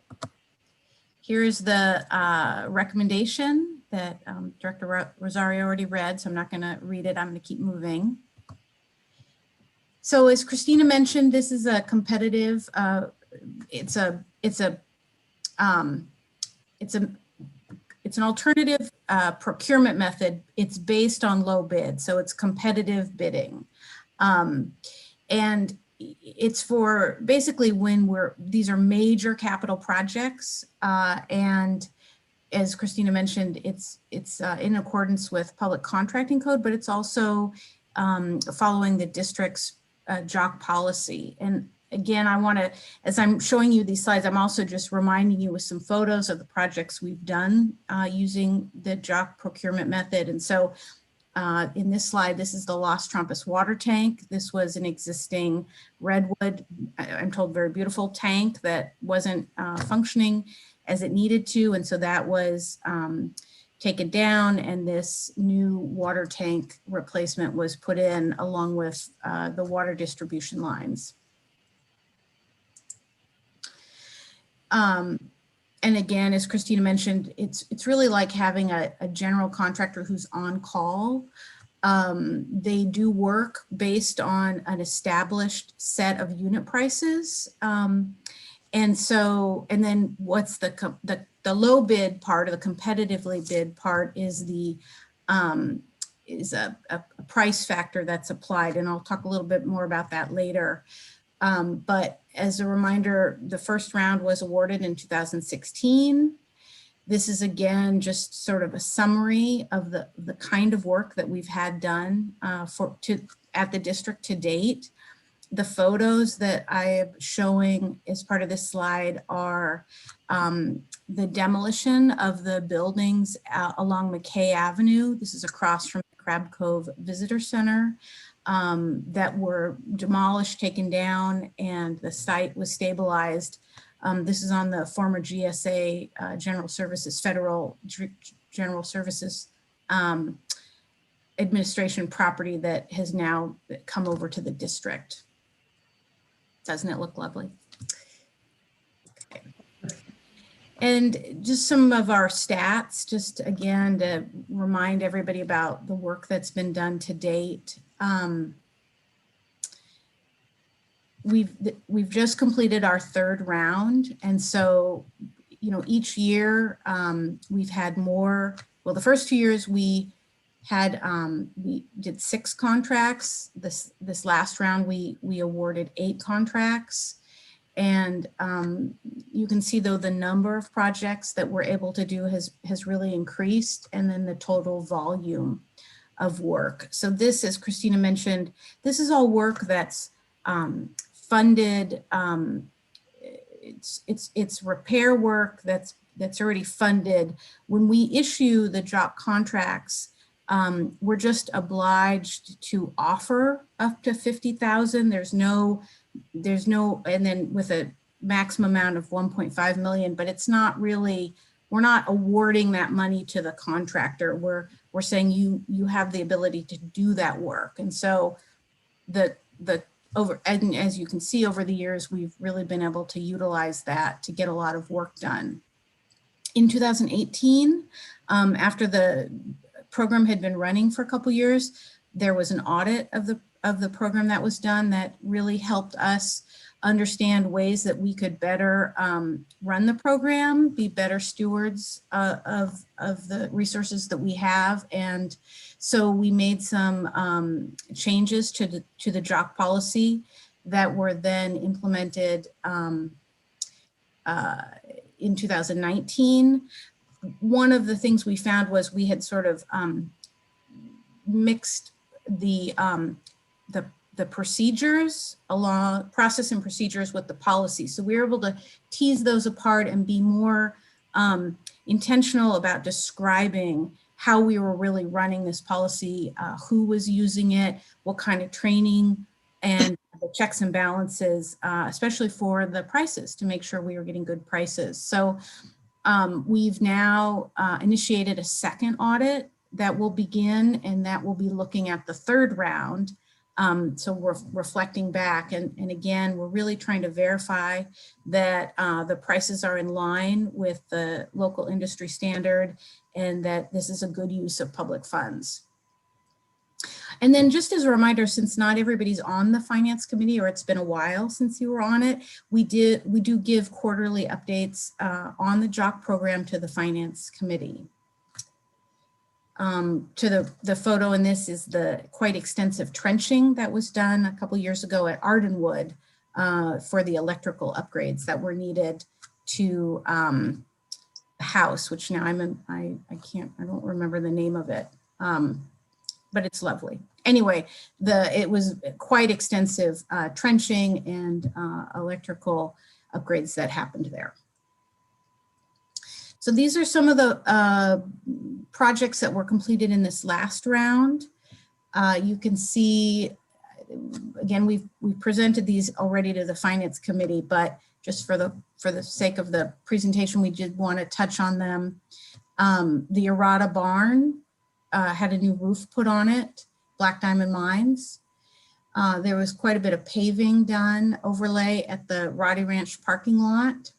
Here's the recommendation that Director Rosario already read, so I'm not gonna read it, I'm gonna keep moving. So as Christina mentioned, this is a competitive, it's an alternative procurement method. It's based on low bid, so it's competitive bidding. And it's for basically when these are major capital projects, and as Christina mentioned, it's in accordance with public contracting code, but it's also following the district's JOC policy. And again, I want to, as I'm showing you these slides, I'm also just reminding you with some photos of the projects we've done using the JOC procurement method. And so in this slide, this is the Los Trompas water tank. This was an existing redwood, I'm told very beautiful tank that wasn't functioning as it needed to. And so that was taken down, and this new water tank replacement was put in along with the water distribution lines. And again, as Christina mentioned, it's really like having a general contractor who's on call. They do work based on an established set of unit prices. And then what's the low bid part, or the competitively bid part, is a price factor that's applied. And I'll talk a little bit more about that later. But as a reminder, the first round was awarded in 2016. This is again just sort of a summary of the kind of work that we've had done at the district to date. The photos that I am showing as part of this slide are the demolition of the buildings along McKay Avenue. This is across from the Crab Cove Visitor Center. That were demolished, taken down, and the site was stabilized. This is on the former GSA General Services, Federal General Services Administration property that has now come over to the district. Doesn't it look lovely? Okay. And just some of our stats, just again to remind everybody about the work that's been done to date. We've just completed our third round, and so each year we've had more. Well, the first 2 years we did 6 contracts. This last round we awarded 8 contracts, and you can see though the number of projects that we're able to do has really increased, and then the total volume of work. So this, as Christina mentioned, this is all work that's funded. It's repair work that's already funded. When we issue the JOC contracts, we're just obliged to offer up to $50,000. There's no, and then with a maximum amount of 1.5 million, but it's not really, we're not awarding that money to the contractor. We're saying you have the ability to do that work. And so and as you can see over the years, we've really been able to utilize that to get a lot of work done. In 2018, after the program had been running for a couple years, there was an audit of the program that was done that really helped us understand ways that we could better run the program, be better stewards of the resources that we have. And so we made some changes to the JOC policy that were then implemented in 2019. One of the things we found was we had sort of mixed the procedures along process and procedures with the policy. So we were able to tease those apart and be more intentional about describing how we were really running this policy, who was using it, what kind of training, and the checks and balances, especially for the prices, to make sure we were getting good prices. So we've now initiated a second audit that will begin, and that will be looking at the third round. So we're reflecting back, and again, we're really trying to verify that the prices are in line with the local industry standard, and that this is a good use of public funds. And then just as a reminder, since not everybody's on the finance committee, or it's been a while since you were on it, we do give quarterly updates on the JOC program to the finance committee. To the photo in this is the quite extensive trenching that was done a couple years ago at Ardenwood for the electrical upgrades that were needed to the house, which now I don't remember the name of it, but it's lovely. anyway, it was quite extensive trenching and electrical upgrades that happened there. So these are some of the projects that were completed in this last round. You can see, again, we've presented these already to the Finance Committee, but just for the sake of the presentation, we did want to touch on them. The Errata Barn had a new roof put on it, Black Diamond Mines. There was quite a bit of paving done, overlay at the Roddy Ranch parking lot.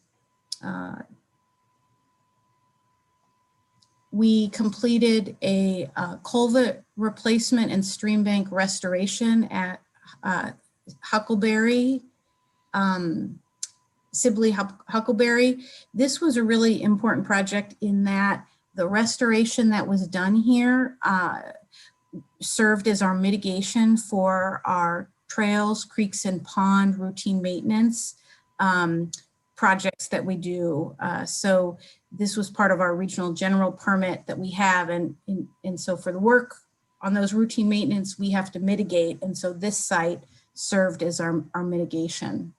We completed a culvert replacement and stream bank restoration at Huckleberry, Sibley Huckleberry. This was a really important project in that the restoration that was done here served as our mitigation for our trails, creeks, and pond routine maintenance projects that we do. So this was part of our regional general permit that we have. And so for the work on those routine maintenance, we have to mitigate. And so this site served as our mitigation.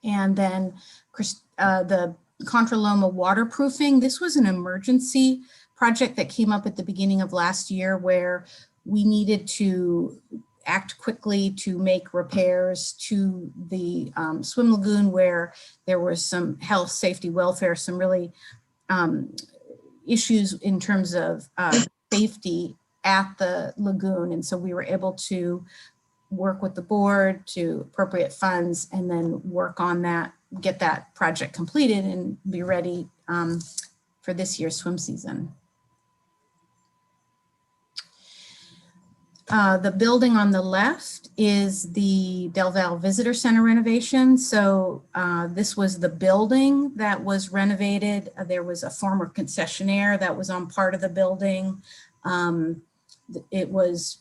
And then the Contra Loma waterproofing, this was an emergency project that came up at the beginning of last year where we needed to act quickly to make repairs to the swim lagoon where there was some health, safety, welfare, some really issues in terms of safety at the lagoon. And so we were able to work with the board to appropriate funds and then work on that, get that project completed and be ready for this year's swim season. The building on the left is the Del Val Visitor Center renovation. So this was the building that was renovated. There was a former concessionaire that was on part of the building. It was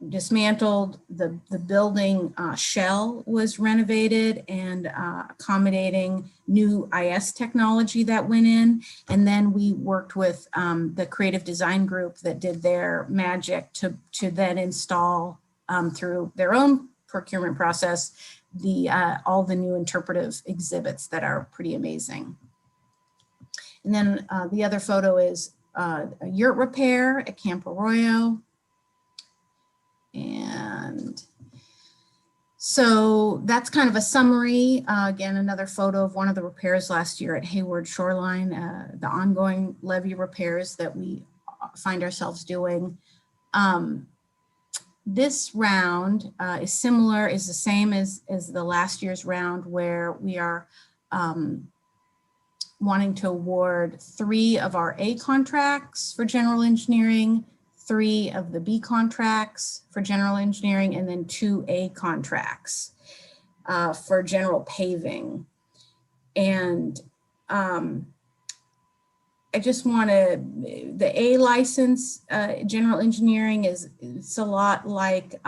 dismantled. The building shell was renovated and accommodating new IS technology that went in. And then we worked with the creative design group that did their magic to then install through their own procurement process all the new interpretive exhibits that are pretty amazing. And then the other photo is a yurt repair at Camp Arroyo. And so that's kind of a summary. Again, another photo of one of the repairs last year at Hayward Shoreline, the ongoing levee repairs that we find ourselves doing. This round is the same as the last year's round where we are wanting to award 3 of our A contracts for general engineering, 3 of the B contracts for general engineering, and then 2 A contracts for general paving. And I just want to, the A license, general engineering it's a lot like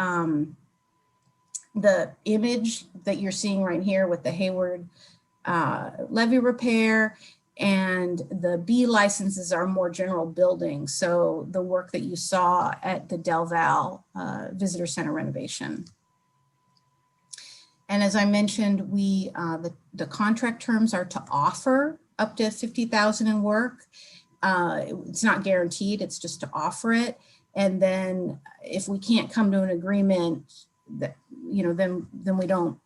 the image that you're seeing right here with the Hayward levee repair. And the B licenses are more general building. So the work that you saw at the Del Val Visitor Center renovation. And as I mentioned, the contract terms are to offer up to $50,000 in work. It's not guaranteed, it's just to offer it. And then if we can't come to an agreement, that then we don't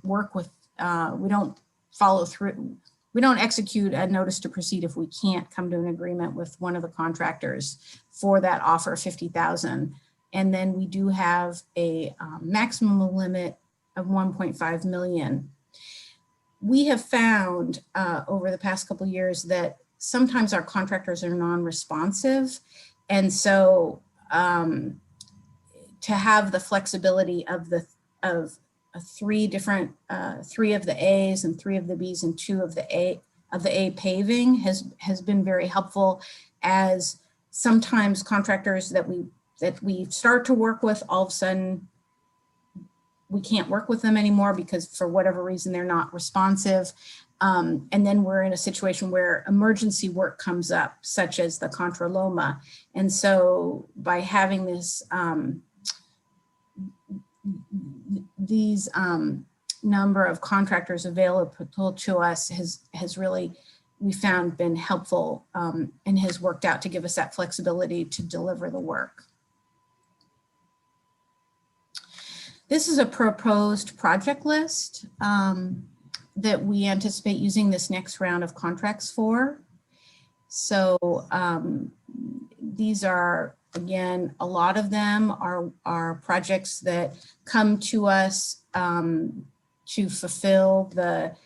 work with, we don't follow through. We don't execute a notice to proceed if we can't come to an agreement with one of the contractors for that offer of $50,000. And then we do have a maximum limit of $1.5 million. We have found over the past couple of years that sometimes our contractors are non-responsive. And so to have the flexibility of 3 of the A's and 3 of the B's and 2 of the A paving has been very helpful, as sometimes contractors that we start to work with, all of a sudden we can't work with them anymore because for whatever reason they're not responsive. And then we're in a situation where emergency work comes up, such as the Contra Loma. And so by having this, these number of contractors available to us has really, we found, been helpful and has worked out to give us that flexibility to deliver the work. This is a proposed project list that we anticipate using this next round of contracts for. So these are, again, a lot of them are projects that come to us to fulfill the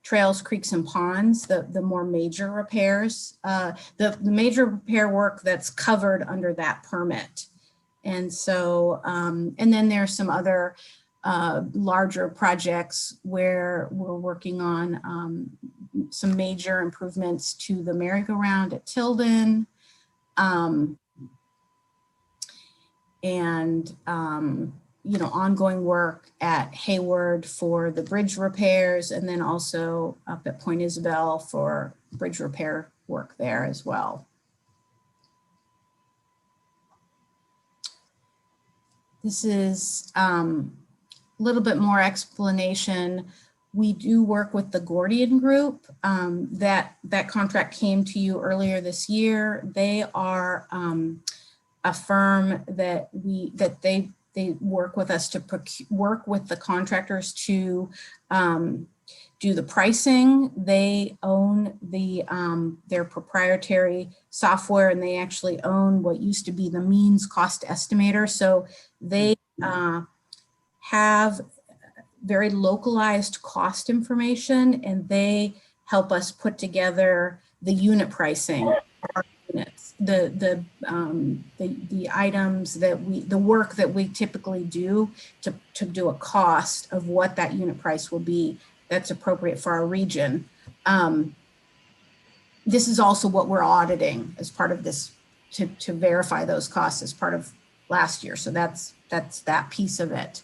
trails, creeks, and ponds, the more major repairs, the major repair work that's covered under that permit. And so, and then there's some other larger projects where we're working on some major improvements to the merry-go-round at Tilden, and you know, ongoing work at Hayward for the bridge repairs, and then also up at Point Isabel for bridge repair work there as well. This is a little bit more explanation. We do work with the Gordian Group. That contract came to you earlier this year. They are a firm that they work with us to work with the contractors to do the pricing. They own their proprietary software, and they actually own what used to be the means cost estimator. So they have very localized cost information, and they help us put together the unit pricing, units, the items that the work that we typically do to do a cost of what that unit price will be that's appropriate for our region. This is also what we're auditing as part of this to verify those costs as part of last year. So that's that piece of it.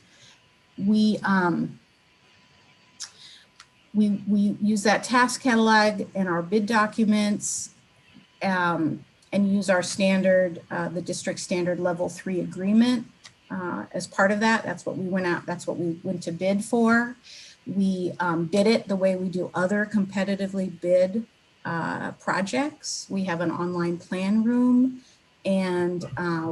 We use that task catalog in our bid documents and use our standard, the district standard level 3 agreement as part of that. That's what we went out, that's what we went to bid for. We bid it the way we do other competitively bid projects. We have an online plan room, and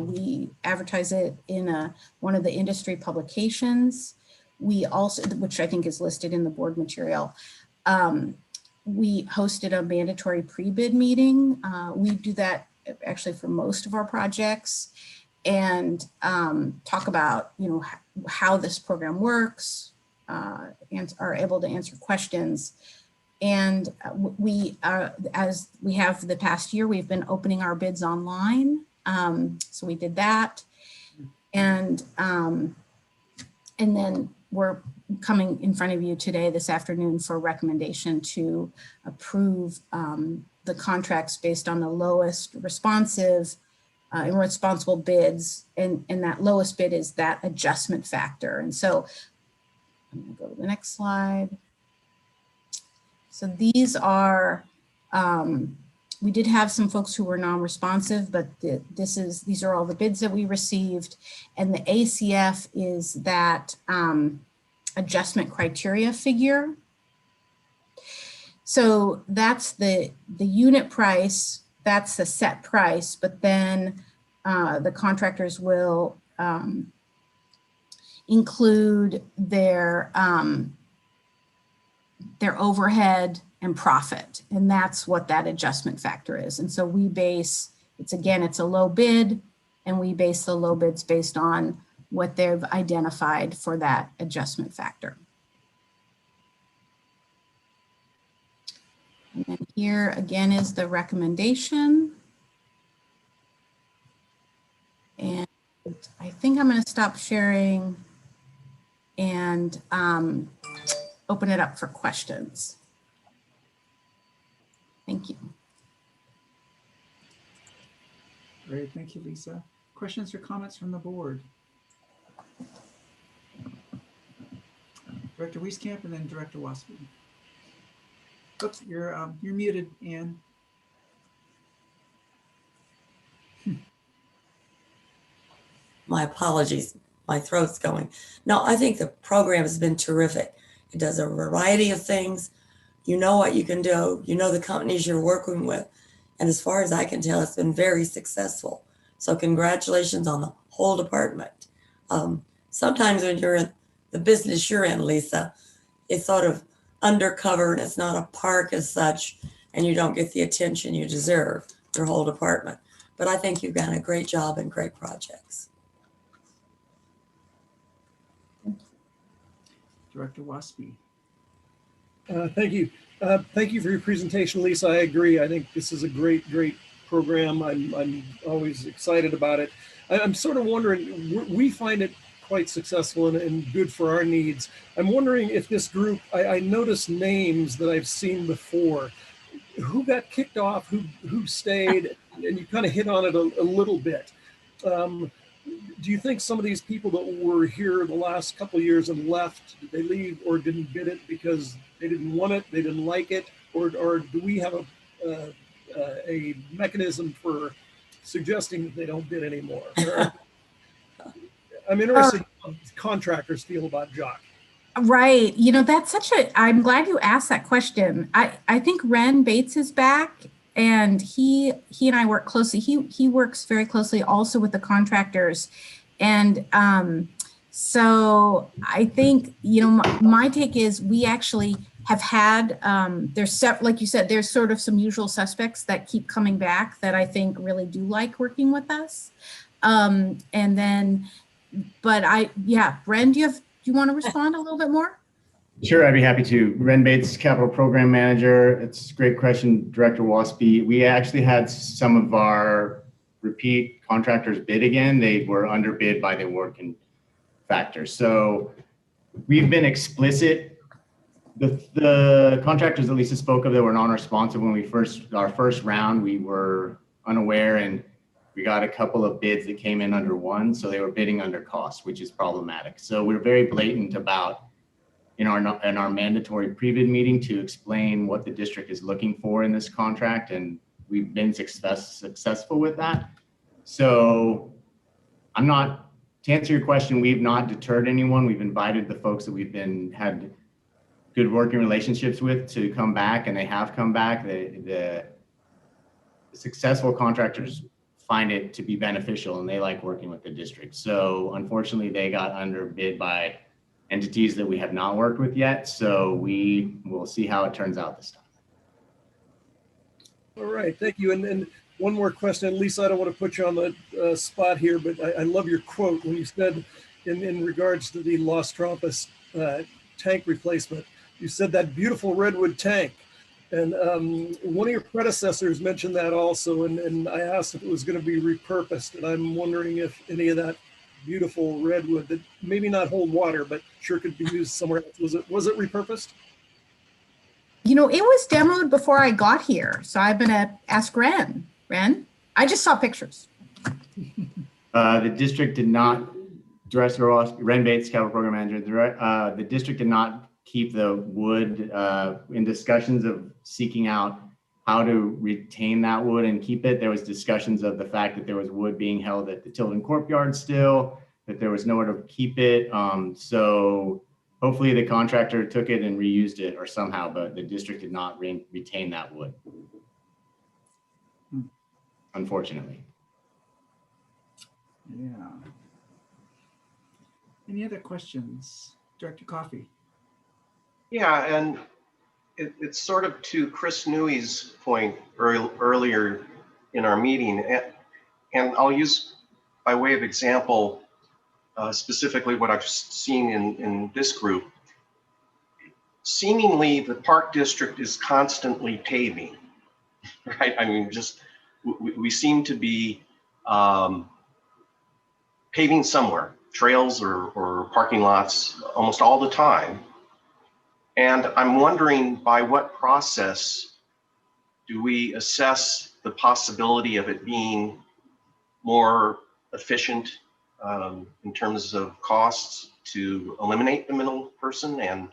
we advertise it in one of the industry publications. We also, which I think is listed in the board material, we hosted a mandatory pre-bid meeting. We do that actually for most of our projects, and talk about, you know, how this program works, and are able to answer questions. And we as we have the past year, we've been opening our bids online. So we did that, and then we're coming in front of you today, this afternoon, for a recommendation to approve the contracts based on the lowest responsive and responsible bids. And that lowest bid is that adjustment factor. And so I'm going to go to the next slide. So these are, we did have some folks who were non-responsive, but these are all the bids that we received. And the ACF is that adjustment criteria figure. So that's the unit price, that's the set price, but then the contractors will include their overhead and profit, and that's what that adjustment factor is. And so we base, it's a low bid, and we base the low bids based on what they've identified for that adjustment factor. And then here again is the recommendation. And I think I'm going to stop sharing and open it up for questions. Thank you. Great, thank you, Lisa. Questions or comments from the board? Director Wieskamp and then Director Wassby. Oops, you're muted, Ann. My apologies, my throat's going. No, I think the program has been terrific. It does a variety of things. You know what you can do. You know the companies you're working with. And as far as I can tell, it's been very successful. So congratulations on the whole department. Sometimes when you're in the business you're in, Lisa, it's sort of undercover and it's not a park as such, and you don't get the attention you deserve, your whole department. But I think you've done a great job and great projects. Director Waspy. Thank you. Thank you for your presentation, Lisa. I agree. I think this is a great program. I'm always excited about it. I'm sort of wondering, we find it quite successful and good for our needs. I'm wondering if this group, I noticed names that I've seen before. Who got kicked off, who stayed, and you kind of hit on it a little bit. Do you think some of these people that were here the last couple of years and left, did they leave or didn't bid it because they didn't want it, they didn't like it, or do we have a mechanism for suggesting that they don't bid anymore? I'm interested in how contractors feel about Jock. Right. You know, that's I'm glad you asked that question. I think Ren Bates is back, and he and I work closely. He works very closely also with the contractors. And so I think, you know, my take is we actually have had, like you said, there's sort of some usual suspects that keep coming back that I think really do like working with us. And then, yeah, Ren, do you want to respond a little bit more? Sure, I'd be happy to. Ren Bates, Capital Program Manager. It's a great question, Director Waspy. We actually had some of our repeat contractors bid again. They were underbid by the working factor. So we've been explicit. The contractors that Lisa spoke of that were non-responsive when our first round, we were unaware, and we got a couple of bids that came in under one. So they were bidding under cost, which is problematic. So we're very blatant about in our mandatory pre-bid meeting to explain what the district is looking for in this contract, and we've been successful with that. So to answer your question, we've not deterred anyone. We've invited the folks that we've had good working relationships with to come back, and they have come back. The successful contractors find it to be beneficial, and they like working with the district. So unfortunately, they got underbid by entities that we have not worked with yet. So we will see how it turns out this time. All right, thank you. And one more question, Lisa, I don't want to put you on the spot here, but I love your quote when you said in regards to the Los Trampas tank replacement, you said that beautiful redwood tank. And one of your predecessors mentioned that also, and I asked if it was going to be repurposed, and I'm wondering if any of that beautiful redwood that maybe not hold water, but sure could be used somewhere else. Was it repurposed? You know, it was demoed before I got here. So I'm going to ask Ren. Ren, I just saw pictures. The district did not, Director Ross, Ren Bates, Capital Program Manager, the district did not keep the wood in discussions of seeking out how to retain that wood and keep it. There was discussions of the fact that there was wood being held at the Tilden Courtyard still, that there was nowhere to keep it. So hopefully the contractor took it and reused it or somehow, but the district did not retain that wood, unfortunately. Yeah. Any other questions? Director Coffey. Yeah, and it's sort of to Chris Newey's point earlier in our meeting, and I'll use by way of example, specifically what I've seen in this group. Seemingly, the park district is constantly paving, right? I mean, just we seem to be paving somewhere, trails or parking lots almost all the time. And I'm wondering by what process do we assess the possibility of it being more efficient in terms of costs to eliminate the middle person and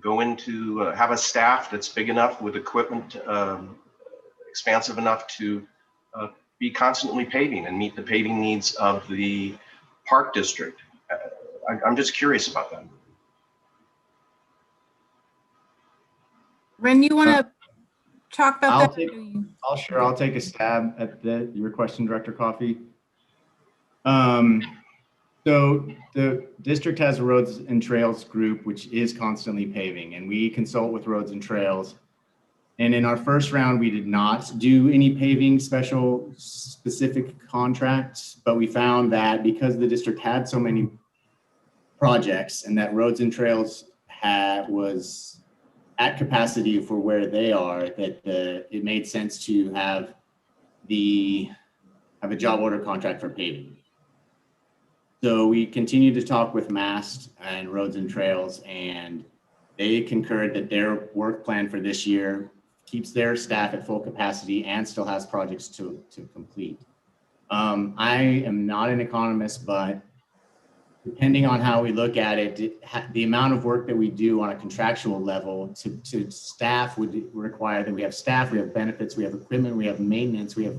go into, have a staff that's big enough with equipment expansive enough to be constantly paving and meet the paving needs of the park district? I'm just curious about that. Ren, you want to talk about I'll that? take, I'll take a stab at your question, Director Coffey. So the district has a roads and trails group, which is constantly paving, and we consult with roads and trails. And in our first round, we did not do any paving specific contracts, but we found that because the district had so many projects and that roads and trails was at capacity for where they are, that it made sense to have a job order contract for paving. So we continued to talk with MAST and Roads and Trails, and they concurred that their work plan for this year keeps their staff at full capacity and still has projects to complete. I am not an economist, but depending on how we look at it, the amount of work that we do on a contractual level to staff would require that we have staff, we have benefits, we have equipment, we have maintenance, we have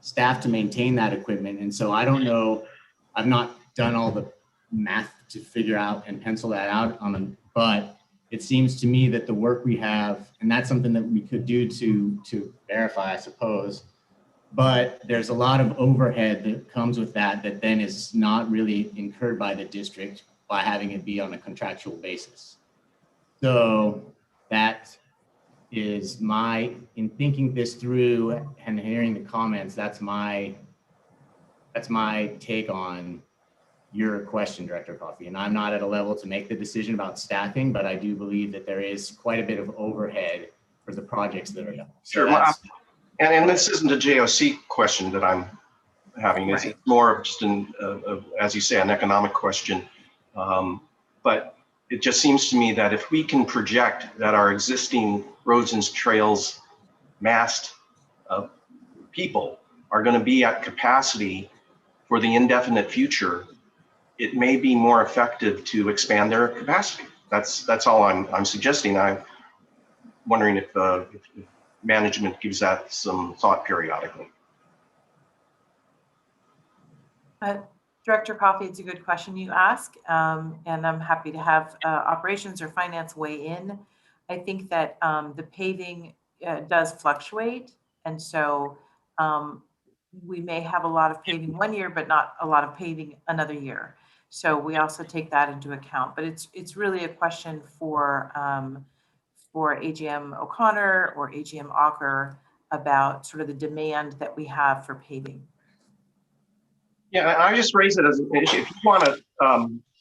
staff to maintain that equipment. And so I don't know, I've not done all the math to figure out and pencil that out on them, but it seems to me that the work we have, and that's something that we could do to verify, I suppose, but there's a lot of overhead that comes with that then is not really incurred by the district by having it be on a contractual basis. So that is in thinking this through and hearing the comments, that's my take on your question, Director Coffey. And I'm not at a level to make the decision about staffing, but I do believe that there is quite a bit of overhead for the projects that are done. So sure. And this isn't a JOC question that I'm having. It's more of just as you say, an economic question. But it just seems to me that if we can project that our existing roads and trails massed people are going to be at capacity for the indefinite future, it may be more effective to expand their capacity. That's all I'm suggesting. I'm wondering if management gives that some thought periodically. Director Coffey, it's a good question you ask, and I'm happy to have operations or finance weigh in. I think that the paving does fluctuate, and so we may have a lot of paving one year, but not a lot of paving another year. So we also take that into account. But it's really a question for AGM O'Connor or AGM Ocker about sort of the demand that we have for paving. Yeah, I just raise it as an issue. If you want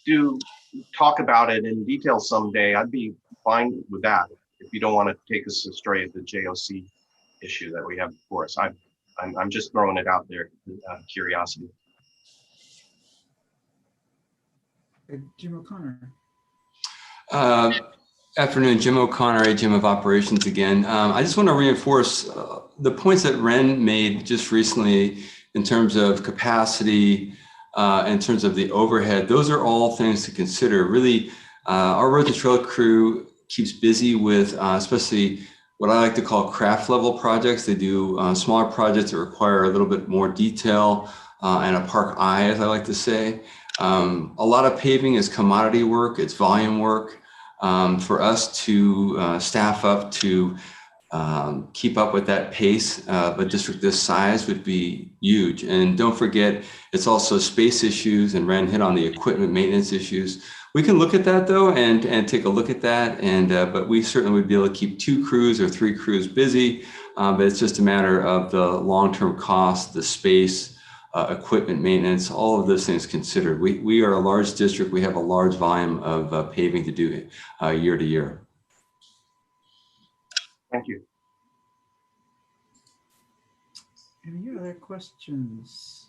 to talk about it in detail someday, I'd be fine with that. If you don't want to take us astray at the JOC issue that we have before us, I'm just throwing it out there, curiosity. Jim O'Connor. Afternoon, Jim O'Connor, AGM of Operations again. I just want to reinforce the points that Ren made just recently in terms of capacity, in terms of the overhead. Those are all things to consider. Really, our road and trail crew keeps busy with especially what I like to call craft level projects. They do smaller projects that require a little bit more detail and a park eye, as I like to say. A lot of paving is commodity work, it's volume work. For us to staff up to keep up with that pace of a district this size would be huge. And don't forget, it's also space issues, and Ren hit on the equipment maintenance issues. We can look at that though and take a look at that. And but we certainly would be able to keep 2 crews or 3 crews busy. But it's just a matter of the long-term cost, the space, equipment maintenance, all of those things considered. We are a large district. We have a large volume of paving to do year to year. Thank you. Any other questions?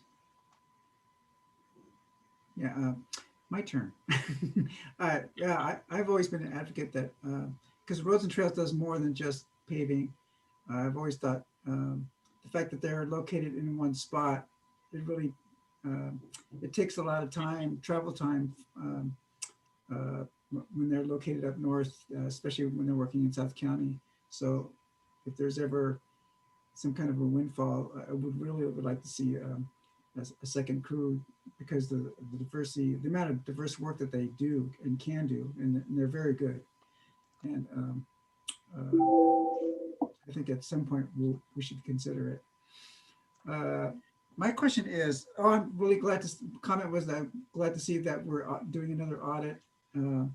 Yeah, my turn. Yeah, I've always been an advocate that because Roads and Trails does more than just paving. I've always thought the fact that they're located in one spot, it really it takes a lot of time, travel time, when they're located up north, especially when they're working in South County. So if there's ever some kind of a windfall, I would like to see a second crew, because the diversity, the amount of diverse work that they do and can do, and they're very good. And I think at some point we should consider it. My question is, I'm really glad to comment was that I'm glad to see that we're doing another audit to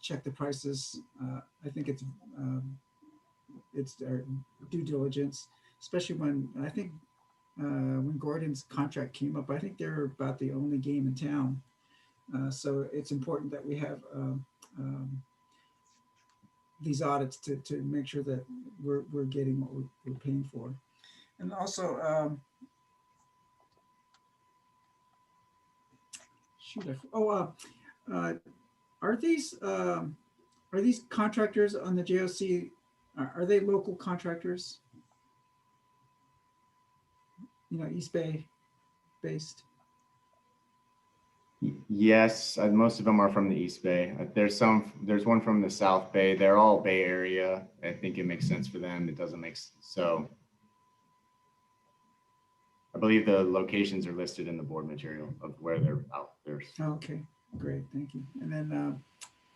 check the prices. I think it's our due diligence, especially when I think when Gordon's contract came up. I think they're about the only game in town. So it's important that we have these audits to make sure that we're getting what we're paying for. And also, are these contractors on the JOC, are they local contractors? You know, East Bay based? Yes, most of them are from the East Bay. There's one from the South Bay. They're all Bay Area. I think it makes sense for them. It doesn't make so. I believe the locations are listed in the board material of where they're out there. Okay, great, thank you. And then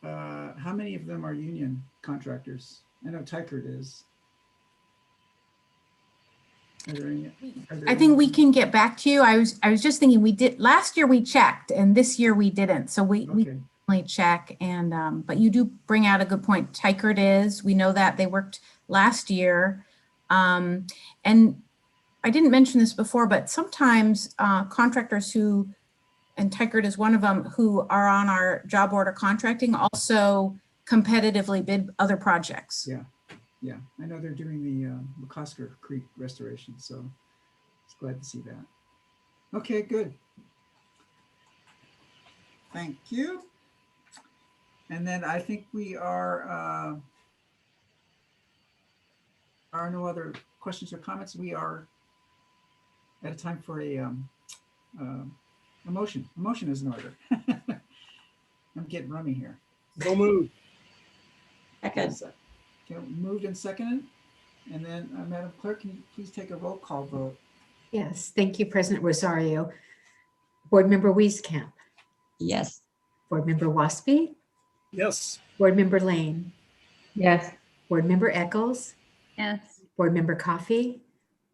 how many of them are union contractors? I know Tykert is. I think we can get back to you. I was just thinking, we did last year, we checked, and this year we didn't. So we definitely check. And but you do bring out a good point. Tykert is. We know that they worked last year, and I didn't mention this before, but sometimes contractors who, and Tykert is one of them, who are on our job order contracting, also competitively bid other projects. Yeah. Yeah, I know they're doing the McCosker Creek restoration, so it's glad to see that. Okay, good. Thank you. And then I think we are no other questions or comments. We are at a time for a motion. A motion is in order. I'm getting rummy here. So moved. Second. Okay, moved and seconded. And then Madam Clerk, can you please take a roll call vote? Yes, thank you, President Rosario. Board Member Wieskamp. Yes. Board Member Waspy. Yes. Board Member Lane. Yes. Board Member Eccles. Yes. Board Member Coffey.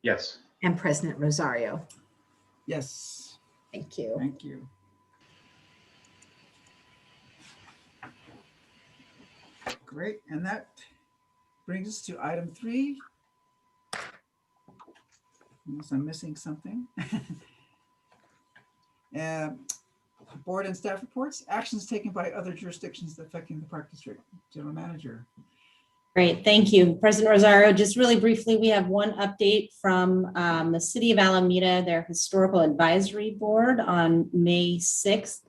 Yes. And President Rosario. Yes. Thank you. Thank you. Great, and that brings us to item 3. Unless I'm missing something. Board and staff reports, actions taken by other jurisdictions affecting the Park District. General Manager. Great, thank you. President Rosario, just really briefly, we have one update from the City of Alameda, their Historical Advisory Board on May 6th.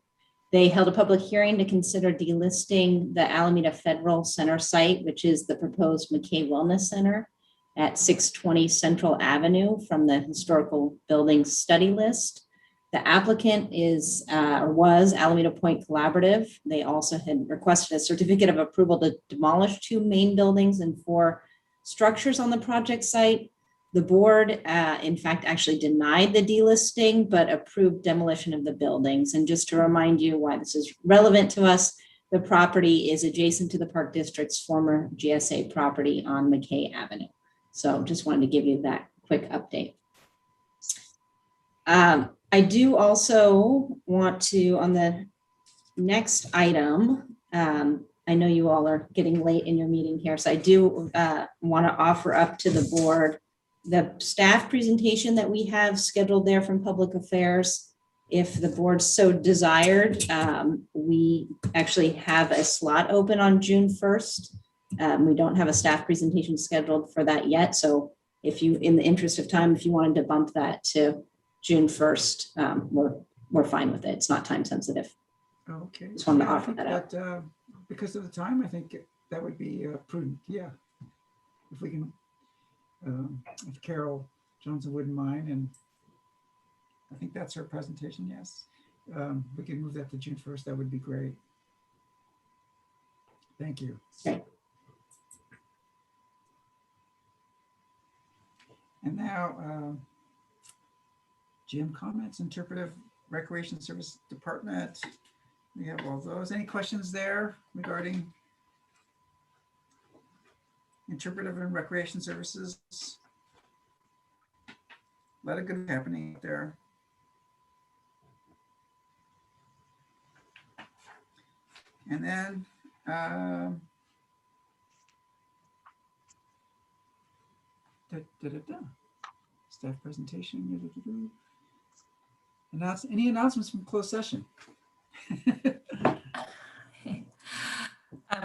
They held a public hearing to consider delisting the Alameda Federal Center site, which is the proposed McKay Wellness Center at 620 Central Avenue from the Historical Buildings Study List. The applicant is or was Alameda Point Collaborative. They also had requested a certificate of approval to demolish 2 main buildings and 4 structures on the project site. The board, in fact, actually denied the delisting, but approved demolition of the buildings. And just to remind you why this is relevant to us, the property is adjacent to the Park District's former GSA property on McKay Avenue. So just wanted to give you that quick update. I do also want to, on the next item, I know you all are getting late in your meeting here, so I do want to offer up to the board the staff presentation that we have scheduled there from Public Affairs. If the board so desired, we actually have a slot open on June 1st. We don't have a staff presentation scheduled for that yet. So if you, in the interest of time, if you wanted to bump that to June 1st, we're fine with it. It's not time sensitive. Okay. Just wanted to Yeah, offer that up. Because of the time, I think that would be prudent. Yeah. If we can, if Carol Johnson wouldn't mind, and I think that's her presentation. Yes. We can move that to June 1st. That would be great. Thank you. And now, Jim, comments, interpretive recreation service department. We have all those. Any questions there regarding interpretive and recreation services? A lot of good happening out there. And then staff presentation. Any announcements from closed session?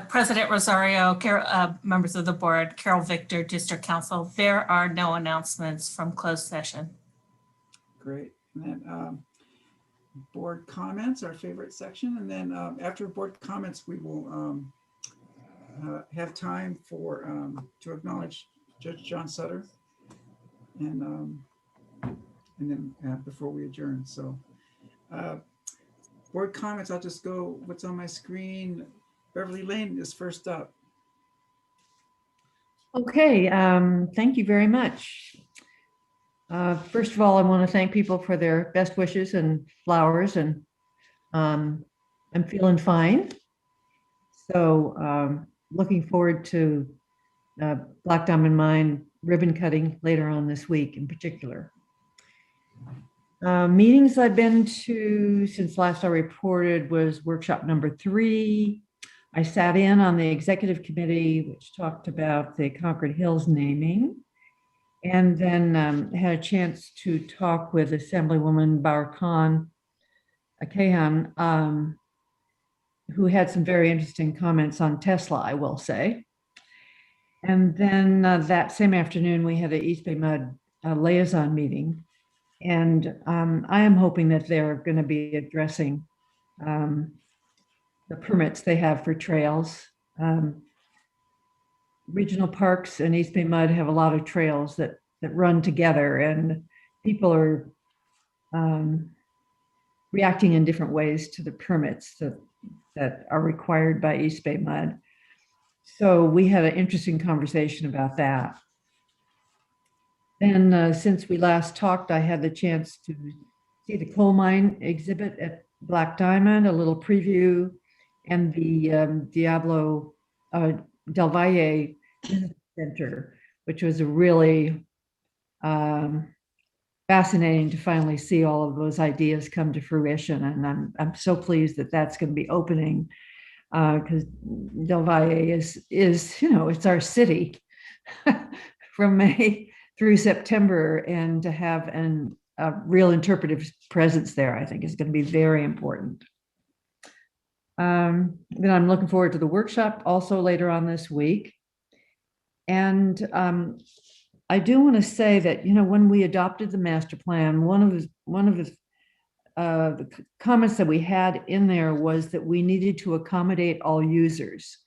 President Rosario, members of the board, Carol Victor, District Council, there are no announcements from closed session. Great. And then board comments, our favorite section. And then after board comments, we will have time for to acknowledge Judge John Sutter, and then before we adjourn. So board comments, I'll just go what's on my screen. Beverly Lane is first up. Okay, thank you very much. First of all, I want to thank people for their best wishes and flowers, and I'm feeling fine. So looking forward to Black Diamond Mine ribbon cutting later on this week in particular. Meetings I've been to since last I reported was workshop number 3. I sat in on the executive committee, which talked about the Concord Hills naming, and then had a chance to talk with Assemblywoman Bauer Kahan, who had some very interesting comments on Tesla, I will say. And then that same afternoon, we had an East Bay Mud liaison meeting. And I am hoping that they're going to be addressing the permits they have for trails. Regional parks and East Bay Mud have a lot of trails that run together, and people are reacting in different ways to the permits that are required by East Bay Mud. So we had an interesting conversation about that. And since we last talked, I had the chance to see the coal mine exhibit at Black Diamond, a little preview, and the Diablo Del Valle Center, which was a really fascinating to finally see all of those ideas come to fruition. And I'm so pleased that that's going to be opening, because Del Valle is it's our city from May through September, and to have a real interpretive presence there, I think is going to be very important. Then I'm looking forward to the workshop also later on this week. And I do want to say that, when we adopted the master plan, one of the comments that we had in there was that we needed to accommodate all users.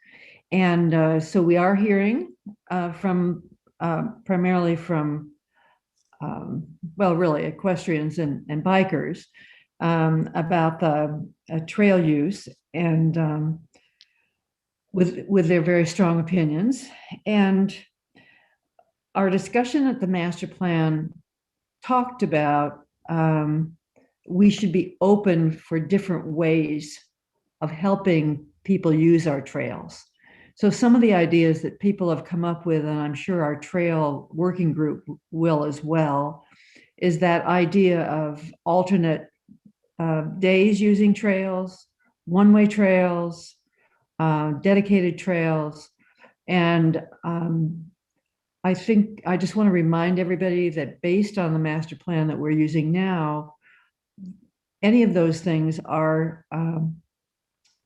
And so we are hearing from primarily from, really equestrians and bikers about the trail use, and with their very strong opinions. And our discussion at the master plan talked about we should be open for different ways of helping people use our trails. So some of the ideas that people have come up with, and I'm sure our trail working group will as well, is that idea of alternate days using trails, one-way trails, dedicated trails. And I think I just want to remind everybody that based on the master plan that we're using now, any of those things are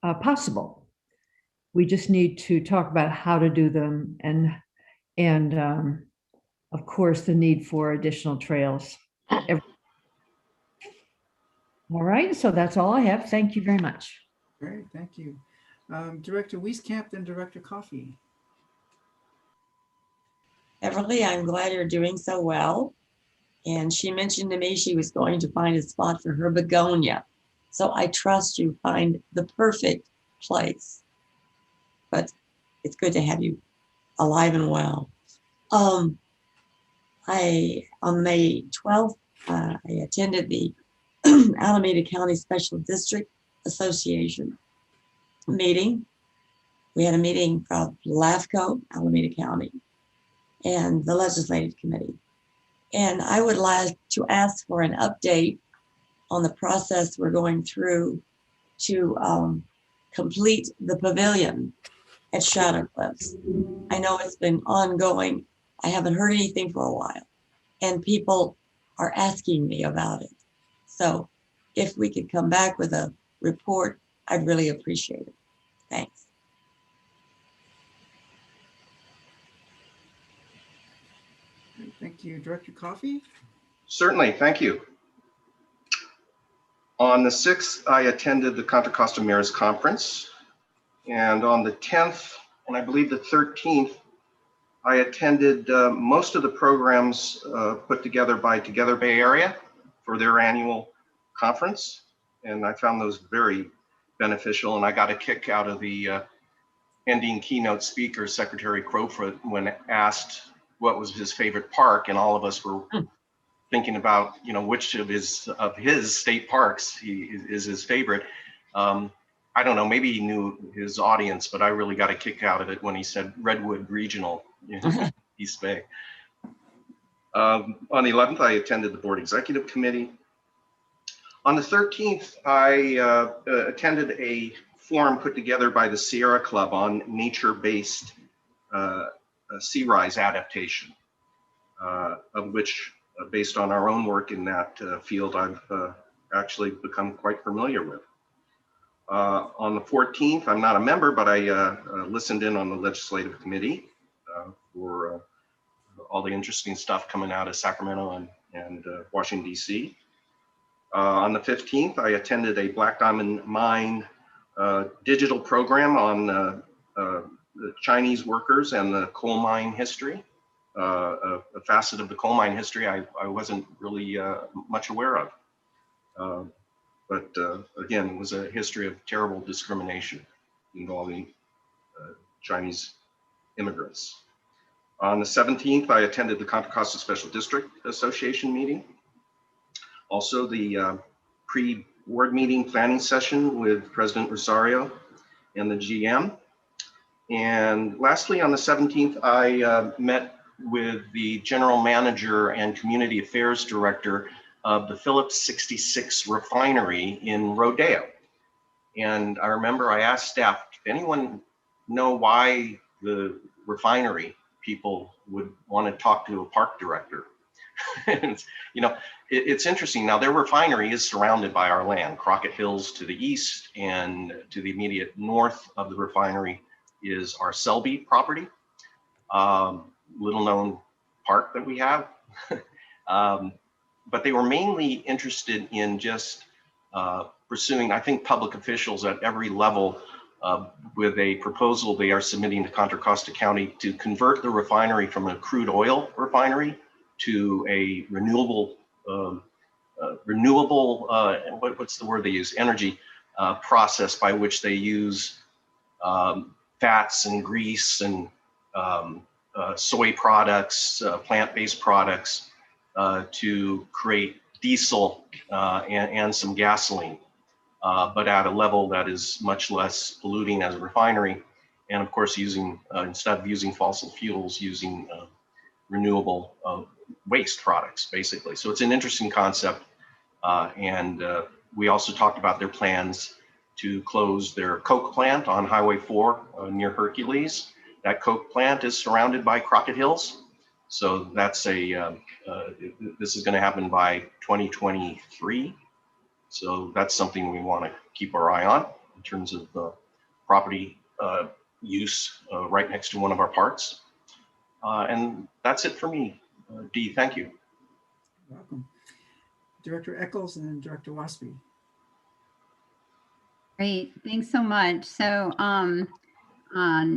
possible. We just need to talk about how to do them, and of course, the need for additional trails. All right, so that's all I have. Thank you very much. Great, thank you. Director Wieskamp, then Director Coffey. Everly, I'm glad you're doing so well. And she mentioned to me she was going to find a spot for her begonia. So I trust you find the perfect place. but it's good to have you alive and well. On May 12th, I attended the Alameda County Special District Association meeting. We had a meeting from LAFCO, Alameda County, and the Legislative Committee. And I would like to ask for an update on the process we're going through to complete the pavilion at Shadow Cliffs. I know it's been ongoing. I haven't heard anything for a while, and people are asking me about it. So if we could come back with a report, I'd really appreciate it. Thanks. Thank you. Director Coffey? Certainly, thank you. On the 6th, I attended the Contra Costa Mayor's Conference. And on the 10th, and I believe the 13th, I attended most of the programs put together by Together Bay Area for their annual conference. And I found those very beneficial. And I got a kick out of the ending keynote speaker, Secretary Crowfoot, when asked what was his favorite park. And all of us were thinking about, you know, which of his state parks is his favorite. I don't know, maybe he knew his audience, but I really got a kick out of it when he said Redwood Regional in East Bay. On the 11th, I attended the Board Executive Committee. On the 13th, I attended a forum put together by the Sierra Club on nature-based sea rise adaptation, of which, based on our own work in that field, I've actually become quite familiar with. On the 14th, I'm not a member, but I listened in on the Legislative Committee for all the interesting stuff coming out of Sacramento and Washington, D.C. On the 15th, I attended a Black Diamond Mine digital program on the Chinese workers and the coal mine history, a facet of the coal mine history I wasn't really much aware of. But again, it was a history of terrible discrimination involving Chinese immigrants. On the 17th, I attended the Contra Costa Special District Association meeting. Also the pre-board meeting planning session with President Rosario and the GM. And lastly, on the 17th, I met with the General Manager and Community Affairs Director of the Phillips 66 refinery in Rodeo. And I remember I asked staff, if anyone know why the refinery people would want to talk to a park director? And, you know, it's interesting. Now, their refinery is surrounded by our land, Crockett Hills to the east, and to the immediate north of the refinery is our Selby property, little known park that we have. But they were mainly interested in just pursuing, I think, public officials at every level with a proposal they are submitting to Contra Costa County to convert the refinery from a crude oil refinery to a renewable, what's the word they use? Energy process by which they use fats and grease and soy products, plant-based products, to create diesel and some gasoline, but at a level that is much less polluting as a refinery. And of course, using, instead of using fossil fuels, using renewable waste products, basically. So it's an interesting concept. And we also talked about their plans to close their Coke plant on Highway 4 near Hercules. That Coke plant is surrounded by Crockett Hills. So that's a, this is going to happen by 2023. So that's something we want to keep our eye on in terms of property use right next to one of our parks. And that's it for me. Dee, thank you. You're welcome. Director Eccles and then Director Waspy. Great, thanks so much. So on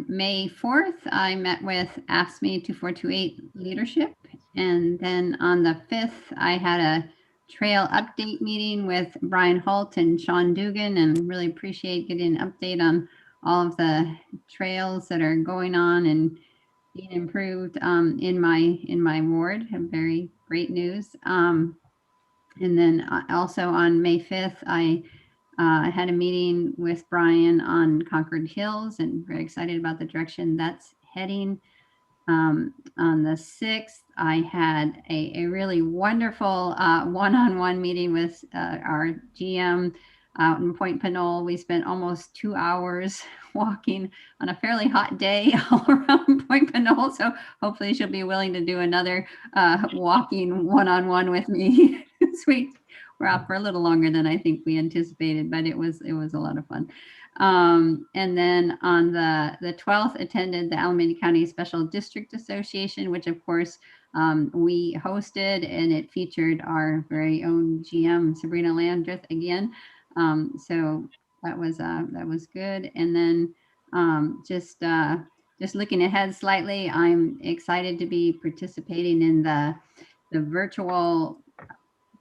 May 4th, I met with AFSCME 2428 leadership. And then on the 5th, I had a trail update meeting with Brian Holt and Sean Dugan, and really appreciate getting an update on all of the trails that are going on and being improved in my ward. Very great news. And then also on May 5th, I had a meeting with Brian on Concord Hills and very excited about the direction that's heading. On the 6th, I had a really wonderful one-on-one meeting with our GM out in Point Pinole. We spent almost 2 hours walking on a fairly hot day all around Point Pinole. So hopefully she'll be willing to do another walking one-on-one with me this week. We're out for a little longer than I think we anticipated, but it was a lot of fun. And then on the 12th, attended the Alameda County Special District Association, which of course we hosted, and it featured our very own GM Sabrina Landreth again. So that was good. And then just looking ahead slightly, I'm excited to be participating in the virtual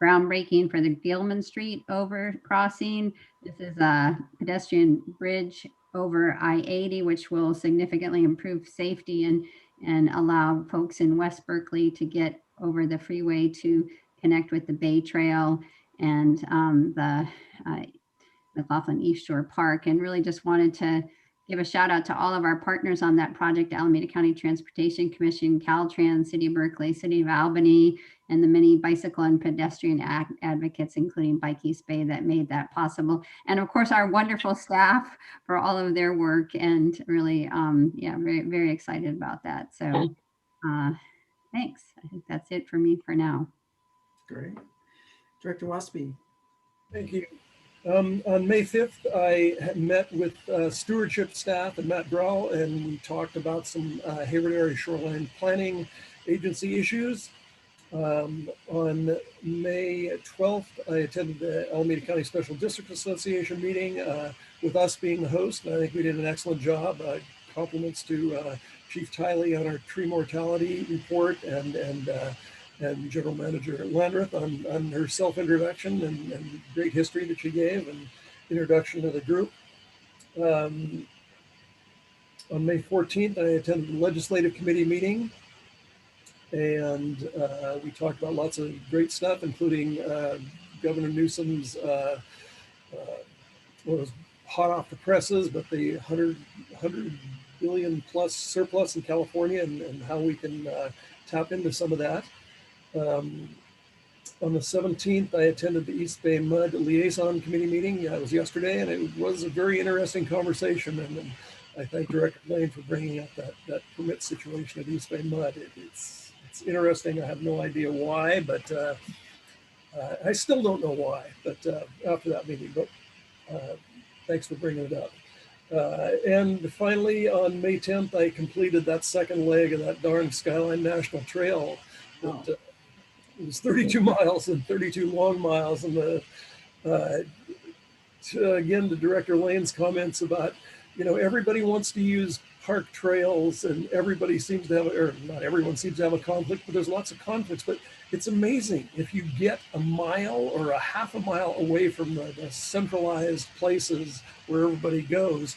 groundbreaking for the Gilman Street over crossing. This is a pedestrian bridge over I-80, which will significantly improve safety and allow folks in West Berkeley to get over the freeway to connect with the Bay Trail and the McLaughlin East Shore Park. And really just wanted to give a shout out to all of our partners on that project: Alameda County Transportation Commission, Caltrans, City of Berkeley, City of Albany, and the many bicycle and pedestrian advocates, including Bike East Bay, that made that possible. And of course, our wonderful staff for all of their work, and really, yeah, very, very excited about that. So thanks. I think that's it for me for now. Great. Director Waspy. Thank you. On May 5th, I met with stewardship staff and Matt Brow, and we talked about some Hayward Area Shoreline Planning Agency issues. On May 12th, I attended the Alameda County Special District Association meeting with us being the host, and I think we did an excellent job. Compliments to Chief Tiley on our tree mortality report, and General Manager Landreth on her self-introduction and great history that she gave and introduction to the group. On May 14th, I attended the Legislative Committee meeting, and we talked about lots of great stuff, including Governor Newsom's, what was hot off the presses, but the 100 billion plus surplus in California, and how we can tap into some of that. On the 17th, I attended the East Bay Mud Liaison Committee meeting. It was yesterday, and it was a very interesting conversation. And I thank Director Lane for bringing up that permit situation at East Bay Mud. It's interesting. I have no idea why, but I still don't know why. But after that meeting, but thanks for bringing it up. And finally, on May 10th, I completed that second leg of that darn Skyline National Trail. That, it was 32 miles and 32 long miles. And again, to Director Lane's comments about, everybody wants to use park trails, and everybody seems to have, or not everyone seems to have a conflict, but there's lots of conflicts. But it's amazing if you get a mile or a half a mile away from the centralized places where everybody goes.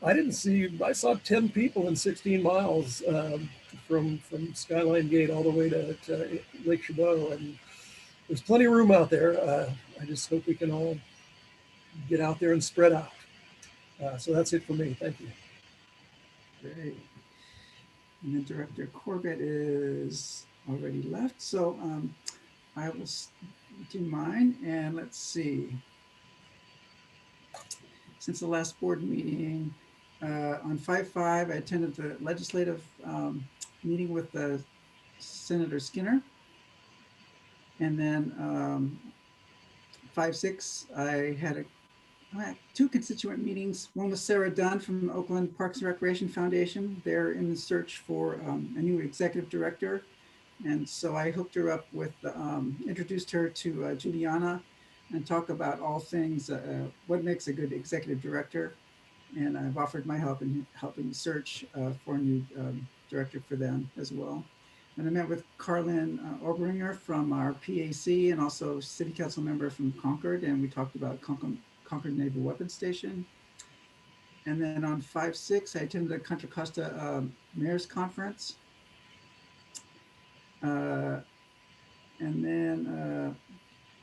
I saw 10 people in 16 miles from Skyline Gate all the way to Lake Chabot, and there's plenty of room out there. I just hope we can all get out there and spread out. So that's it for me. Thank you. Great. And then Director Corbett is already left, so I will do mine, and let's see. Since the last board meeting, on 5/5, I attended the legislative meeting with Senator Skinner. And then 5/6, I had two constituent meetings. One was Sarah Dunn from Oakland Parks and Recreation Foundation. They're in the search for a new executive director. And so I hooked her up with, introduced her to Juliana, and talk about all things, what makes a good executive director. And I've offered my help in helping search for a new director for them as well. And I met with Carlin Obringer from our PAC, and also city council member from Concord, and we talked about Concord Naval Weapons Station. And then on 5/6, I attended the Contra Costa Mayor's Conference. And then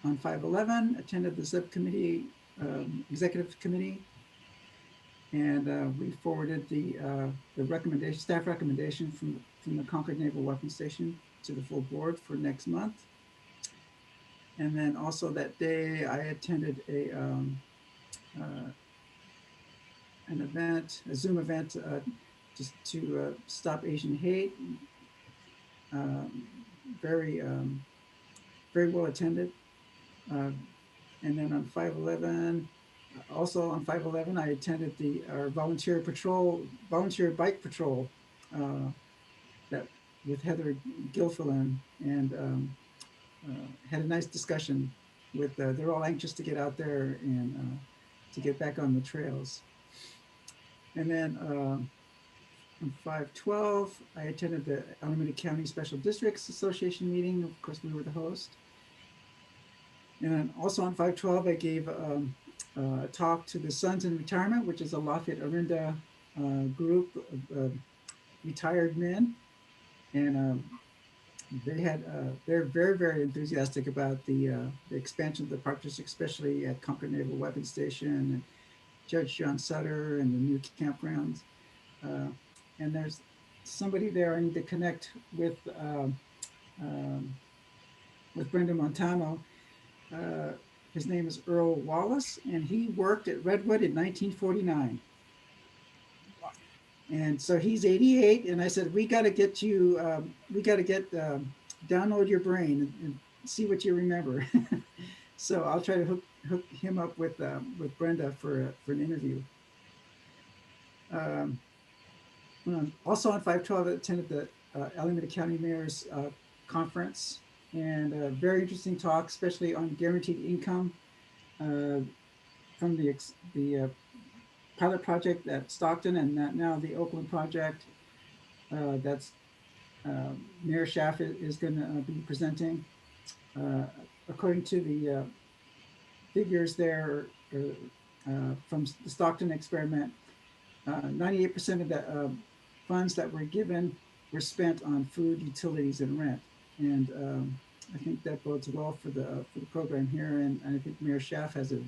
on 5/11, attended the subcommittee, executive committee. And we forwarded the recommendation, staff recommendation from the Concord Naval Weapons Station to the full board for next month. And then also that day, I attended an event, a Zoom event, just to stop Asian hate. Very, very well attended. And then on 5/11, also on 5/11, I attended our volunteer bike patrol that with Heather Gilfillan, and had a nice discussion with. They're all anxious to get out there and to get back on the trails. And then on 5/12, I attended the Alameda County Special Districts Association meeting. Of course, we were the host. And also on 5/12, I gave a talk to the Sons in Retirement, which is a Lafayette Orinda group of retired men. And they're very, very enthusiastic about the expansion of the park district, especially at Concord Naval Weapons Station, and Judge John Sutter, and the new campgrounds. And there's somebody there I need to connect with Brenda Montano. His name is Earl Wallace, and he worked at Redwood in 1949. And so he's 88, and I said, we got to get you, download your brain and see what you remember. So I'll try to hook him up with Brenda for an interview. Also on 5/12, I attended the Alameda County Mayor's Conference, and a very interesting talk, especially on guaranteed income from the pilot project at Stockton, and now the Oakland project that's Mayor Schaaf is going to be presenting. According to the figures there from the Stockton experiment, 98% of the funds that were given were spent on food, utilities, and rent. And I think that bodes well for the program here, and I think Mayor Schaaf has a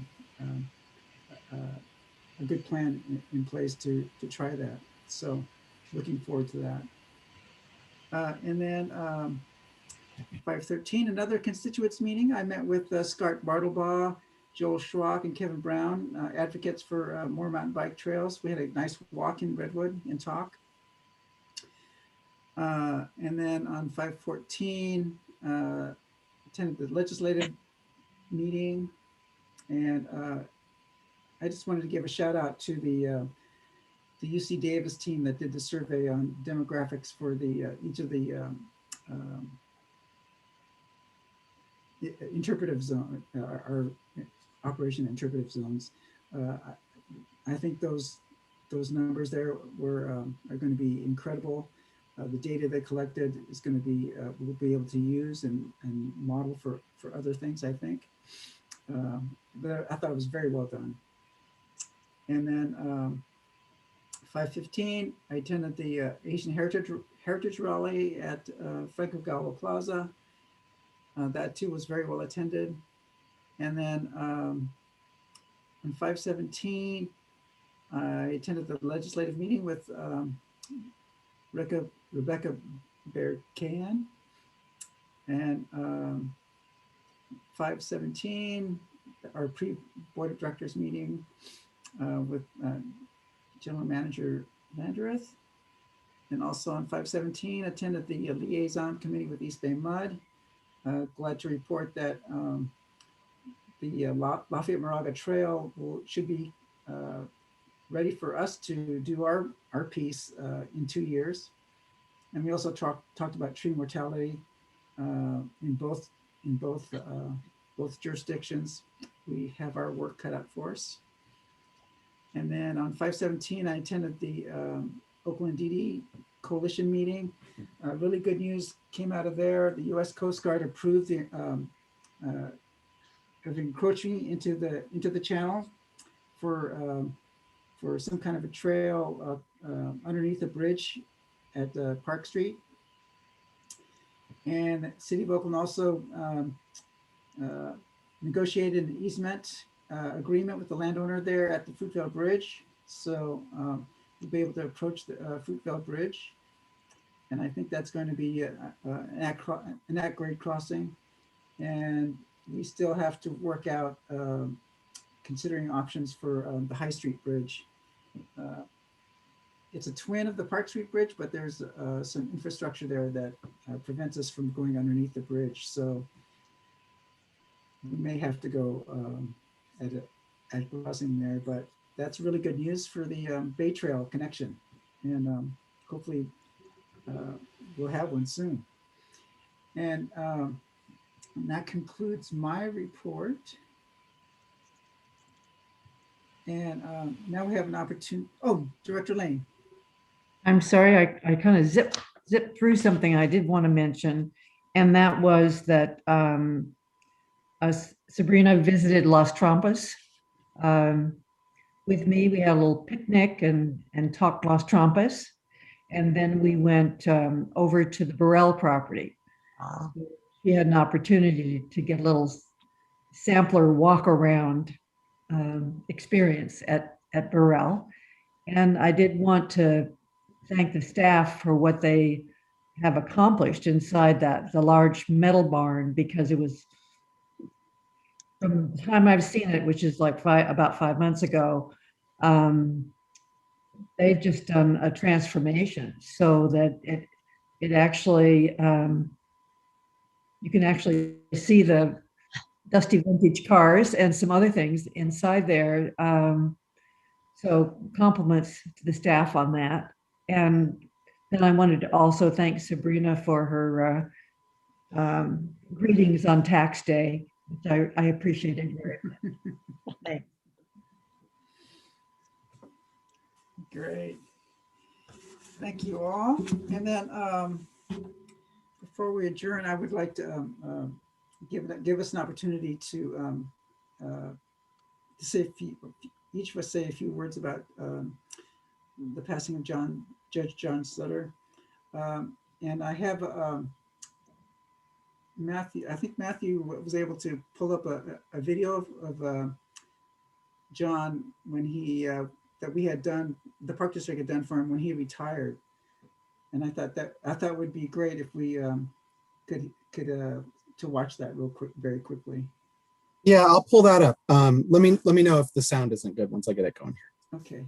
good plan in place to try that. So looking forward to that. And then 5/13, another constituents meeting. I met with Scott Bartlebaugh, Joel Schrock, and Kevin Brown, advocates for more mountain bike trails. We had a nice walk in Redwood and talk. And then on 5/14, attended the legislative meeting. And I just wanted to give a shout out to the UC Davis team that did the survey on demographics for each of the interpretive zone, or operation interpretive zones. I think those numbers there are going to be incredible. The data they collected is going to be we'll be able to use and model for other things, I think. But I thought it was very well done. And then 5/15, I attended the Asian Heritage Rally at Franco Gallo Plaza. That too was very well attended. And then on 5/17, I attended the legislative meeting with Rebecca Berkan. And 5/17, our pre-board of directors meeting with General Manager Landreth. And also on 5/17, attended the liaison committee with East Bay Mud. Glad to report that the Lafayette Moraga Trail should be ready for us to do our piece in 2 years. And we also talked about tree mortality in both jurisdictions. We have our work cut out for us. And then on 5/17, I attended the Oakland DD Coalition meeting. Really good news came out of there. The U.S. Coast Guard approved the of encroaching into the channel for for some kind of a trail underneath a bridge at Park Street. And the City of Oakland also negotiated an easement agreement with the landowner there at the Fruitvale Bridge. So we'll be able to approach the Fruitvale Bridge. And I think that's going to be an at-grade crossing. And we still have to work out considering options for the High Street Bridge. It's a twin of the Park Street Bridge, but there's some infrastructure there that prevents us from going underneath the bridge. So we may have to go at crossing there, but that's really good news for the Bay Trail connection. And hopefully we'll have one soon. And that concludes my report. And now we have an opportunity. Oh, Director Lane. I'm sorry, I kind of zipped through something I did want to mention, and that was that Sabrina visited Las Trampas with me. We had a little picnic and talked Las Trampas, and then we went over to the Burrell property. She had an opportunity to get a little sampler walk around experience at Burrell, and I did want to thank the staff for what they have accomplished inside the large metal barn, because it was, from the time I've seen it, which is like about 5 months ago, they've just done a transformation so that it actually, you can actually see the dusty vintage cars and some other things inside there. So compliments to the staff on that. And then I wanted to also thank Sabrina for her greetings on tax day, which I appreciated very much. Thanks. Great. Thank you all. And then before we adjourn, I would like to give us an opportunity to say each of us say a few words about the passing of Judge John Sutter. And I have Matthew. I think Matthew was able to pull up a video of John when he that we had done, the Park District had done for him when he retired. And I thought it would be great if we could to watch that very quickly. Yeah, I'll pull that up. Let me know if the sound isn't good once I get it going here. Okay.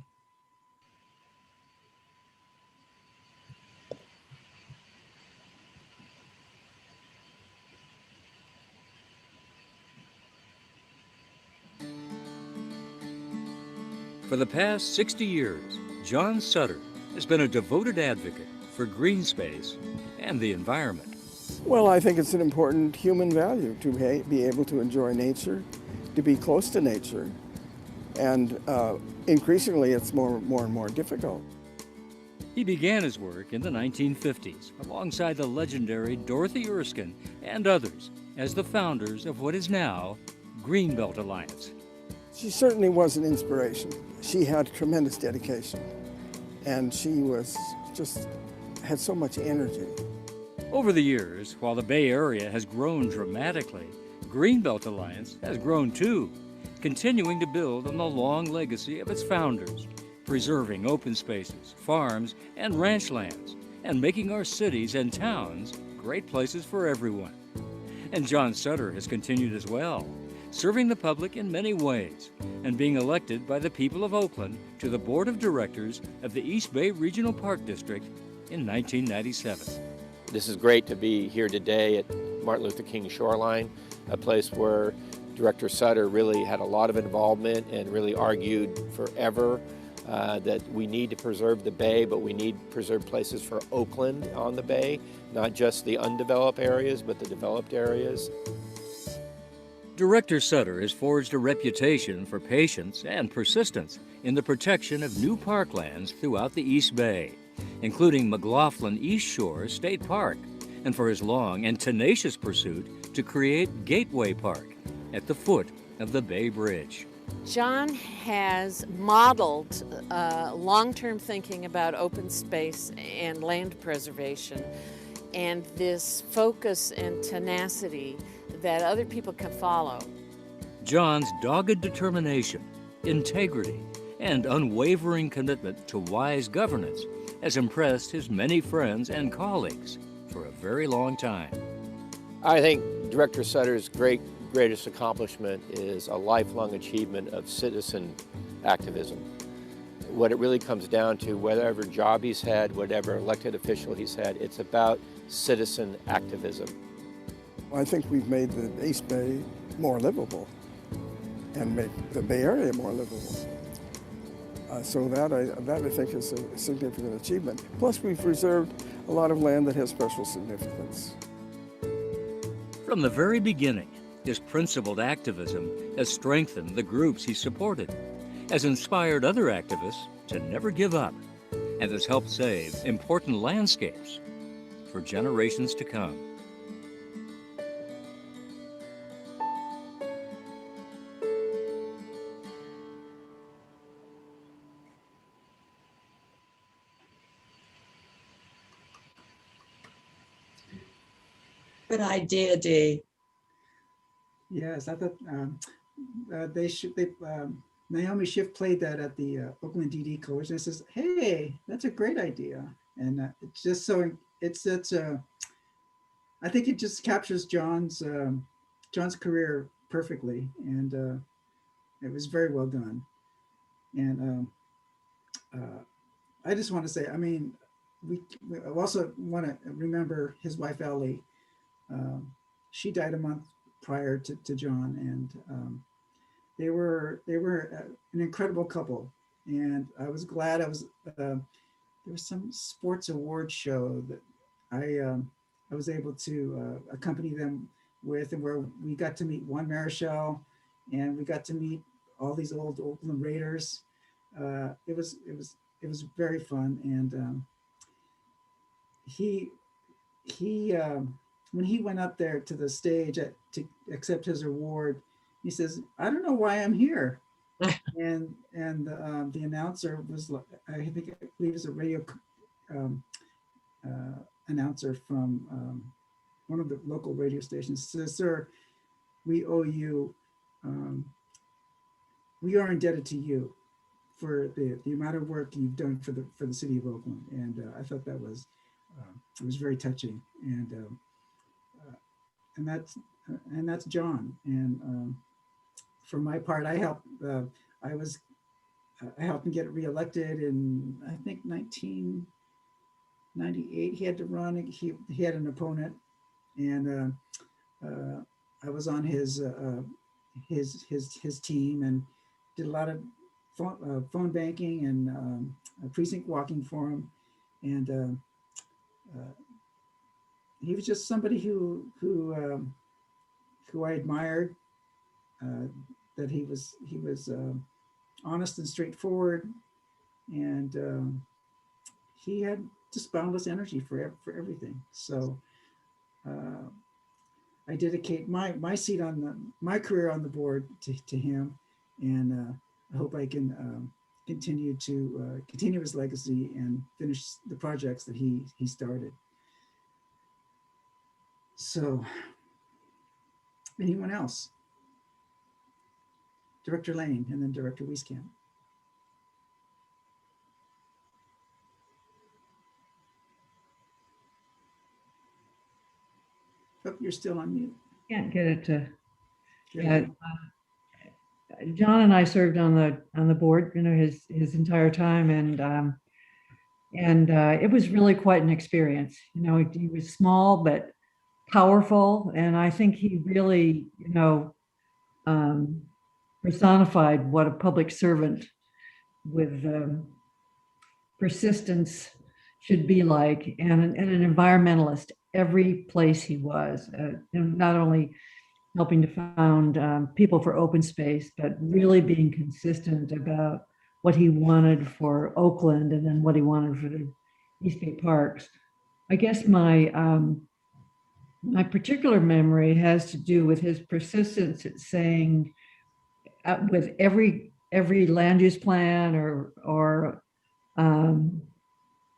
For the past 60 years, John Sutter has been a devoted advocate for green space and the environment. Well, I think it's an important human value to be able to enjoy nature, to be close to nature, and increasingly it's more and more difficult. He began his work in the 1950s alongside the legendary Dorothy Erskine and others as the founders of what is now Greenbelt Alliance. She certainly was an inspiration. She had tremendous dedication, and she had so much energy. Over the years, while the Bay Area has grown dramatically, Greenbelt Alliance has grown too, continuing to build on the long legacy of its founders, preserving open spaces, farms, and ranch lands, and making our cities and towns great places for everyone. And John Sutter has continued as well, serving the public in many ways, and being elected by the people of Oakland to the Board of Directors of the East Bay Regional Park District in 1997. This is great to be here today at Martin Luther King Shoreline, a place where Director Sutter really had a lot of involvement and really argued forever that we need to preserve the Bay, but we need to preserve places for Oakland on the Bay, not just the undeveloped areas, but the developed areas. Director Sutter has forged a reputation for patience and persistence in the protection of new parklands throughout the East Bay, including McLaughlin East Shore State Park, and for his long and tenacious pursuit to create Gateway Park at the foot of the Bay Bridge. John has modeled long-term thinking about open space and land preservation, and this focus and tenacity that other people can follow. John's dogged determination, integrity, and unwavering commitment to wise governance has impressed his many friends and colleagues for a very long time. I think Director Sutter's greatest accomplishment is a lifelong achievement of citizen activism. What it really comes down to, whatever job he's had, whatever elected official he's had, it's about citizen activism. I think we've made the East Bay more livable and make the Bay Area more livable. So that I think is a significant achievement. Plus, we've reserved a lot of land that has special significance. From the very beginning, his principled activism has strengthened the groups he supported, has inspired other activists to never give up, and has helped save important landscapes for generations to come. Good idea, Dee. Yes, I thought Naomi Schiff played that at the Oakland DD Coalition. It says, "Hey, that's a great idea," and it's just so I think it just captures John's career perfectly, and it was very well done. And I just want to say, I mean, we also want to remember his wife Ellie. She died a month prior to John, and they were an incredible couple. And I was glad there was some sports award show that I was able to accompany them with, and where we got to meet Juan Marichal, and we got to meet all these old Oakland Raiders. It was very fun, and he when he went up there to the stage to accept his award, he says, "I don't know why I'm here." and the announcer was, I believe it was a radio announcer from one of the local radio stations, says, "Sir, we owe you, we are indebted to you for the amount of work you've done for the city of Oakland." And I thought that was it was very touching, and that's John. And for my part, I helped him get reelected in, I think, 1998. He had to run. He had an opponent, and I was on his team and did a lot of phone banking and precinct walking for him. And he was just somebody who I admired. That he was honest and straightforward, and he had just boundless energy for everything. So I dedicate my seat on my career on the board to him, and I hope I can continue his legacy and finish the projects that he started. So, anyone else? Director Lane, and then Director Wieskamp. Oh, you're still on mute. Can't get it to. Yeah, John and I served on the board, his entire time, and it was really quite an experience. He was small but powerful, and I think he really, personified what a public servant with persistence should be like, and an environmentalist every place he was, not only helping to found People for Open Space, but really being consistent about what he wanted for Oakland and then what he wanted for the East Bay Parks. I guess my particular memory has to do with his persistence at saying, with every land use plan or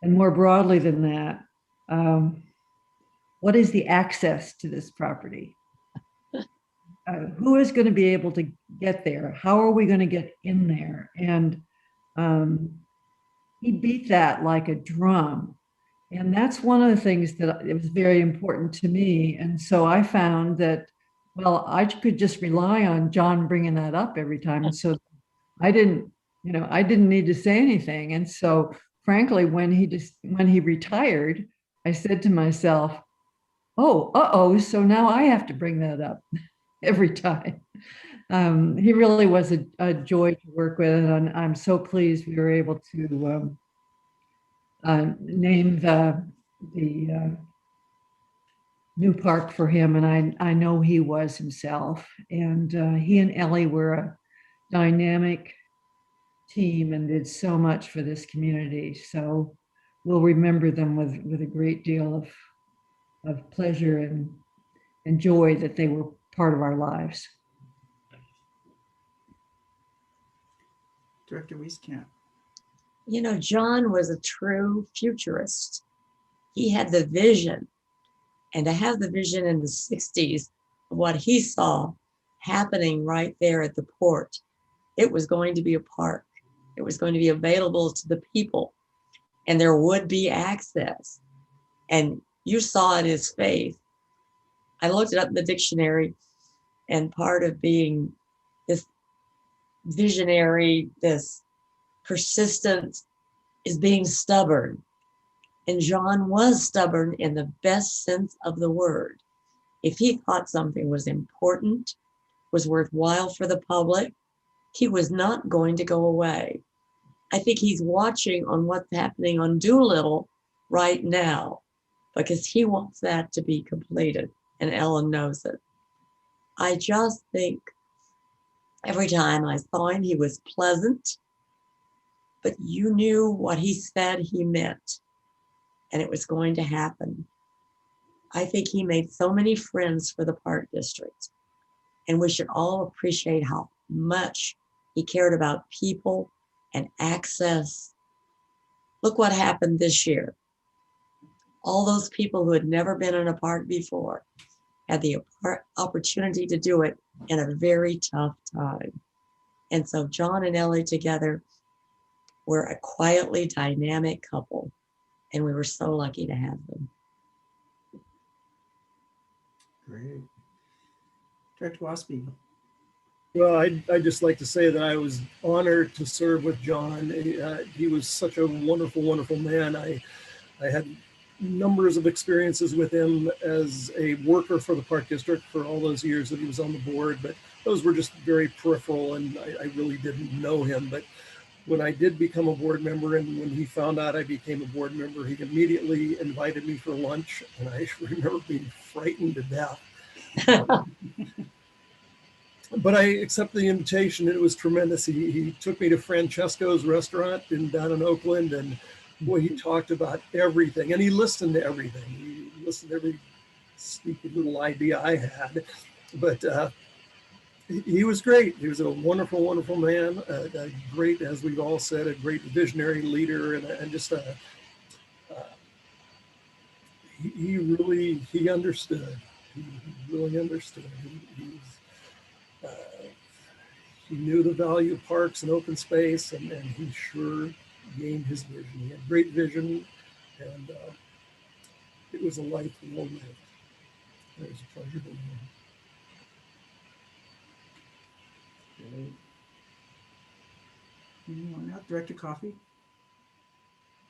and more broadly than that, what is the access to this property? Who is going to be able to get there? How are we going to get in there? And he beat that like a drum. And that's one of the things that it was very important to me. And so I found that, well, I could just rely on John bringing that up every time. And so I didn't need to say anything. And so frankly, when he retired, I said to myself, oh, so now I have to bring that up every time. He really was a joy to work with, and I'm so pleased we were able to name the new park for him, and I know he was himself. And he and Ellie were a dynamic team and did so much for this community. So we'll remember them with a great deal of pleasure and joy that they were part of our lives. Director Wieskamp. You know, John was a true futurist. He had the vision, and to have the vision in the 60s of what he saw happening right there at the port, it was going to be a park. It was going to be available to the people, and there would be access. And you saw in his face. I looked it up in the dictionary, and part of being this visionary, this persistence, is being stubborn. And John was stubborn in the best sense of the word. If he thought something was important, was worthwhile for the public, he was not going to go away. I think he's watching on what's happening on Doolittle right now, because he wants that to be completed, and Ellen knows it. I just think every time I saw him, he was pleasant, but you knew what he said he meant, and it was going to happen. I think he made so many friends for the Park District, and we should all appreciate how much he cared about people and access. Look what happened this year. All those people who had never been in a park before had the opportunity to do it in a very tough time. And so John and Ellie together were a quietly dynamic couple, and we were so lucky to have them. Great. Director Wasby. Well, I'd just like to say that I was honored to serve with John. He was such a wonderful, wonderful man. I had numbers of experiences with him as a worker for the Park District for all those years that he was on the board, but those were just very peripheral, and I really didn't know him. But when I did become a board member, and when he found out I became a board member, he immediately invited me for lunch, and I remember being frightened to death. But I accepted the invitation, and it was tremendous. He took me to Francesco's restaurant down in Oakland, and boy, he talked about everything, and he listened to everything. He listened to every stupid little idea I had, but he was great. He was a wonderful, wonderful man, a great, as we've all said, a great visionary leader, and just he really understood. He really understood. He knew the value of parks and open space, and he sure gained his vision. He had great vision, and it was a life well lived. It was a pleasure to know him. Anyone else? Director Coffey?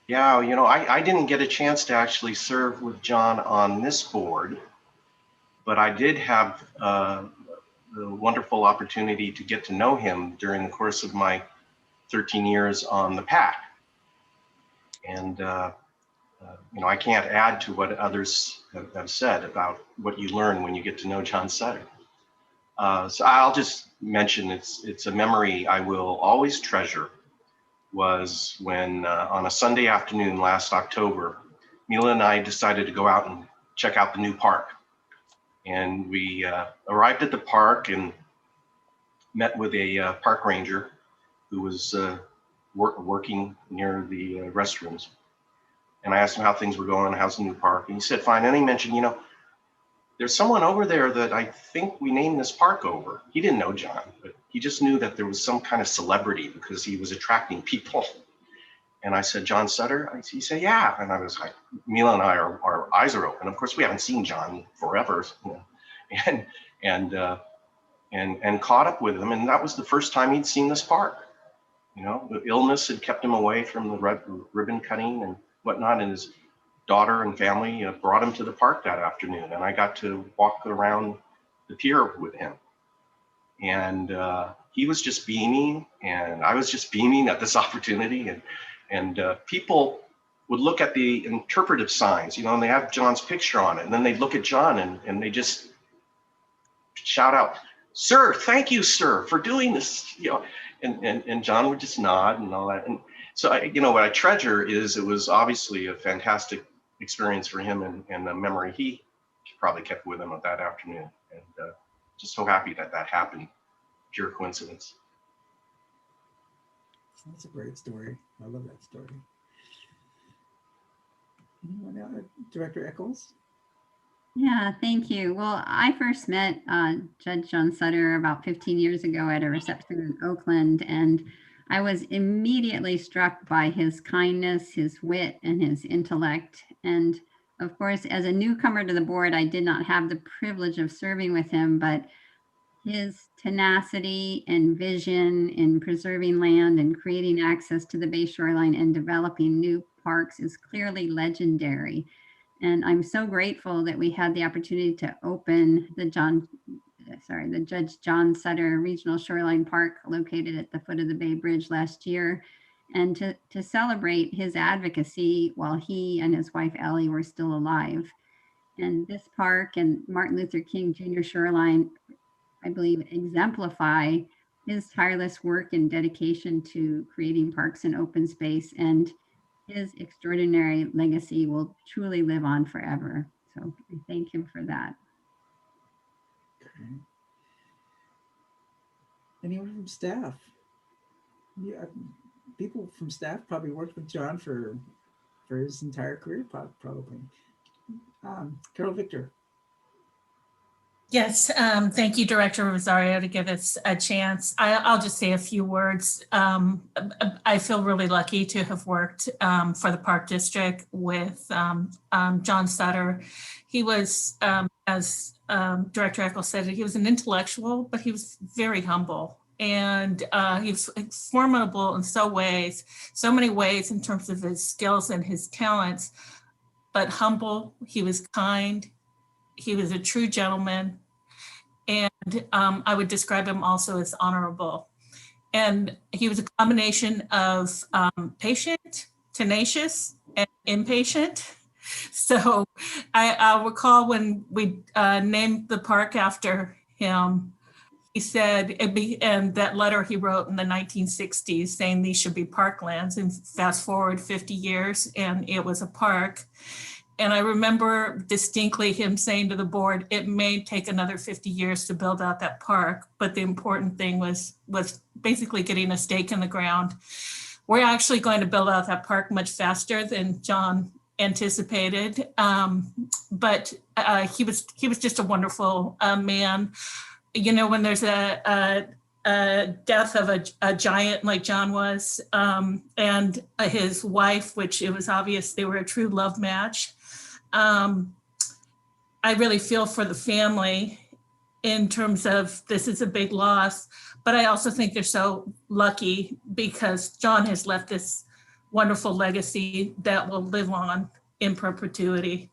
Yeah, I didn't get a chance to actually serve with John on this board, but I did have the wonderful opportunity to get to know him during the course of my 13 years on the PAC. And, I can't add to what others have said about what you learn when you get to know John Sutter. So I'll just mention it's a memory I will always treasure. Was when on a Sunday afternoon last October, Mila and I decided to go out and check out the new park. And we arrived at the park, and met with a park ranger who was working near the restrooms. And I asked him how things were going, how's the new park? And he said, fine. And he mentioned, you know, there's someone over there that I think we named this park over. He didn't know John, but he just knew that there was some kind of celebrity because he was attracting people. And I said, John Sutter? He said, yeah. And I was like, Mila and I, our eyes are open. Of course, we haven't seen John forever, you know, and caught up with him. And that was the first time he'd seen this park. You know, the illness had kept him away from the ribbon cutting and whatnot. And his daughter and family brought him to the park that afternoon. And I got to walk around the pier with him. And he was just beaming, and I was just beaming at this opportunity. And people would look at the interpretive signs, you know, and they have John's picture on it. And then they'd look at John and they just shout out, sir, thank you, sir, for doing this, you know, and John would just nod and all that. And so, you know, what I treasure is it was obviously a fantastic experience for him and a memory he probably kept with him of that afternoon. And just so happy that that happened. Pure coincidence. That's a great story. I love that story. Anyone else? Director Eccles? Yeah, thank you. Well, I first met Judge John Sutter about 15 years ago at a reception in Oakland, and I was immediately struck by his kindness, his wit, and his intellect. And of course, as a newcomer to the board, I did not have the privilege of serving with him, but his tenacity and vision in preserving land and creating access to the Bay shoreline and developing new parks is clearly legendary. And I'm so grateful that we had the opportunity to open the Judge John Sutter Regional Shoreline Park located at the foot of the Bay Bridge last year, and to celebrate his advocacy while he and his wife Ellie were still alive. And this park and Martin Luther King Jr. Shoreline, I believe, exemplify his tireless work and dedication to creating parks and open space, and his extraordinary legacy will truly live on forever. So I thank him for that. Okay. Anyone from staff? Yeah, people from staff probably worked with John for his entire career, probably. Carol Victor. Yes, thank you, Director Rosario, to give us a chance. I'll just say a few words. I feel really lucky to have worked for the Park District with John Sutter. He was, as Director Eccles said, he was an intellectual, but he was very humble. And he was formidable in so many ways in terms of his skills and his talents, but humble. He was kind. He was a true gentleman, and I would describe him also as honorable. And he was a combination of patient, tenacious, and impatient. So I'll recall when we named the park after him, he said, and that letter he wrote in the 1960s saying these should be parklands, and fast forward 50 years and it was a park. And I remember distinctly him saying to the board, it may take another 50 years to build out that park, but the important thing was basically getting a stake in the ground. We're actually going to build out that park much faster than John anticipated, but he was just a wonderful man. You know, when there's a death of a giant like John was, and his wife, which it was obvious they were a true love match. I really feel for the family in terms of this is a big loss, but I also think they're so lucky because John has left this wonderful legacy that will live on in perpetuity.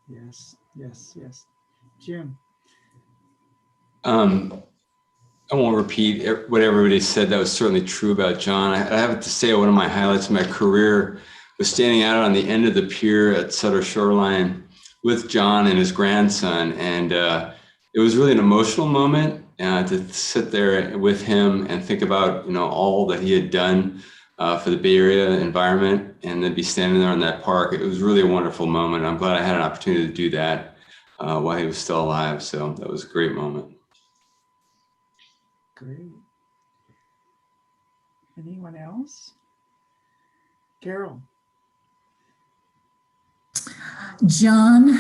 Yes, yes, yes. Jim. I won't repeat what everybody said. That was certainly true about John. I have to say one of my highlights of my career was standing out on the end of the pier at Sutter Shoreline with John and his grandson. And it was really an emotional moment to sit there with him and think about, all that he had done for the Bay Area environment, and then be standing there in that park. It was really a wonderful moment. I'm glad I had an opportunity to do that while he was still alive. So that was a great moment. Great. Anyone else? Carol. John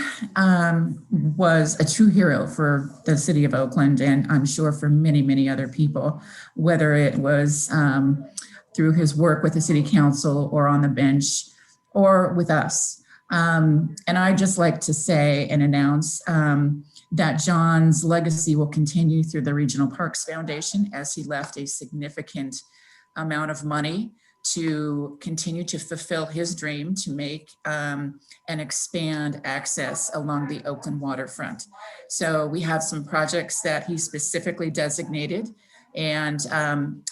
was a true hero for the city of Oakland, and I'm sure for many, many other people, whether it was through his work with the city council or on the bench or with us. And I'd just like to say and announce that John's legacy will continue through the Regional Parks Foundation, as he left a significant amount of money to continue to fulfill his dream to make and expand access along the Oakland waterfront. So we have some projects that he specifically designated, and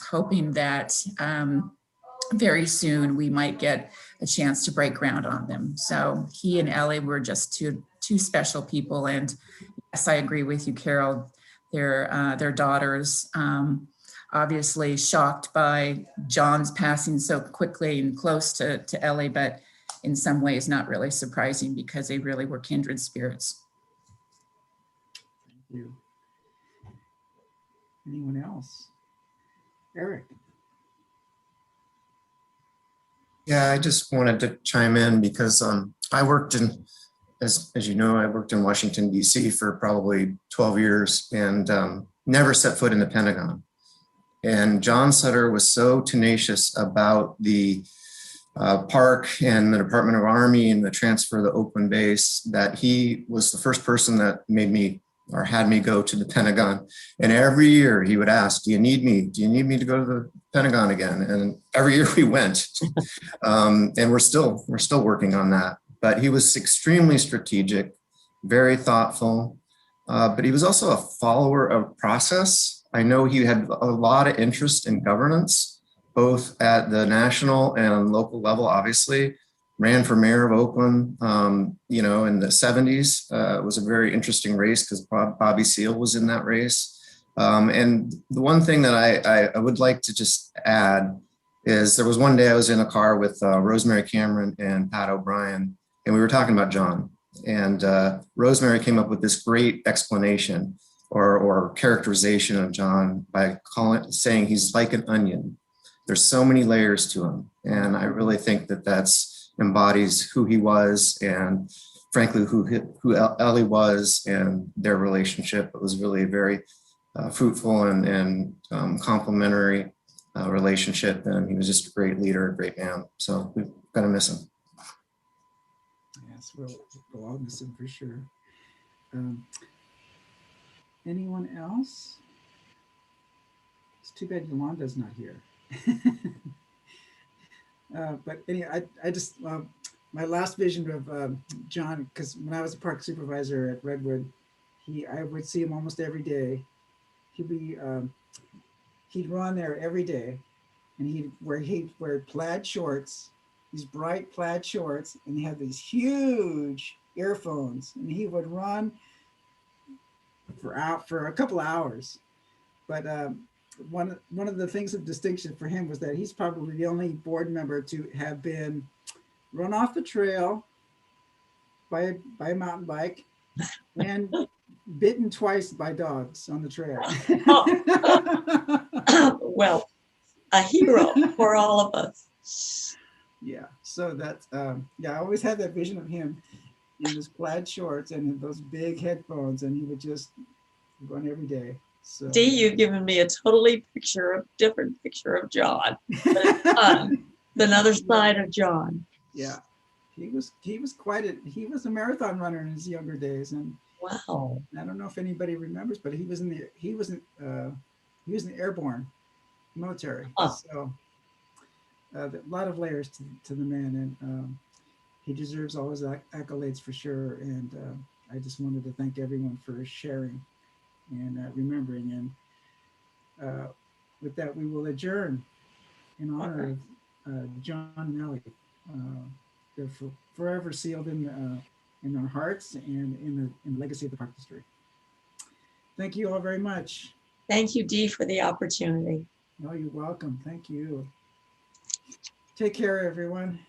hoping that very soon we might get a chance to break ground on them. So he and Ellie were just two special people. And yes, I agree with you, Carol. Their daughters, obviously shocked by John's passing so quickly and close to Ellie, but in some ways not really surprising because they really were kindred spirits. Thank you. Anyone else? Eric. Yeah, I just wanted to chime in because I worked in, as you know, I worked in Washington, D.C. for probably 12 years and never set foot in the Pentagon. And John Sutter was so tenacious about the park and the Department of Army and the transfer of the Oakland base that he was the first person that made me or had me go to the Pentagon. And every year he would ask, do you need me? Do you need me to go to the Pentagon again? And every year we went. And we're still working on that. But he was extremely strategic, very thoughtful, but he was also a follower of process. I know he had a lot of interest in governance, both at the national and local level, obviously. Ran for mayor of Oakland, you know, in the 70s. It was a very interesting race because Bobby Seale was in that race. And the one thing that I would like to just add is there was one day I was in a car with Rosemary Cameron and Pat O'Brien, and we were talking about John. And Rosemary came up with this great explanation or characterization of John by saying he's like an onion. There's so many layers to him. And I really think that that's embodies who he was and frankly, who Ellie was and their relationship. It was really a very fruitful and complementary relationship. And he was just a great leader, a great man. So we've got to miss him. Yes, we'll all miss him for sure. Anyone else? It's too bad Yolanda's not here. But anyway, I just, my last vision of John, because when I was a park supervisor at Redwood, I would see him almost every day. He'd run there every day, and he'd wear plaid shorts, these bright plaid shorts, and he had these huge earphones, and he would run for a couple of hours. But one of the things of distinction for him was that he's probably the only board member to have been run off the trail by a mountain bike and bitten twice by dogs on the trail. Well, a hero for all of us. Yeah, so that's, yeah, I always had that vision of him in his plaid shorts and those big headphones, and he would just run every day. So Dee, you've given me a totally different picture of John. But it's fun. Another side of John. Yeah, he was a marathon runner in his younger days, and wow, I don't know if anybody remembers, but he was in the airborne military. So a lot of layers to the man, and he deserves all his accolades for sure. And I just wanted to thank everyone for sharing and remembering. And with that, we will adjourn in honor of John and Ellie. They're forever sealed in our hearts and in the legacy of the Park District. Thank you all very much. Thank you, Dee, for the opportunity. No, you're welcome. Thank you. Take care, everyone.